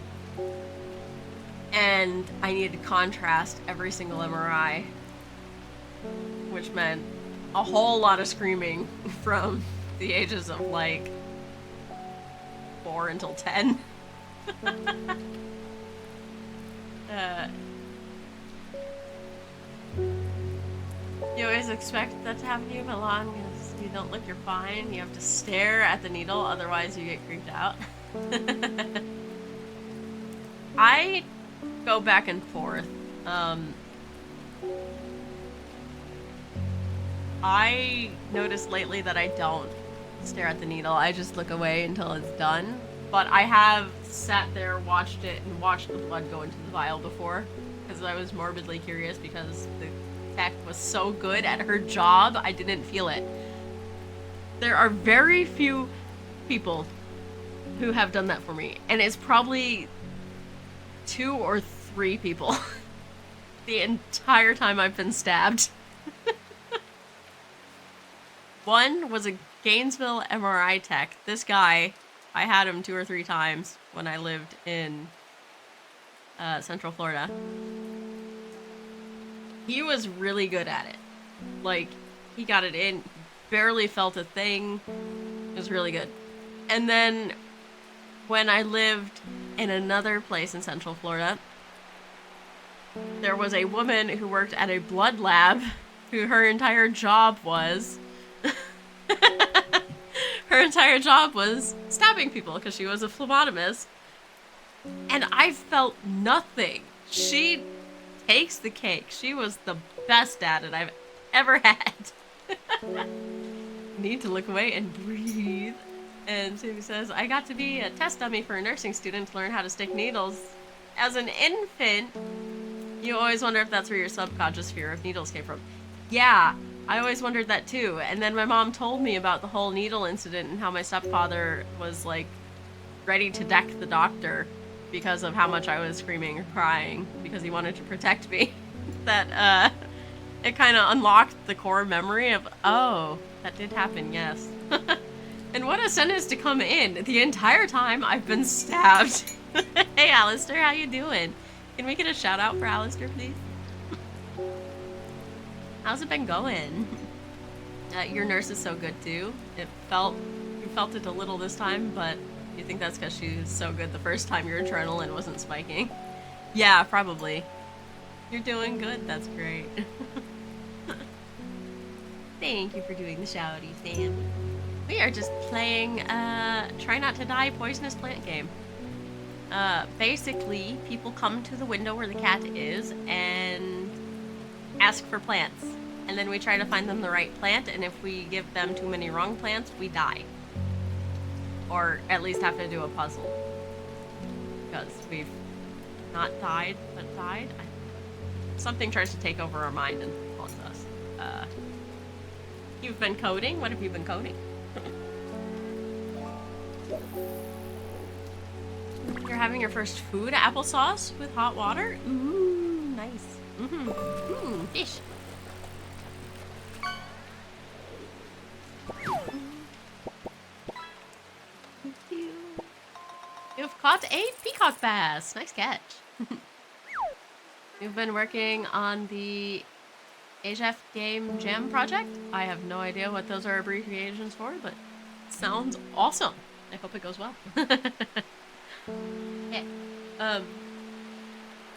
And I needed contrast every single MRI, which meant a whole lot of screaming from the ages of like 4 until 10. You always expect that to happen to you, but long as you don't look, you're fine. You have to stare at the needle, otherwise you get creeped out. I go back and forth. I noticed lately that I don't stare at the needle. I just look away until it's done. But I have sat there, watched it, and watched the blood go into the vial before, because I was morbidly curious, because the tech was so good at her job, I didn't feel it. There are very few people who have done that for me, and it's probably 2 or 3 people the entire time I've been stabbed. One was a Gainesville MRI tech. This guy, I had him 2 or 3 times when I lived in Central Florida. He was really good at it. Like, he got it in, barely felt a thing. It was really good. And then when I lived in another place in Central Florida, there was a woman who worked at a blood lab who her entire job was stabbing people, because she was a phlebotomist. And I felt nothing. She takes the cake. She was the best at it I've ever had. Need to look away and breathe. And she says, I got to be a test dummy for a nursing student to learn how to stick needles. As an infant, you always wonder if that's where your subconscious fear of needles came from. Yeah, I always wondered that too. And then my mom told me about the whole needle incident and how my stepfather was like ready to deck the doctor because of how much I was screaming or crying because he wanted to protect me. That it kind of unlocked the core memory of, oh, that did happen, yes. And what a sentence to come in. The entire time I've been stabbed. Hey, Alistair, how you doing? Can we get a shout out for Alistair, please? How's it been going? Your nurse is so good too. You felt it a little this time, but you think that's because she was so good the first time your adrenaline wasn't spiking? Yeah, probably. You're doing good. That's great. Thank you for doing the shouty, Sam. We are just playing Try Not to Die Poisonous Plant game. Basically, people come to the window where the cat is and ask for plants. And then we try to find them the right plant, and if we give them too many wrong plants, we die. Or at least have to do a puzzle. Because we've not died, but died. Something tries to take over our mind and haunts us. You've been coding? What have you been coding? You're having your first food, applesauce with hot water? Ooh, nice. Fish. You've caught a peacock bass. Nice catch. You've been working on the HF Game Jam project. I have no idea what those are abbreviations for, but it sounds awesome. I hope it goes well. Yeah.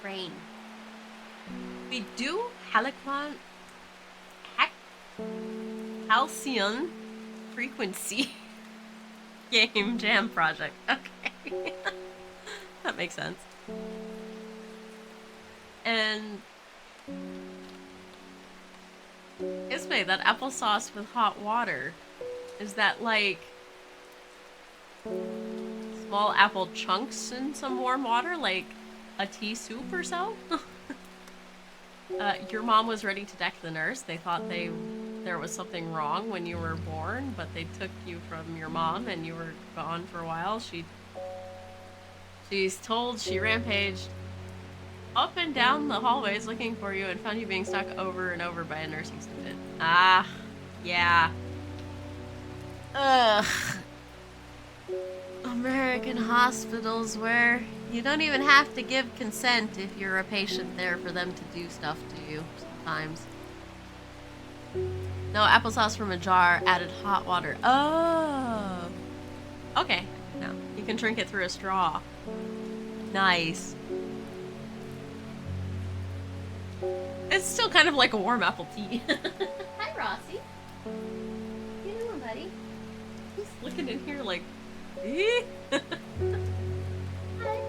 Rain. We do halcyon frequency game jam project. Okay. That makes sense. And Ismay, that applesauce with hot water, is that like small apple chunks in some warm water, like a tea soup or so? Your mom was ready to deck the nurse. They thought there was something wrong when you were born, but they took you from your mom and you were gone for a while. She's told she rampaged up and down the hallways looking for you and found you being stuck over and over by a nursing student. Ah, yeah. Ugh. American hospitals where you don't even have to give consent if you're a patient there for them to do stuff to you sometimes. No applesauce from a jar, added hot water. Oh. Okay. No, you can drink it through a straw. Nice. It's still kind of like a warm apple tea. Hi, Rossi. How you doing, buddy? He's looking in here like, eh? Hi.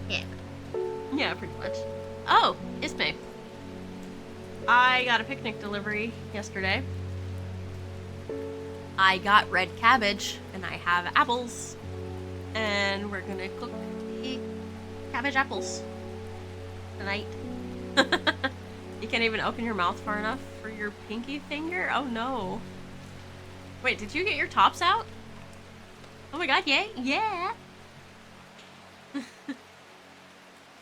Yeah. Yeah, pretty much. Oh, Ismay. I got a picnic delivery yesterday. I got red cabbage, and I have apples. And we're gonna cook the cabbage apples tonight. You can't even open your mouth far enough for your pinky finger? Oh no. Wait, did you get your tops out? Oh my god, yay! Yeah!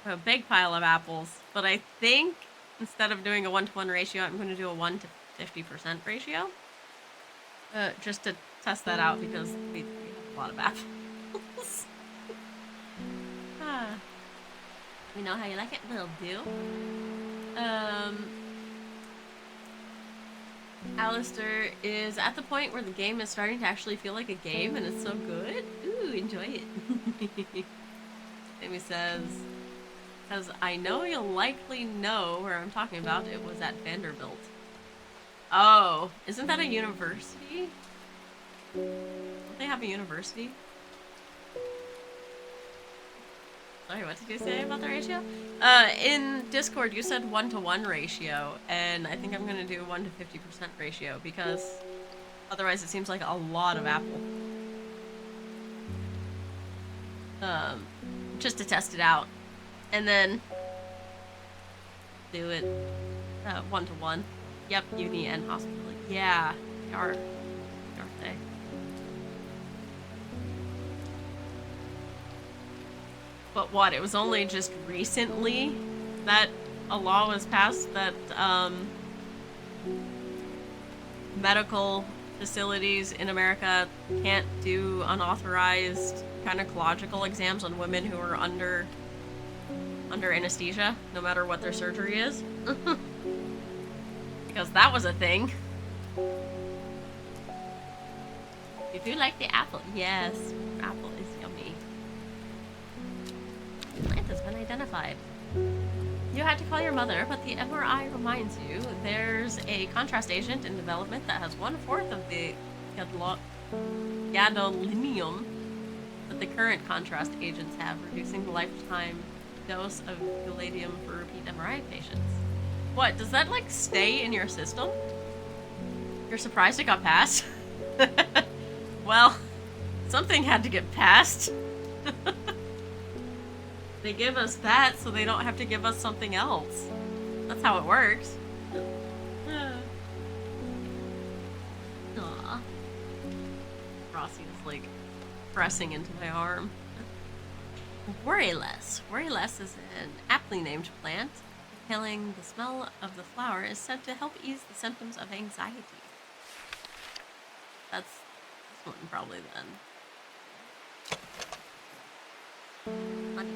A big pile of apples, but I think instead of doing a 1-to-1 ratio, I'm going to do a 1 to 50% ratio. Just to test that out because we have a lot of apples. We know how you like it, will do. Alistair is at the point where the game is starting to actually feel like a game and it's so good. Ooh, enjoy it. Amy says, because I know you'll likely know where I'm talking about. It was at Vanderbilt. Oh, isn't that a university? Don't they have a university? Sorry, what did you say about the ratio? In Discord, you said 1-to-1 ratio, and I think I'm gonna do 1 to 50% ratio because otherwise it seems like a lot of apple. Just to test it out, and then do it 1-to-1. Yep, uni and hospital. Yeah, aren't they? But what? It was only just recently that a law was passed that medical facilities in America can't do unauthorized gynecological exams on women who are under anesthesia, no matter what their surgery is. Because that was a thing. You do like the apple? Yes, apple is yummy. Plant has been identified. You had to call your mother, but the MRI reminds you there's a contrast agent in development that has 1/4 of the gadolinium that the current contrast agents have, reducing the lifetime dose of palladium for repeat MRI patients. What, does that, like, stay in your system? You're surprised it got passed? Well, something had to get passed. They give us that so they don't have to give us something else. That's how it works. Aww. Rossi is, like, pressing into my arm. Worry less. Worry less is an aptly named plant. Inhaling the smell of the flower is said to help ease the symptoms of anxiety. That's this one probably then. Honey.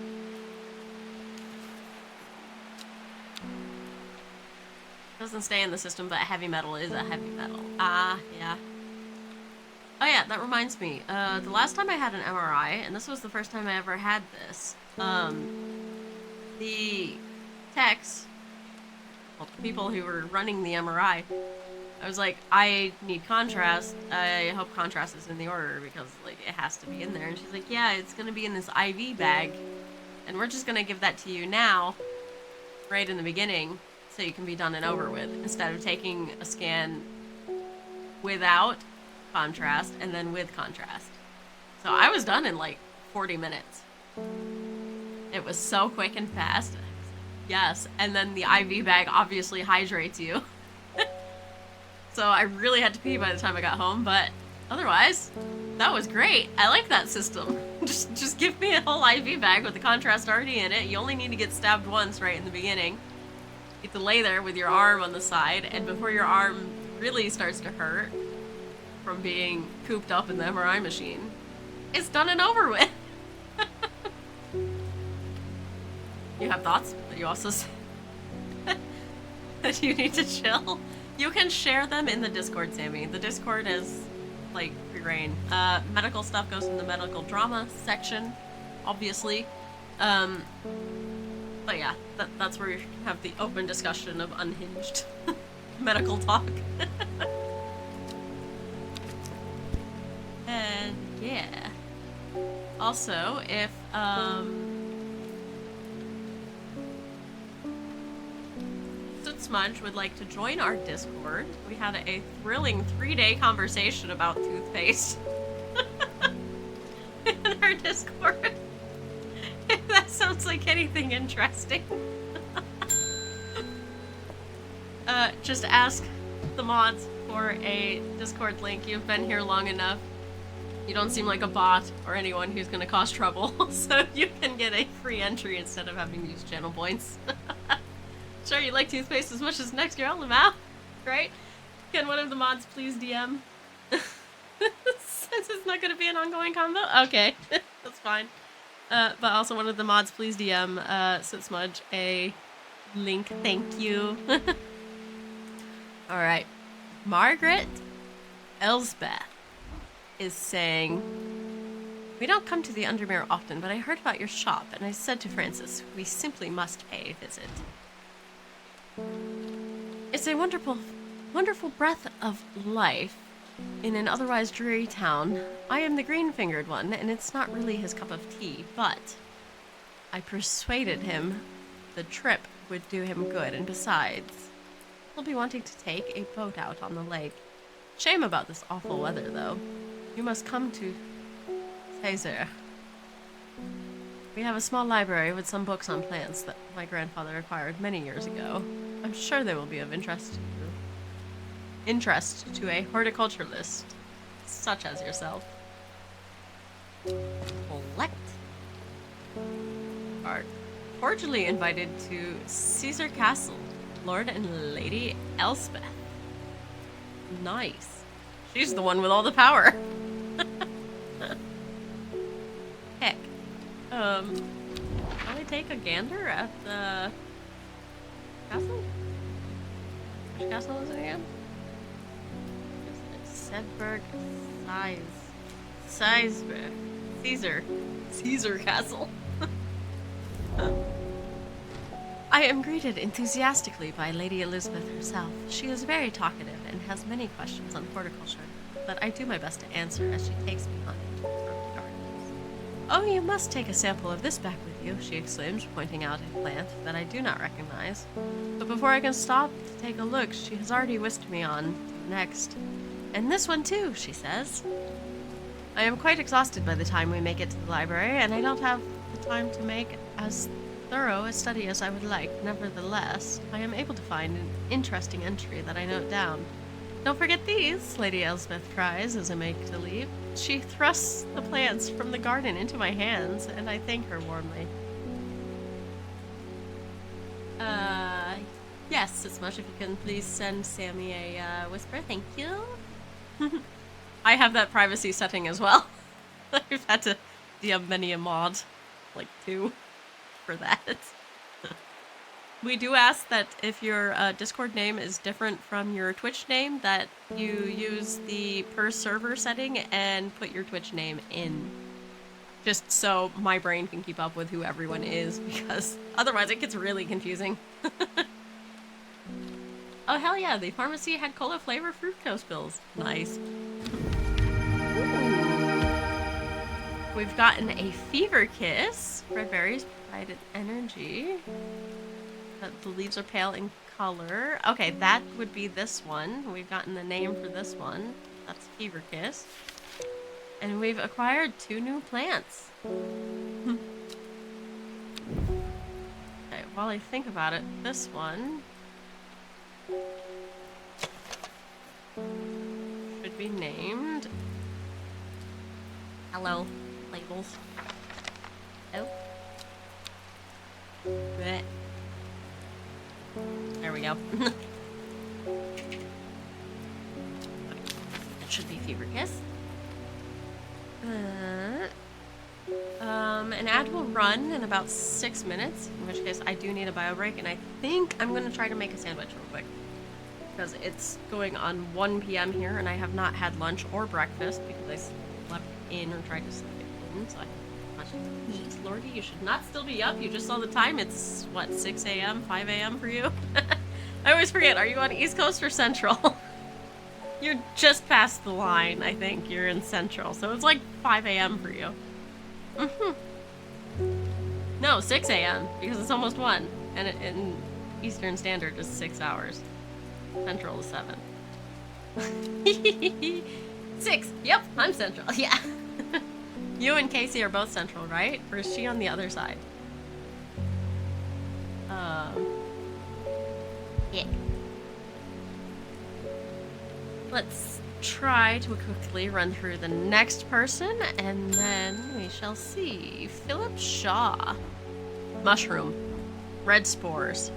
Doesn't stay in the system, but heavy metal is a heavy metal. Ah, yeah. Oh yeah, that reminds me. The last time I had an MRI, and this was the first time I ever had this, the techs, well, the people who were running the MRI, I was like, I need contrast. I hope contrast is in the order because, like, it has to be in there. And she's like, yeah, it's gonna be in this IV bag, and we're just gonna give that to you now, right in the beginning, so you can be done and over with, instead of taking a scan without contrast and then with contrast. So I was done in like 40 minutes. It was so quick and fast. Yes, and then the IV bag obviously hydrates you. So I really had to pee by the time I got home, but otherwise, that was great. I like that system. Just give me a whole IV bag with the contrast already in it. You only need to get stabbed once right in the beginning. You have to lay there with your arm on the side, and before your arm really starts to hurt from being cooped up in the MRI machine, it's done and over with. You have thoughts, but you also say that you need to chill. You can share them in the Discord, Sammy. The Discord is like free reign. Medical stuff goes in the medical drama section, obviously. But yeah, that's where you have the open discussion of unhinged medical talk. And yeah. Also, if Smudge would like to join our Discord, we had a thrilling 3-day conversation about toothpaste in our Discord. If that sounds like anything interesting. Just ask the mods for a Discord link. You've been here long enough. You don't seem like a bot or anyone who's gonna cause trouble, so you can get a free entry instead of having to use channel points. Sure, you like toothpaste as much as next year on the map, right? Can one of the mods please DM? Since it's not going to be an ongoing combo? Okay, that's fine. But also one of the mods please DM Smudge a link, thank you. Alright, Margaret Elsbeth is saying, we don't come to the Undermere often, but I heard about your shop, and I said to Francis, we simply must pay a visit. It's a wonderful, wonderful breath of life in an otherwise dreary town. I am the green-fingered one, and it's not really his cup of tea, but I persuaded him the trip would do him good, and besides, he'll be wanting to take a boat out on the lake. Shame about this awful weather, though. You must come to Caesar. We have a small library with some books on plants that my grandfather acquired many years ago. I'm sure they will be of interest to a horticulturalist such as yourself. Collect. Are cordially invited to Caesar Castle, Lord and Lady Elspeth. Nice. She's the one with all the power. Heck. Shall we take a gander at the castle? Which castle is it again? Sedberg Sizeberg. Caesar Castle. I am greeted enthusiastically by Lady Elizabeth herself. She is very talkative and has many questions on horticulture, but I do my best to answer as she takes me on a tour of the gardens. Oh, you must take a sample of this back with you, she exclaims, pointing out a plant that I do not recognize. But before I can stop to take a look, she has already whisked me on to the next. And this one too, she says. I am quite exhausted by the time we make it to the library, and I don't have the time to make as thorough a study as I would like. Nevertheless, I am able to find an interesting entry that I note down. Don't forget these, Lady Elspeth cries as I make to leave. She thrusts the plants from the garden into my hands, and I thank her warmly. Yes, it's much if you can please send Sammy a whisper. Thank you. I have that privacy setting as well. I've had to DM many a mod, like 2, for that. We do ask that if your Discord name is different from your Twitch name, that you use the per server setting and put your Twitch name in. Just so my brain can keep up with who everyone is, because otherwise it gets really confusing. Oh hell yeah, the pharmacy had cola flavor fructose pills. Nice. We've gotten a fever kiss. Red berries provided energy. The leaves are pale in color. Okay, that would be this one. We've gotten the name for this one. That's fever kiss. And we've acquired 2 new plants. Okay, while I think about it, this one should be named... Hello, labels. Oh. Blech. There we go. It should be fever kiss. An ad will run in about 6 minutes, in which case I do need a bio break, and I think I'm gonna try to make a sandwich real quick. Because it's going on 1 p.m. here, and I have not had lunch or breakfast because I slept in or tried to sleep in, so I have much to eat. Lordy, you should not still be up. You just saw the time. It's, what, 6 a.m., 5 a.m. for you? I always forget. Are you on East Coast or Central? You're just past the line, I think. You're in Central, so it's like 5 a.m. for you. No, 6 a.m. because it's almost 1, and in Eastern Standard is 6 hours. Central is 7. 6. Yep, I'm Central. Yeah. You and Casey are both Central, right? Or is she on the other side? Yeah. Let's try to quickly run through the next person, and then we shall see. Philip Shaw. Mushroom. Red spores.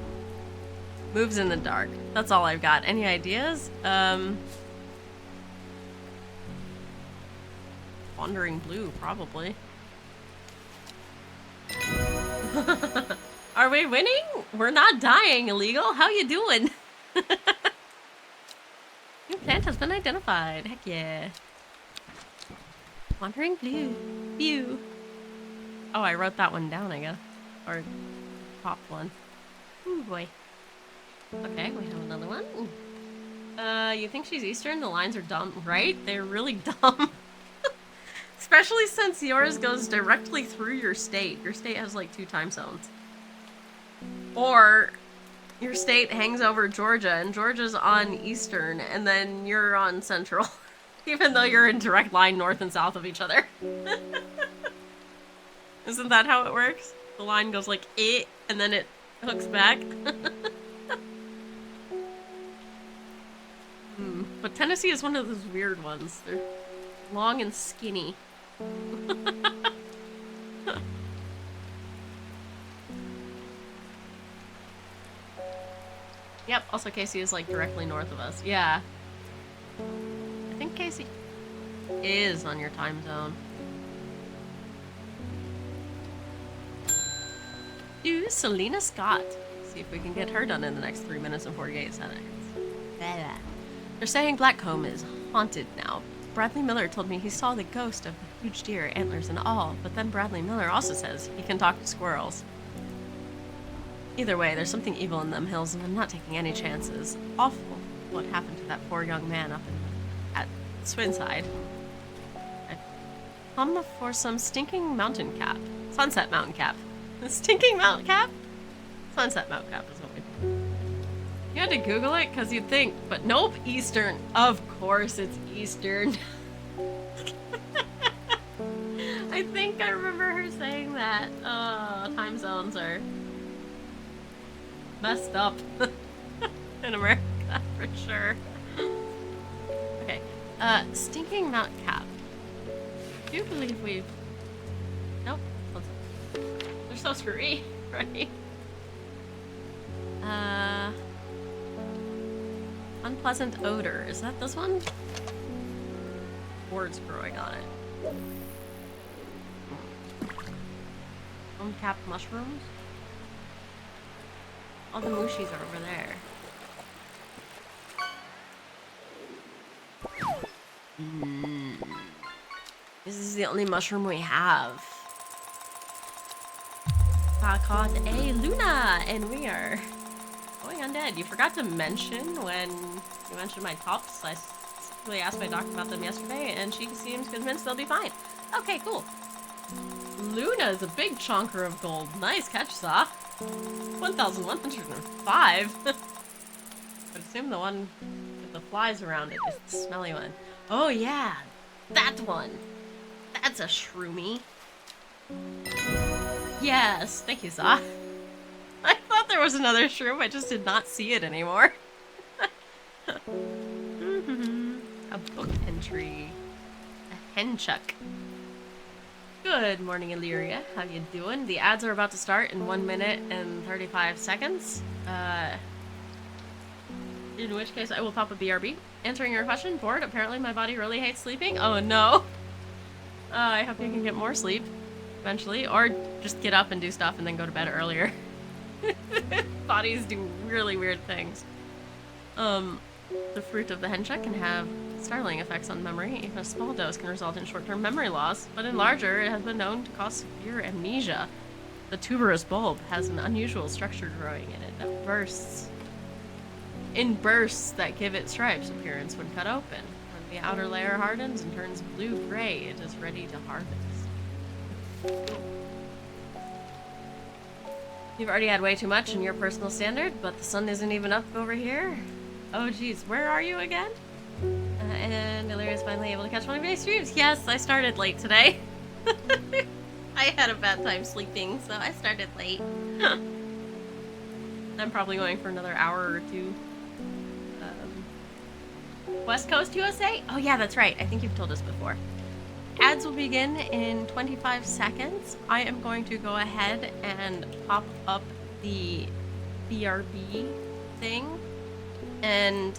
Moves in the dark. That's all I've got. Any ideas? Wandering blue, probably. Are we winning? We're not dying, illegal. How you doing? New plant has been identified. Heck yeah. Wandering blue. View. Oh, I wrote that one down, I guess. Or popped one. Ooh, boy. Okay, we have another one. You think she's Eastern? The lines are dumb, right? They're really dumb. Especially since yours goes directly through your state. Your state has like 2 time zones. Or your state hangs over Georgia, and Georgia's on Eastern, and then you're on Central. Even though you're in direct line north and south of each other. Isn't that how it works? The line goes like and then it hooks back. But Tennessee is one of those weird ones. They're long and skinny. Yep, also Casey is like directly north of us. Yeah. I think Casey is on your time zone. Do Selena Scott. See if we can get her done in the next 3 minutes and 48 seconds. They're saying Blackcomb is haunted now. Bradley Miller told me he saw the ghost of the huge deer, antlers and all, but then Bradley Miller also says he can talk to squirrels. Either way, there's something evil in them hills, and I'm not taking any chances. Awful what happened to that poor young man up at Swinside. I've come for some stinking mountain cap. Sunset mountain cap. Stinking mountain cap? Sunset mountain cap is what we do. You had to Google it because you'd think, but nope, Eastern. Of course it's Eastern. I think I remember her saying that. Oh, time zones are messed up in America, for sure. Stinking Mount Cap. Do you believe we've... Nope. They're so screwy, right? Unpleasant odor. Is that this one? Boards growing on it. Uncapped mushrooms? All the mushies are over there. This is the only mushroom we have. Called a Luna, and we are going undead. You forgot to mention when you mentioned my tops. I specifically asked my doctor about them yesterday, and she seems convinced they'll be fine. Okay, cool. Luna is a big chonker of gold. Nice catch, Saw. 1,105. I assume the one with the flies around it is the smelly one. Oh yeah, that one. That's a shroomy. Yes, thank you, Saw. I thought there was another shroom, I just did not see it anymore. A book entry. A henchuck. Good morning, Illyria. How you doing? The ads are about to start in 1 minute and 35 seconds. In which case I will pop a BRB. Answering your question, bored? Apparently my body really hates sleeping. Oh no. I hope you can get more sleep eventually, or just get up and do stuff and then go to bed earlier. Bodies do really weird things. The fruit of the henchuck can have startling effects on memory. Even a small dose can result in short-term memory loss, but in larger, it has been known to cause severe amnesia. The tuberous bulb has an unusual structure growing in it that bursts in bursts that give it stripes appearance when cut open. When the outer layer hardens and turns blue-gray, it is ready to harvest. You've already had way too much in your personal standard, but the sun isn't even up over here. Oh geez, where are you again? And Illyria's finally able to catch one of my streams. Yes, I started late today. I had a bad time sleeping, so I started late. I'm probably going for another hour or two. West Coast USA? Oh yeah, that's right. I think you've told us before. Ads will begin in 25 seconds. I am going to go ahead and pop up the BRB thing. And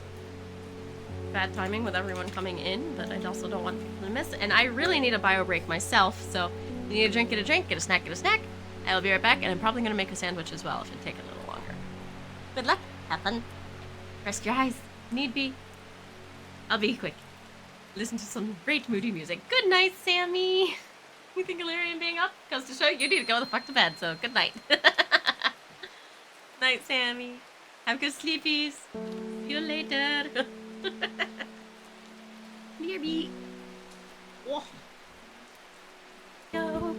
bad timing with everyone coming in, but I also don't want people to miss it. And I really need a bio break myself, so you need a drink, get a drink, get a snack, get a snack. I'll be right back, and I'm probably going to make a sandwich as well if it takes a little longer. Good luck. Have fun. Rest your eyes. Need be. I'll be quick. Listen to some great moody music. Good night, Sammy. You think Illyrian being up goes to show you need to go the fuck to bed, so good night. Night, Sammy. Have good sleepies. See you later. BRB. Oh. Go.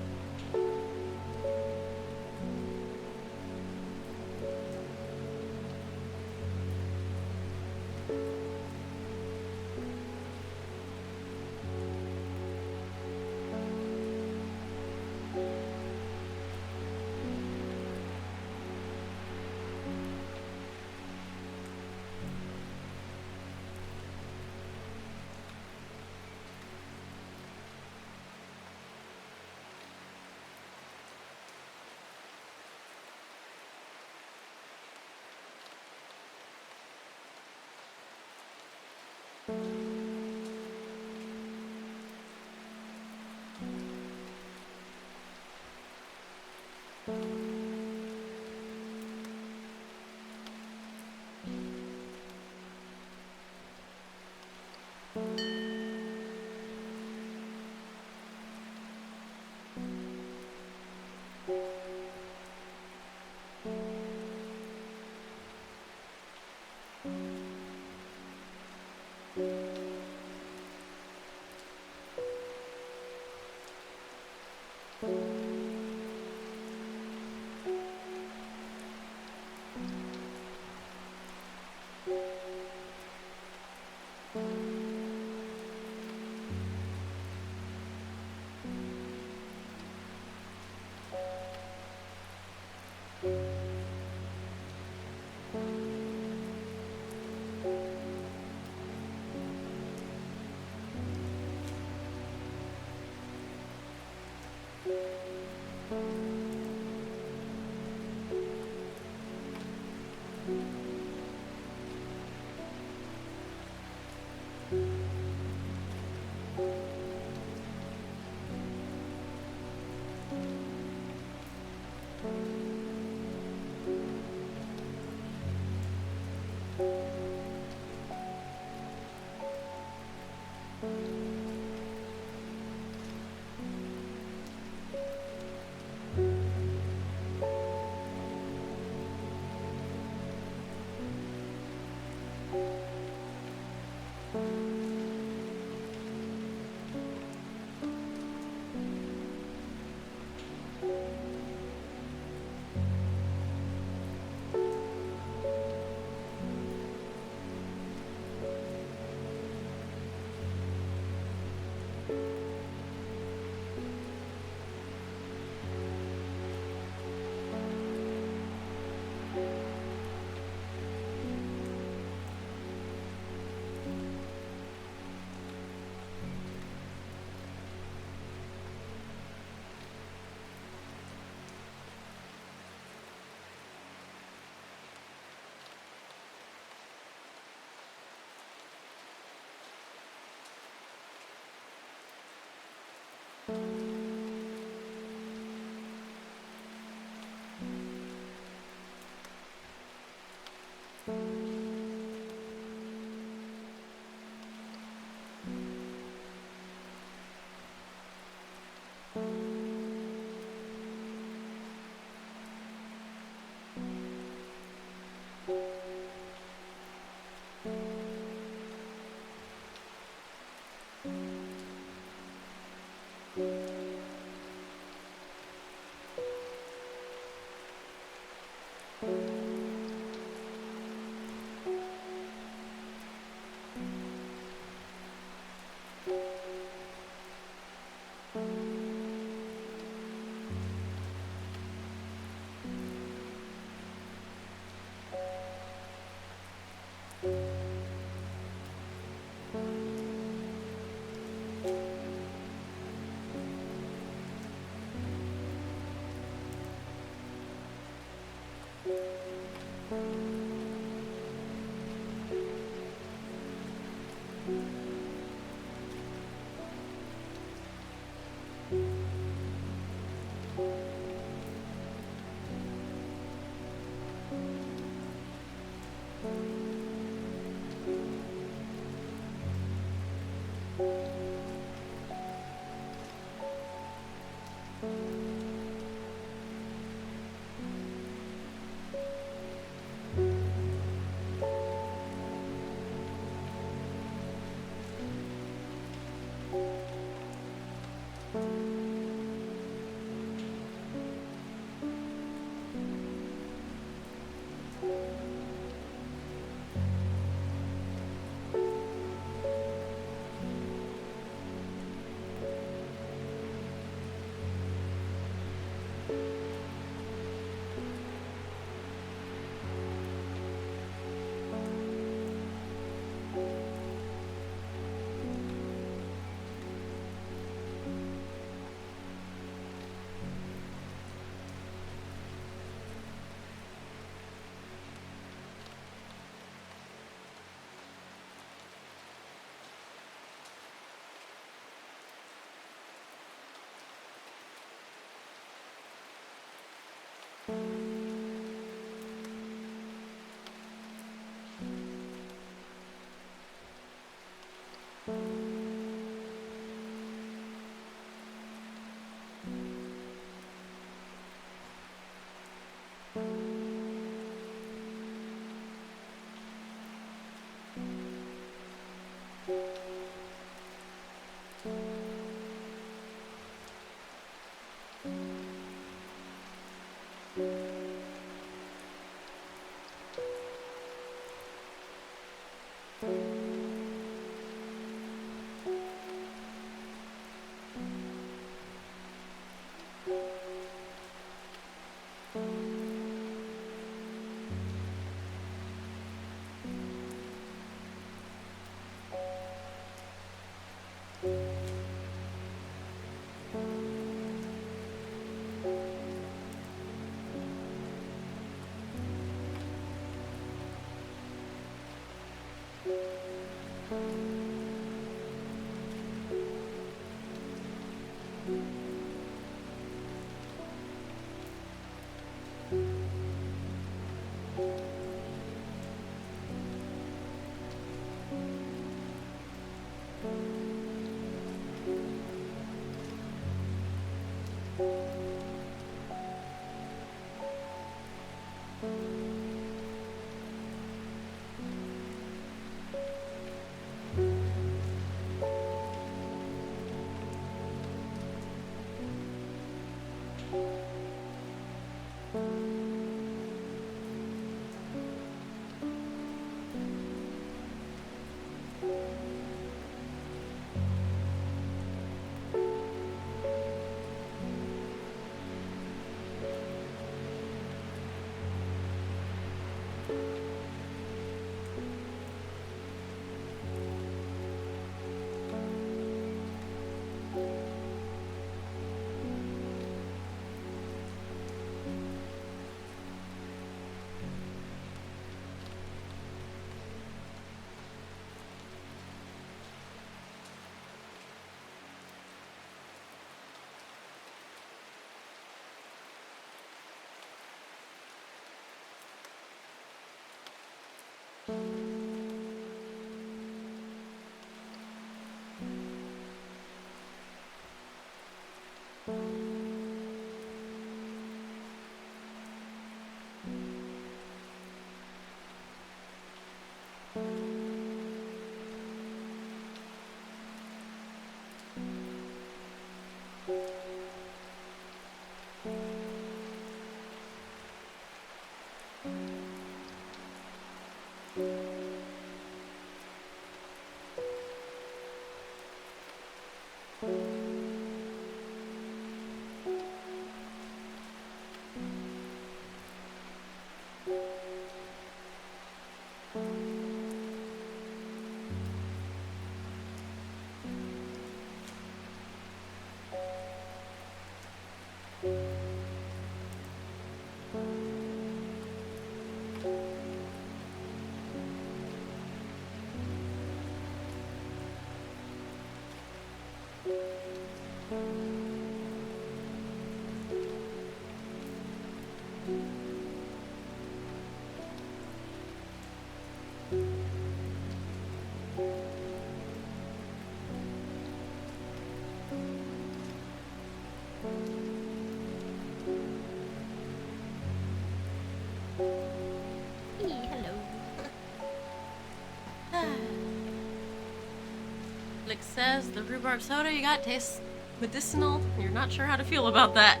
Alex says the rhubarb soda you got tastes medicinal. You're not sure how to feel about that.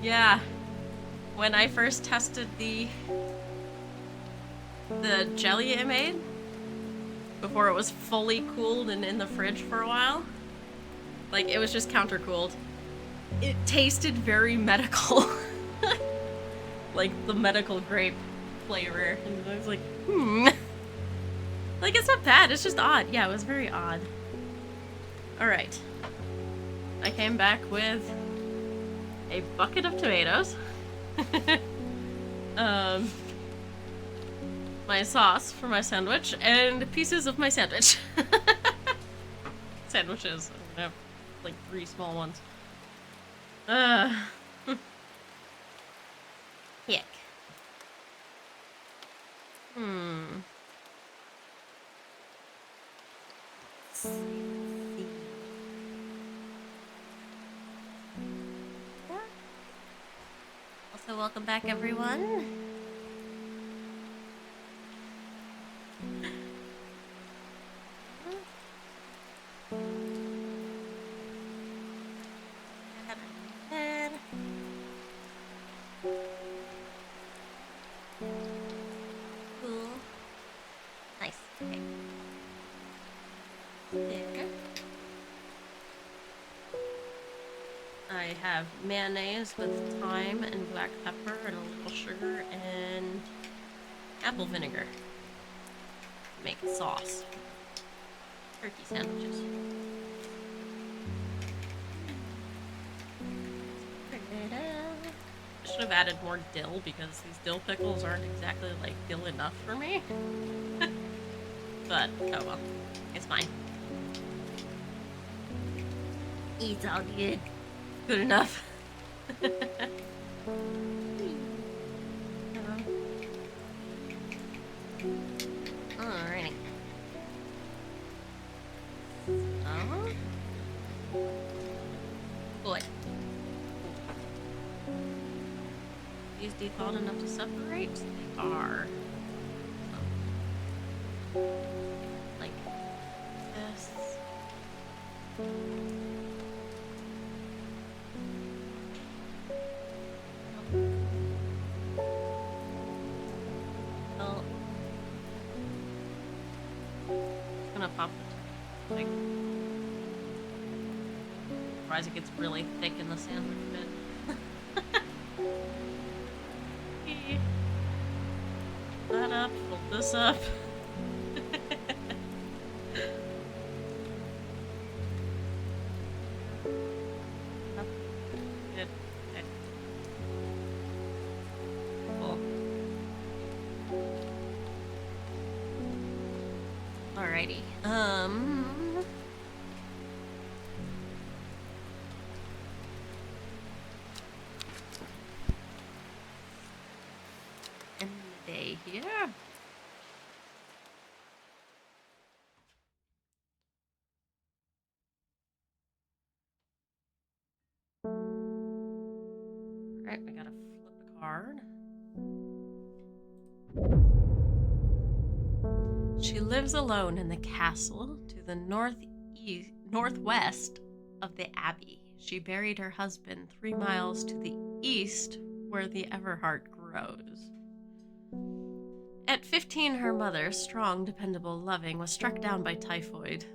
Yeah. When I first tested the jelly it made, before it was fully cooled and in the fridge for a while, like it was just countercooled, it tasted very medical. Like the medical grape flavor. And I was like, Like, it's not bad, it's just odd. Yeah, it was very odd. Alright. I came back with a bucket of tomatoes. My sauce for my sandwich, and pieces of my sandwich. Sandwiches. I have like 3 small ones. Yuck. Also, welcome back, everyone. Cool. Nice. Okay. There. I have mayonnaise with thyme and black pepper and a little sugar and apple vinegar. Make sauce. Turkey sandwiches. I should have added more dill because these dill pickles aren't exactly like dill enough for me. But, oh well. It's fine. It's all good. Good enough. Alrighty. Good. These dethawed enough to separate? They are. Like this. Well, I'm gonna pop it. Like, otherwise it gets really thick in the sandwich bit. That up, fold this up. Good. Okay. Cool. Alrighty. End the day here. Alright, we gotta flip a card. She lives alone in the castle to the northwest of the abbey. She buried her husband 3 miles to the east where the Everheart grows. At 15, her mother, strong, dependable, loving, was struck down by typhoid.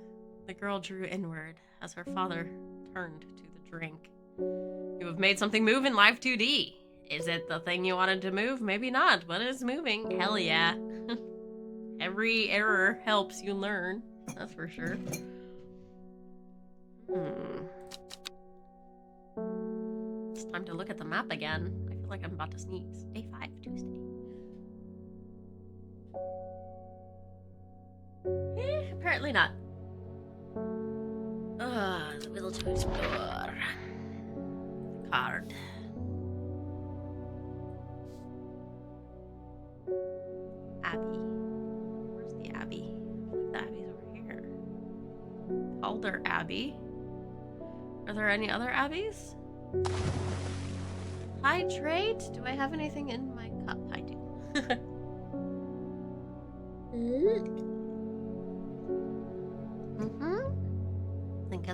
The girl drew inward as her father turned to the drink. You have made something move in Live 2D. Is it the thing you wanted to move? Maybe not, but it's moving. Hell yeah. Every error helps you learn. That's for sure. It's time to look at the map again. I feel like I'm about to sneeze. Day 5, Tuesday. Apparently not. The will to explore. The card. Abbey. Where's the Abbey? I think the Abbey's over here. Calder Abbey. Are there any other Abbeys? Hydrate? Do I have anything in my cup? I do.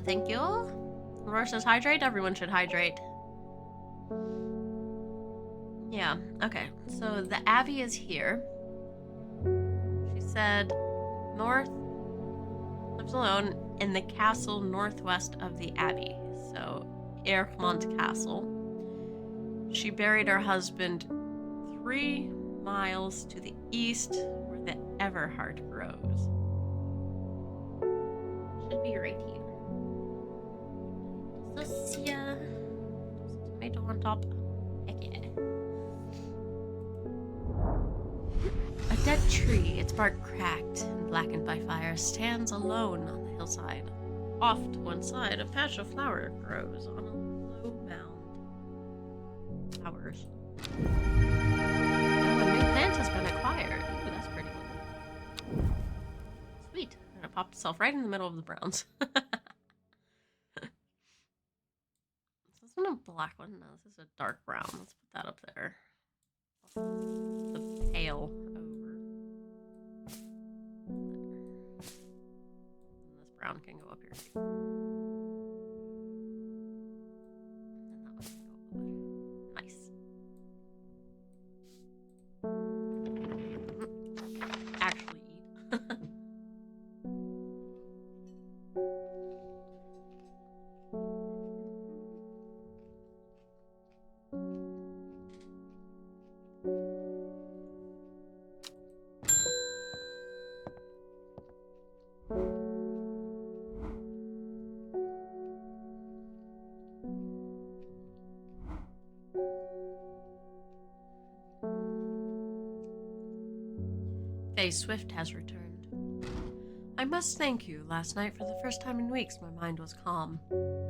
Thank you. Aurora says hydrate. Everyone should hydrate. Yeah, okay. So the Abbey is here. She said lives alone in the castle northwest of the Abbey. So Erkmont Castle. She buried her husband 3 miles to the east where the Everheart grows. Should be right here. This, yeah. Tomato on top. Heck yeah. A dead tree, its bark cracked and blackened by fire, stands alone on the hillside. Off to one side, a patch of flower grows on a low mound. Flowers. Oh, a new plant has been acquired. Ooh, that's pretty cool. Sweet. And it popped itself right in the middle of the browns. Is this one a black one? No, this is a dark brown. Let's put that up there. The pale over. And this brown can go up here too. And that one can go up there. Nice. Actually eat. Faye Swift has returned. I must thank you. Last night, for the first time in weeks, my mind was calm.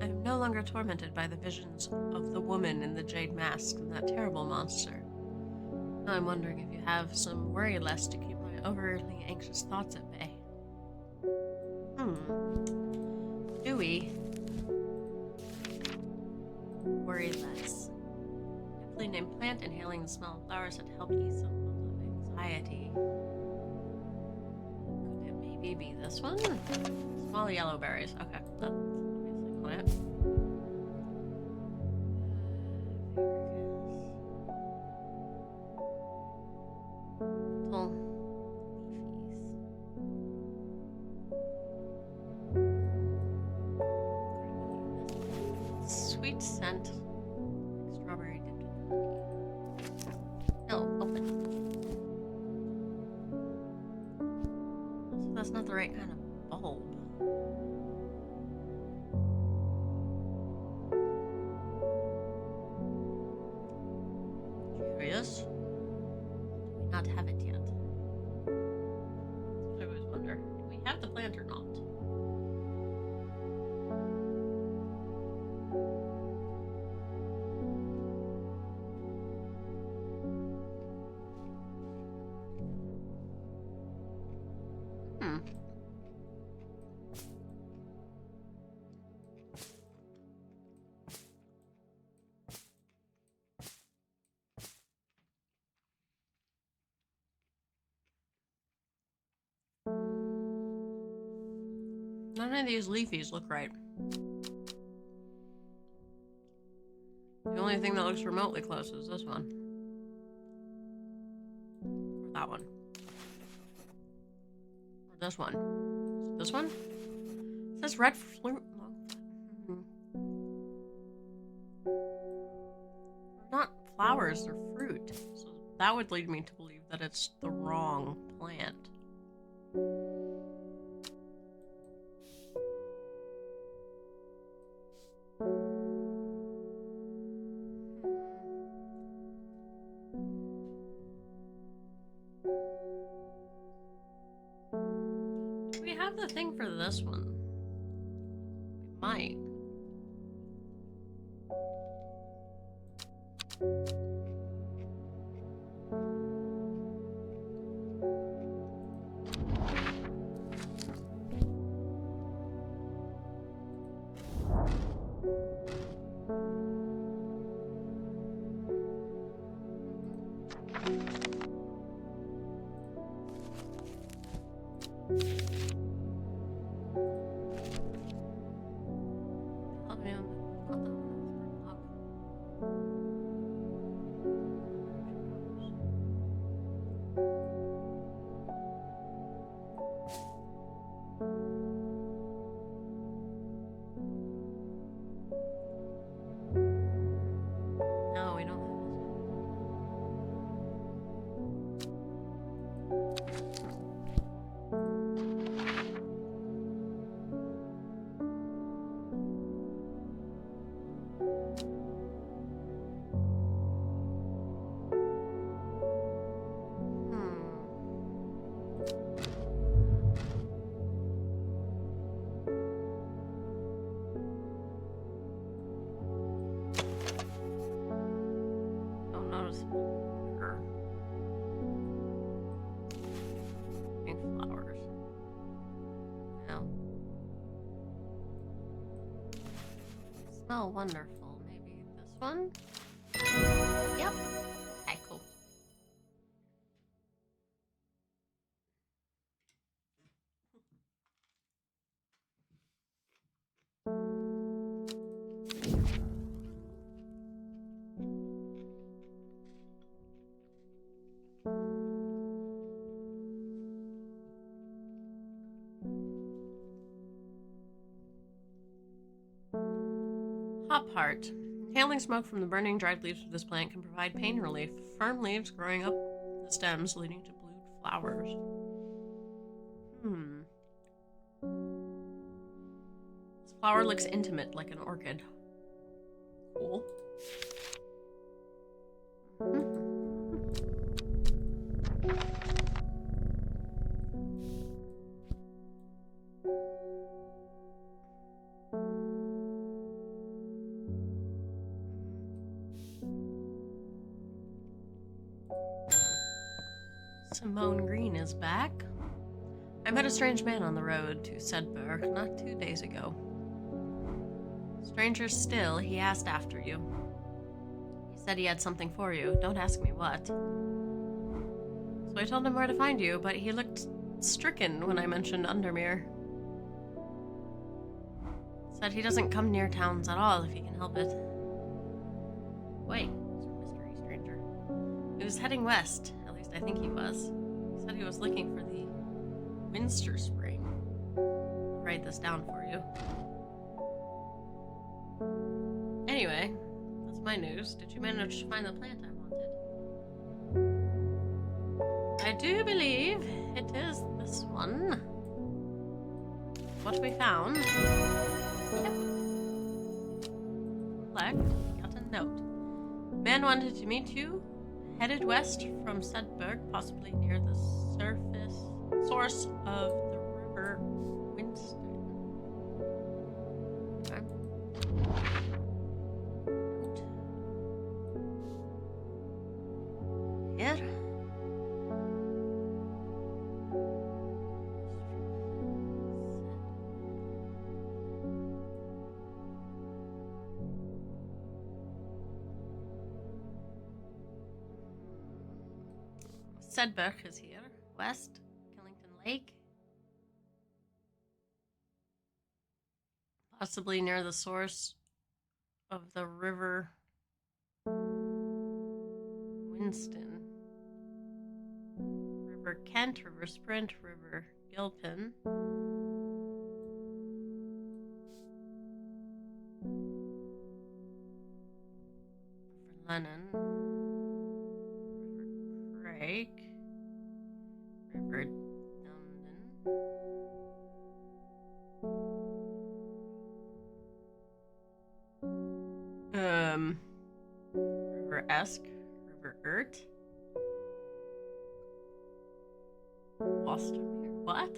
I am no longer tormented by the visions of the woman in the jade mask and that terrible monster. Now I'm wondering if you have some worry less to keep my overly anxious thoughts at bay. Do we? Worry less. Aptly named plant, inhaling the smell of flowers had helped ease some of anxiety. Could it maybe be this one? Small yellow berries. Okay, that's obviously not it. Little leafies. Sweet scent. Strawberry dipped in honey. No, open. Also, that's not the right kind of bulb. Curious. Do we not have it yet? I always wonder, do we have the plant or not? None of these leafies look right. The only thing that looks remotely close is this one. Or that one. Or this one. Is it this one? It says red fruit. Not flowers, they're fruit. So that would lead me to believe that it's the wrong plant. Do we have the thing for this one? We might. No, we don't have flowers. No. Smell wonderful. Maybe this one? Yep. Okay, cool. Hop heart. Inhaling smoke from the burning dried leaves of this plant can provide pain relief. Firm leaves growing up the stems leading to blued flowers. This flower looks intimate, like an orchid. Cool. Simone Green is back. I met a strange man on the road to Sedberg not 2 days ago. Stranger still, he asked after you. He said he had something for you. Don't ask me what. So I told him where to find you, but he looked stricken when I mentioned Undermere. Said he doesn't come near towns at all if he can help it. Wait, it's a mystery stranger. He was heading west, at least I think he was. He said he was looking for the Winster Spring. I'll write this down for you. Anyway, that's my news. Did you manage to find the plant I wanted? I do believe it is this one. What we found. Yep. Collect. Got a note. Man wanted to meet you. Headed west from Sedberg, possibly near the source of the river Winston. Okay. Here. Sedberg is here. West. Killington Lake. Possibly near the source of the river Winston. River Kent, River Sprint, River Gilpin. River Lennon. River Craig. River Dundon. River Esk. River Ert. Gloucestermere. What?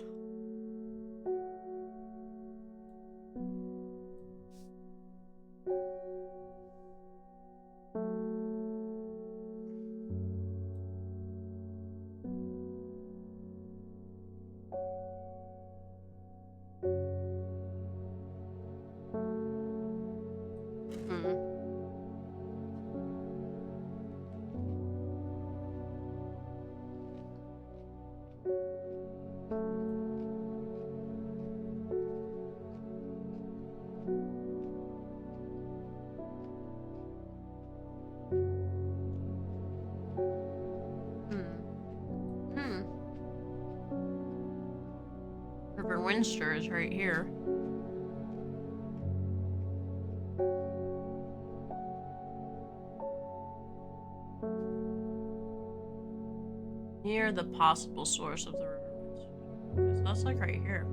River Winster is right here. Near the possible source of the river Winster. So that's like right here.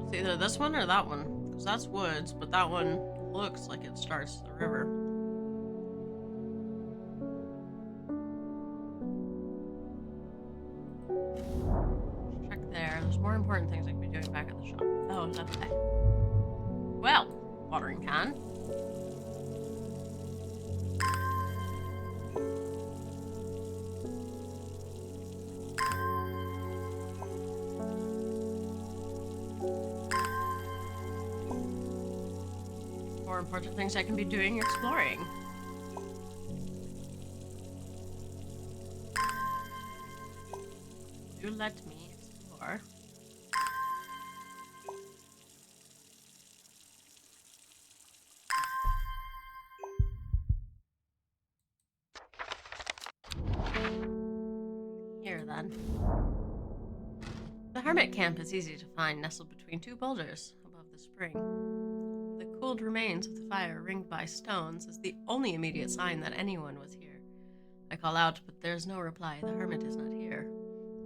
It's either this one or that one. Because that's woods, but that one looks like it starts the river. Check there. There's more important things I can be doing back at the shop. Oh, lovely. Well, watering can. More important things I can be doing exploring. Do let me explore. Here then. The hermit camp is easy to find, nestled between two boulders above the spring. The cooled remains of the fire, ringed by stones, is the only immediate sign that anyone was here. I call out, but there's no reply. The hermit is not here.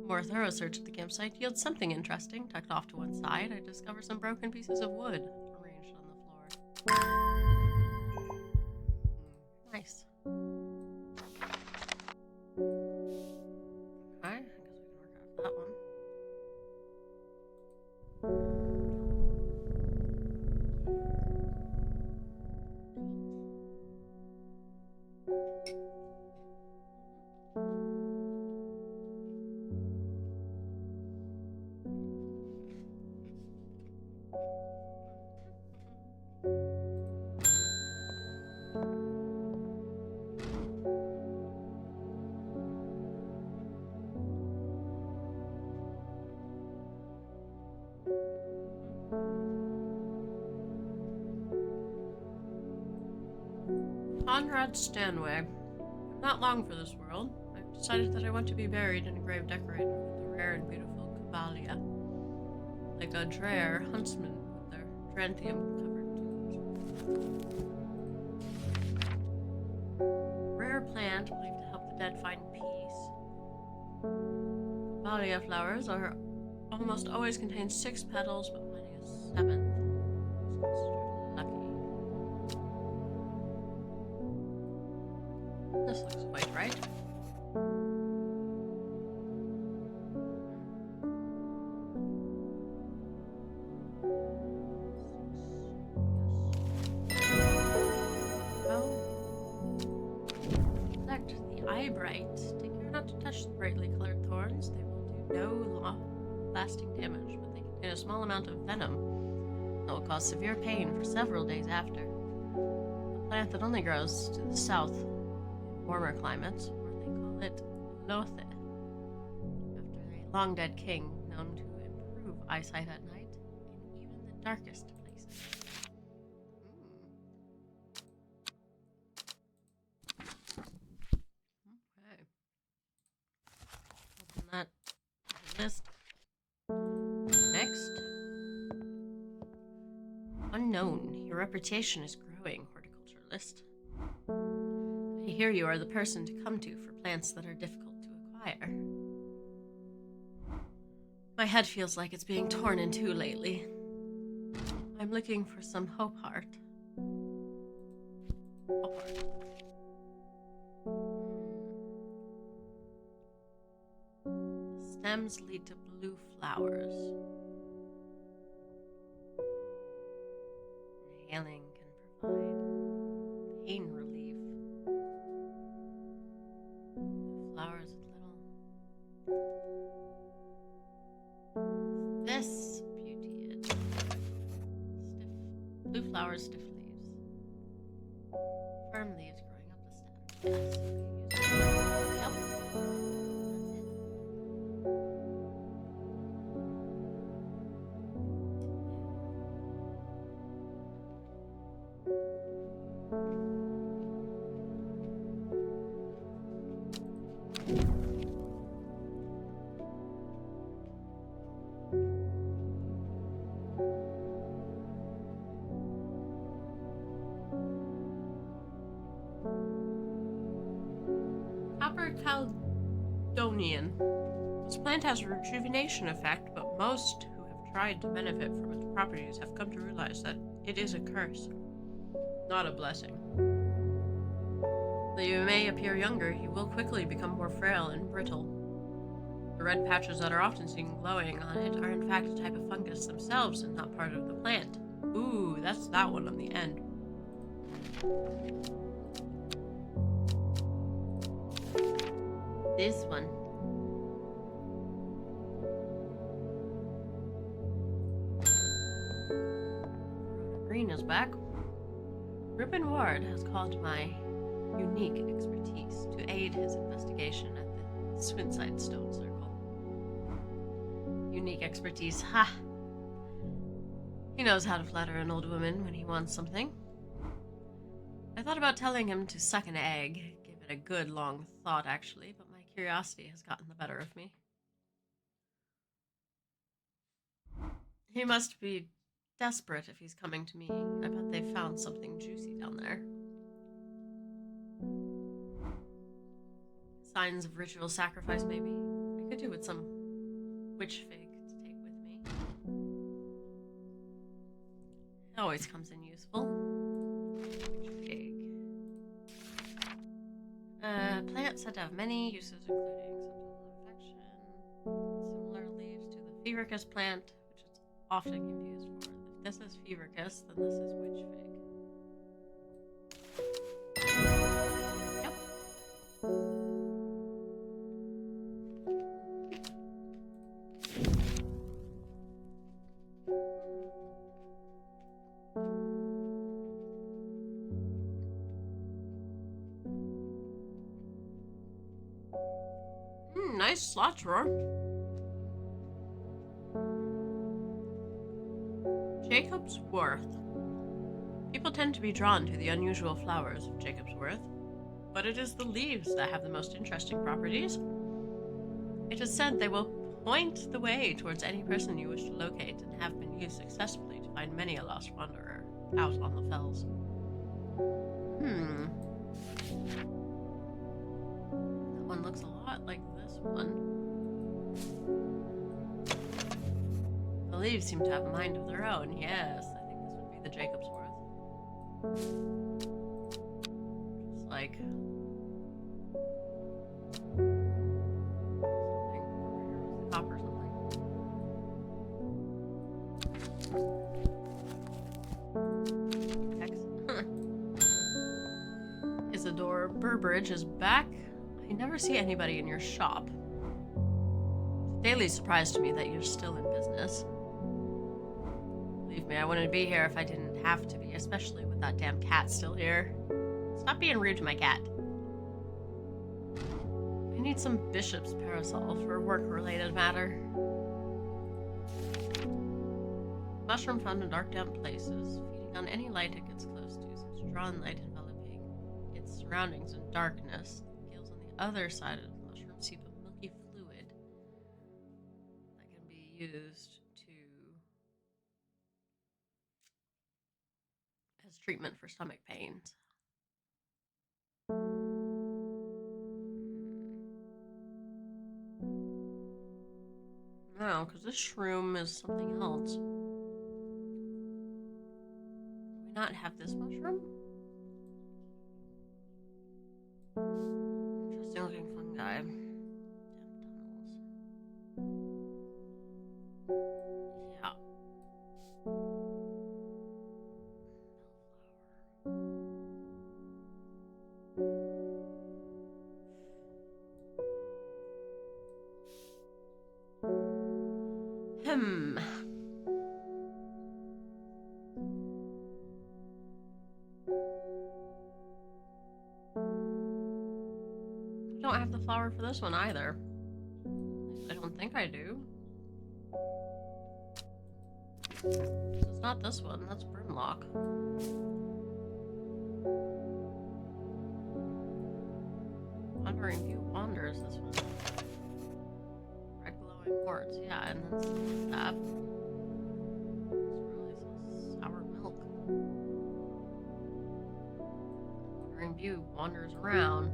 A more thorough search of the campsite yields something interesting. Tucked off to one side, I discover some broken pieces of wood arranged on the floor. Nice. Okay, I guess we can work out that one. Conrad Stanway. I'm not long for this world. I've decided that I want to be buried in a grave decorated with the rare and beautiful Cavalia, like a Dreher huntsman with their Dranthium-covered tombs. Rare plant believed to help the dead find peace. Cavalia flowers are almost always contain 6 petals, but finding a 7th is considered lucky. This looks quite right. Select the eyebright. Take care not to touch the brightly colored thorns. They will do no lasting damage, but they contain a small amount of venom that will cause severe pain for several days after. A plant that only grows to the south in warmer climates, or they call it Lothe, after a long-dead king known to improve eyesight at night in even the darkest places. Okay. Open that list. Next. Unknown. Your reputation is growing, horticulturalist. I hear you are the person to come to for plants that are difficult to acquire. My head feels like it's being torn in two lately. I'm looking for some hope heart. Hope heart. The stems lead to blue flowers. Inhaling can provide pain relief. Flowers with little. This beauty is stiff. Blue flowers, stiff leaves. Firm leaves growing up the stem. Yes. Yep. Copper Caledonian. This plant has a rejuvenation effect, but most who have tried to benefit from its properties have come to realize that it is a curse, not a blessing. Though you may appear younger, you will quickly become more frail and brittle. The red patches that are often seen glowing on it are in fact a type of fungus themselves and not part of the plant. Ooh, that's that one on the end. This one. Green is back. Reuben Ward has called my unique expertise to aid his investigation at the Swinside Stone Circle. Unique expertise, ha! He knows how to flatter an old woman when he wants something. I thought about telling him to suck an egg, give it a good long thought actually, but my curiosity has gotten the better of me. He must be desperate if he's coming to me. I bet they found something juicy down there. Signs of ritual sacrifice, maybe. I could do with some witch fig to take with me. It always comes in useful. Witch fig. Plants said to have many uses, including subtle infection. Similar leaves to the fevericus plant, which is often confused for. If this is fevericus, then this is witch fig. Yep. Nice slot drawer. Jacob's Worth. People tend to be drawn to the unusual flowers of Jacobsworth, but it is the leaves that have the most interesting properties. It is said they will point the way towards any person you wish to locate and have been used successfully to find many a lost wanderer out on the fells. That one looks a lot like this one. The leaves seem to have a mind of their own. Yes, I think this would be the Jacobsworth. Just like copper something. Isidore Burbridge is back. I never see anybody in your shop. It's a daily surprise to me that you're still in business. Believe me, I wouldn't be here if I didn't have to be, especially with that damn cat still here. Stop being rude to my cat. I need some bishop's parasol for a work-related matter. Mushroom found in dark, damp places, feeding on any light it gets close to, such drawn light enveloping its surroundings in darkness. The gills on the other side of the mushroom seep a milky fluid that can be used as treatment for stomach pains. No, because this shroom is something else. Do we not have this mushroom? Interesting looking fungi. Damn tunnels. Yeah. I don't have the flower for this one either. At least I don't think I do. It's not this one, that's Brimlock. Wandering View Wanders, this one. Red glowing quartz, yeah, and then some stuff. It's really sour milk. Wandering View wanders around.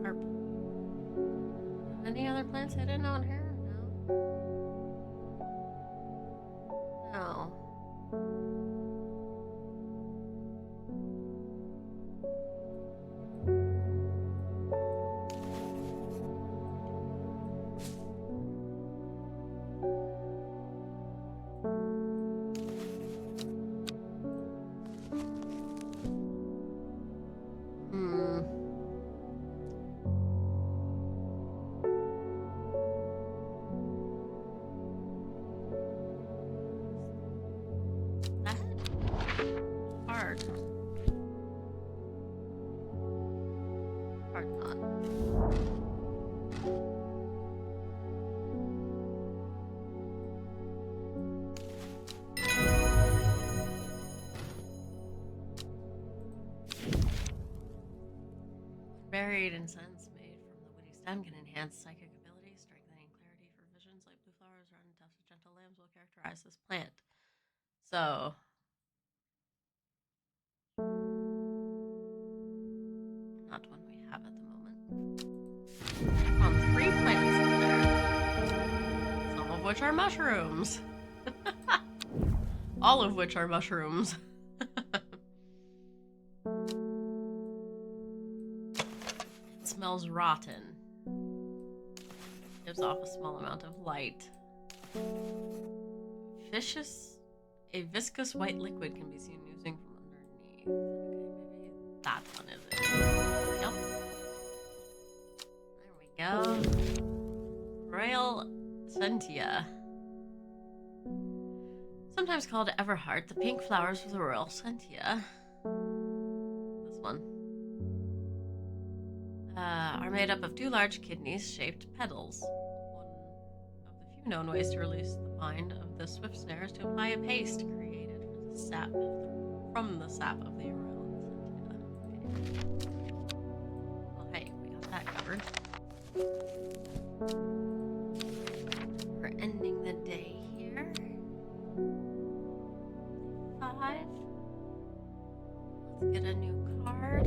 Sharp. Any other plants hidden on here? No. Buried incense made from the woody stem can enhance psychic abilities, strengthening clarity for visions like blue flowers or untufted gentle lambs will characterize this plant. So, not one we have at the moment. I found 3 plants in there, some of which are mushrooms. All of which are mushrooms. Smells rotten. Gives off a small amount of light. A viscous white liquid can be seen oozing from underneath. Okay, maybe that one is it. Yep. There we go. Royal Sentia. Sometimes called Everheart, the pink flowers of the Royal Sentia. This one. Are made up of 2 large kidneys-shaped petals. few known ways to release the mind of the swift snare is to apply a paste created from the sap of the Irulan Sentinel. Well, hey, we got that covered. We're ending the day here. 5. Let's get a new card.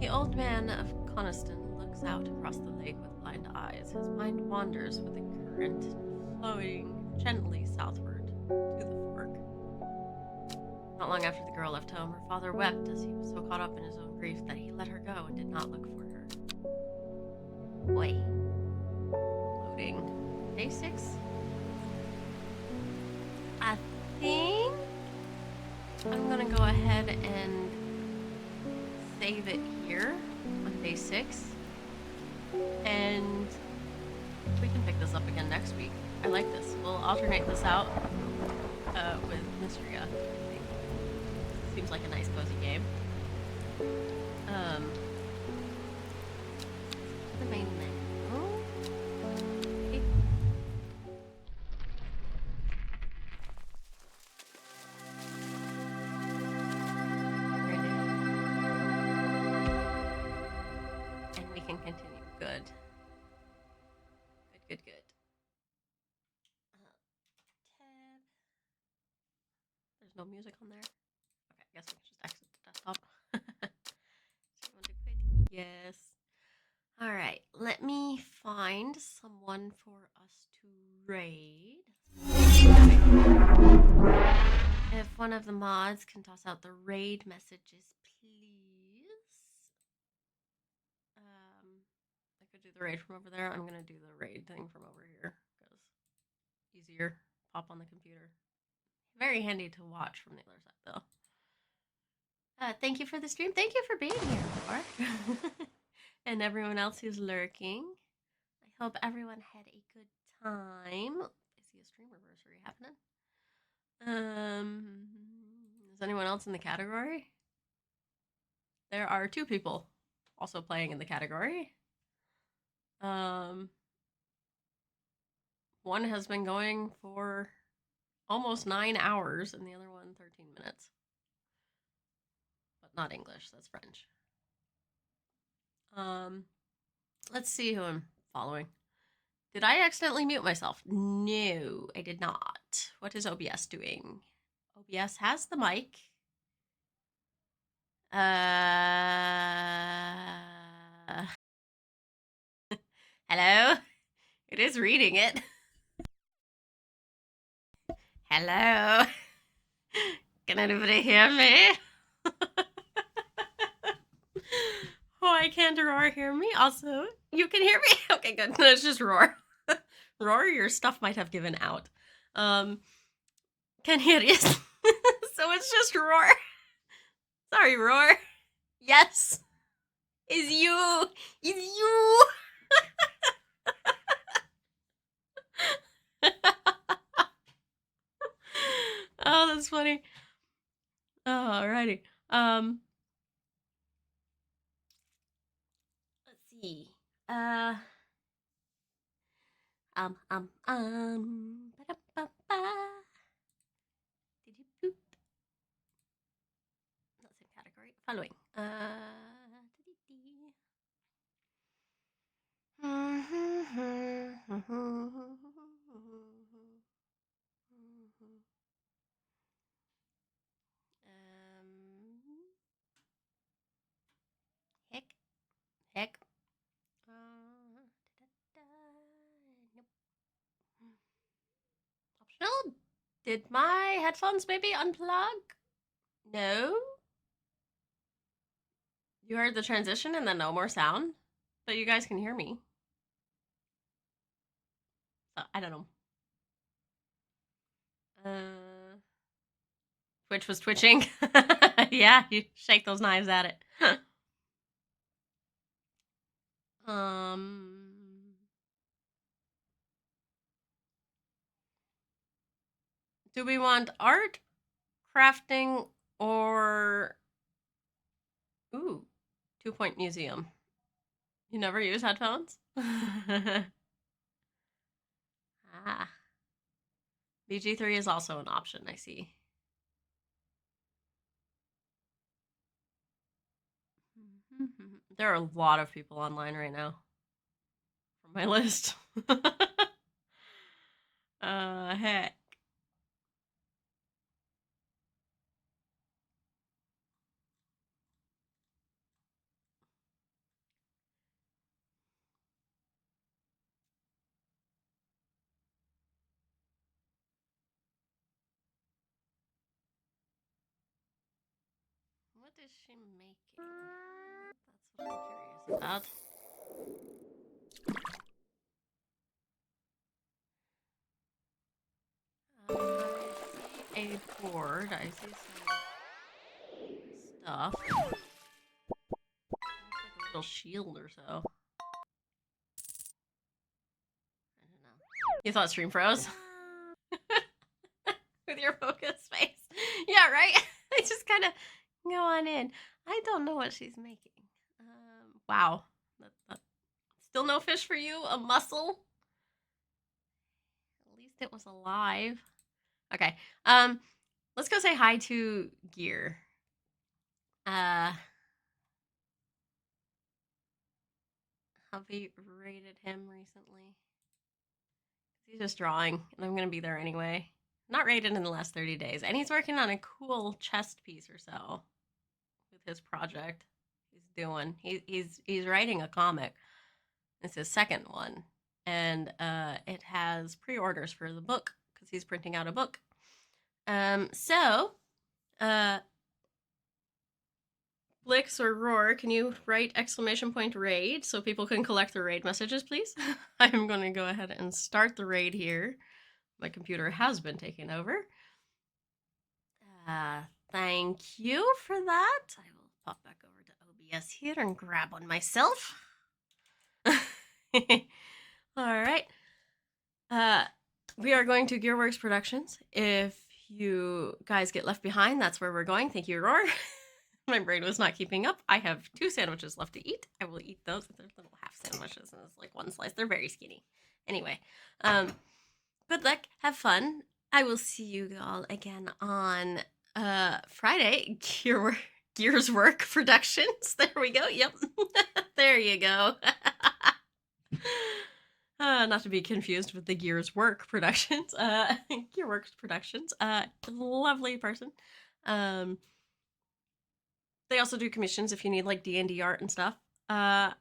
The old man of Coniston looks out across the lake with blind eyes. His mind wanders with the current, flowing gently southward to the fork. Not long after the girl left home, her father wept as he was so caught up in his own grief that he let her go and did not look for her. Boy. Loading. Day 6? I think I'm gonna go ahead and save it here on day 6. And we can pick this up again next week. I like this. We'll alternate this out with Mystria, I think. Seems like a nice cozy game. The main menu. Okay. And we can continue. Good. Good. Tab. There's no music on there. Okay, I guess we can just exit the desktop. Do you want to quit? Yes. All right, let me find someone for us to raid. If one of the mods can toss out the raid messages, please. I could do the raid from over there. I'm gonna do the raid thing from over here because easier. Pop on the computer. Very handy to watch from the other side, though. Thank you for the stream. Thank you for being here, Roar. And everyone else who's lurking. I hope everyone had a good time. I see a stream anniversary happening. Is anyone else in the category? There are 2 people also playing in the category. One has been going for almost 9 hours, and the other one 13 minutes. But not English, that's French. Let's see who I'm following. Did I accidentally mute myself? No, I did not. What is OBS doing? OBS has the mic. Hello? It is reading it. Hello? Can anybody hear me? Why can't Roar hear me? Also, you can hear me? Okay, good. No, it's just Roar. Roar, your stuff might have given out. Can hear you. So it's just Roar. Sorry, Roar. Yes. It's you. It's you. Oh, that's funny. Oh, alrighty. Let's see. Ba-da-ba-ba. Did you poop? Not same category. Following. Heck. Nope. Optional? Did my headphones maybe unplug? No? You heard the transition and then no more sound? But you guys can hear me. So, I don't know. Twitch was twitching. Yeah, you shake those knives at it. Do we want art, crafting, or 2-point museum? You never use headphones? BG3 is also an option, I see. There are a lot of people online right now from my list. Heck. What is she making? That's what I'm curious about. I see a board. I see some stuff. Looks like a little shield or so. I don't know. You thought stream froze? With your focus face. Yeah, right? I just kind of go on in. I don't know what she's making. Wow. Still no fish for you? A mussel? At least it was alive. Okay. Let's go say hi to Gear. Have you rated him recently? He's just drawing, and I'm gonna be there anyway. Not rated in the last 30 days, and he's working on a cool chest piece or so with his project. He's doing. He's writing a comic. It's his second one, and it has pre-orders for the book because he's printing out a book. Blix or Roar, can you write !raid so people can collect the raid messages, please? I'm going to go ahead and start the raid here. My computer has been taken over. Thank you for that. I will pop back over to OBS here and grab one myself. All right. We are going to Gearworks Productions. If you guys get left behind, that's where we're going. Thank you, Roar. My brain was not keeping up. I have 2 sandwiches left to eat. I will eat those. They're little half sandwiches, and it's like 1 slice. They're very skinny. Anyway, good luck. Have fun. I will see you all again on Friday. Gears Work Productions. There we go. Yep. There you go. Not to be confused with the Gears Work Productions. Gearworks Productions. Lovely person. They also do commissions if you need like D&D art and stuff. Heck.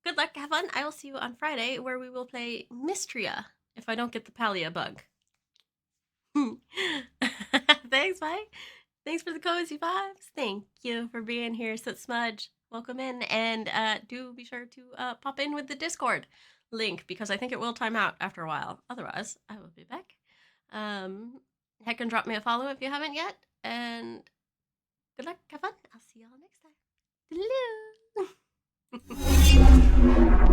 Good luck, have fun. I will see you on Friday where we will play Mystria if I don't get the Palia bug. Thanks, bye. Thanks for the cozy vibes. Thank you for being here, Soot Smudge. Welcome in, and do be sure to pop in with the Discord link because I think it will time out after a while. Otherwise, I will be back. Heck, and drop me a follow if you haven't yet. And good luck, have fun. I'll see y'all next time. Hello.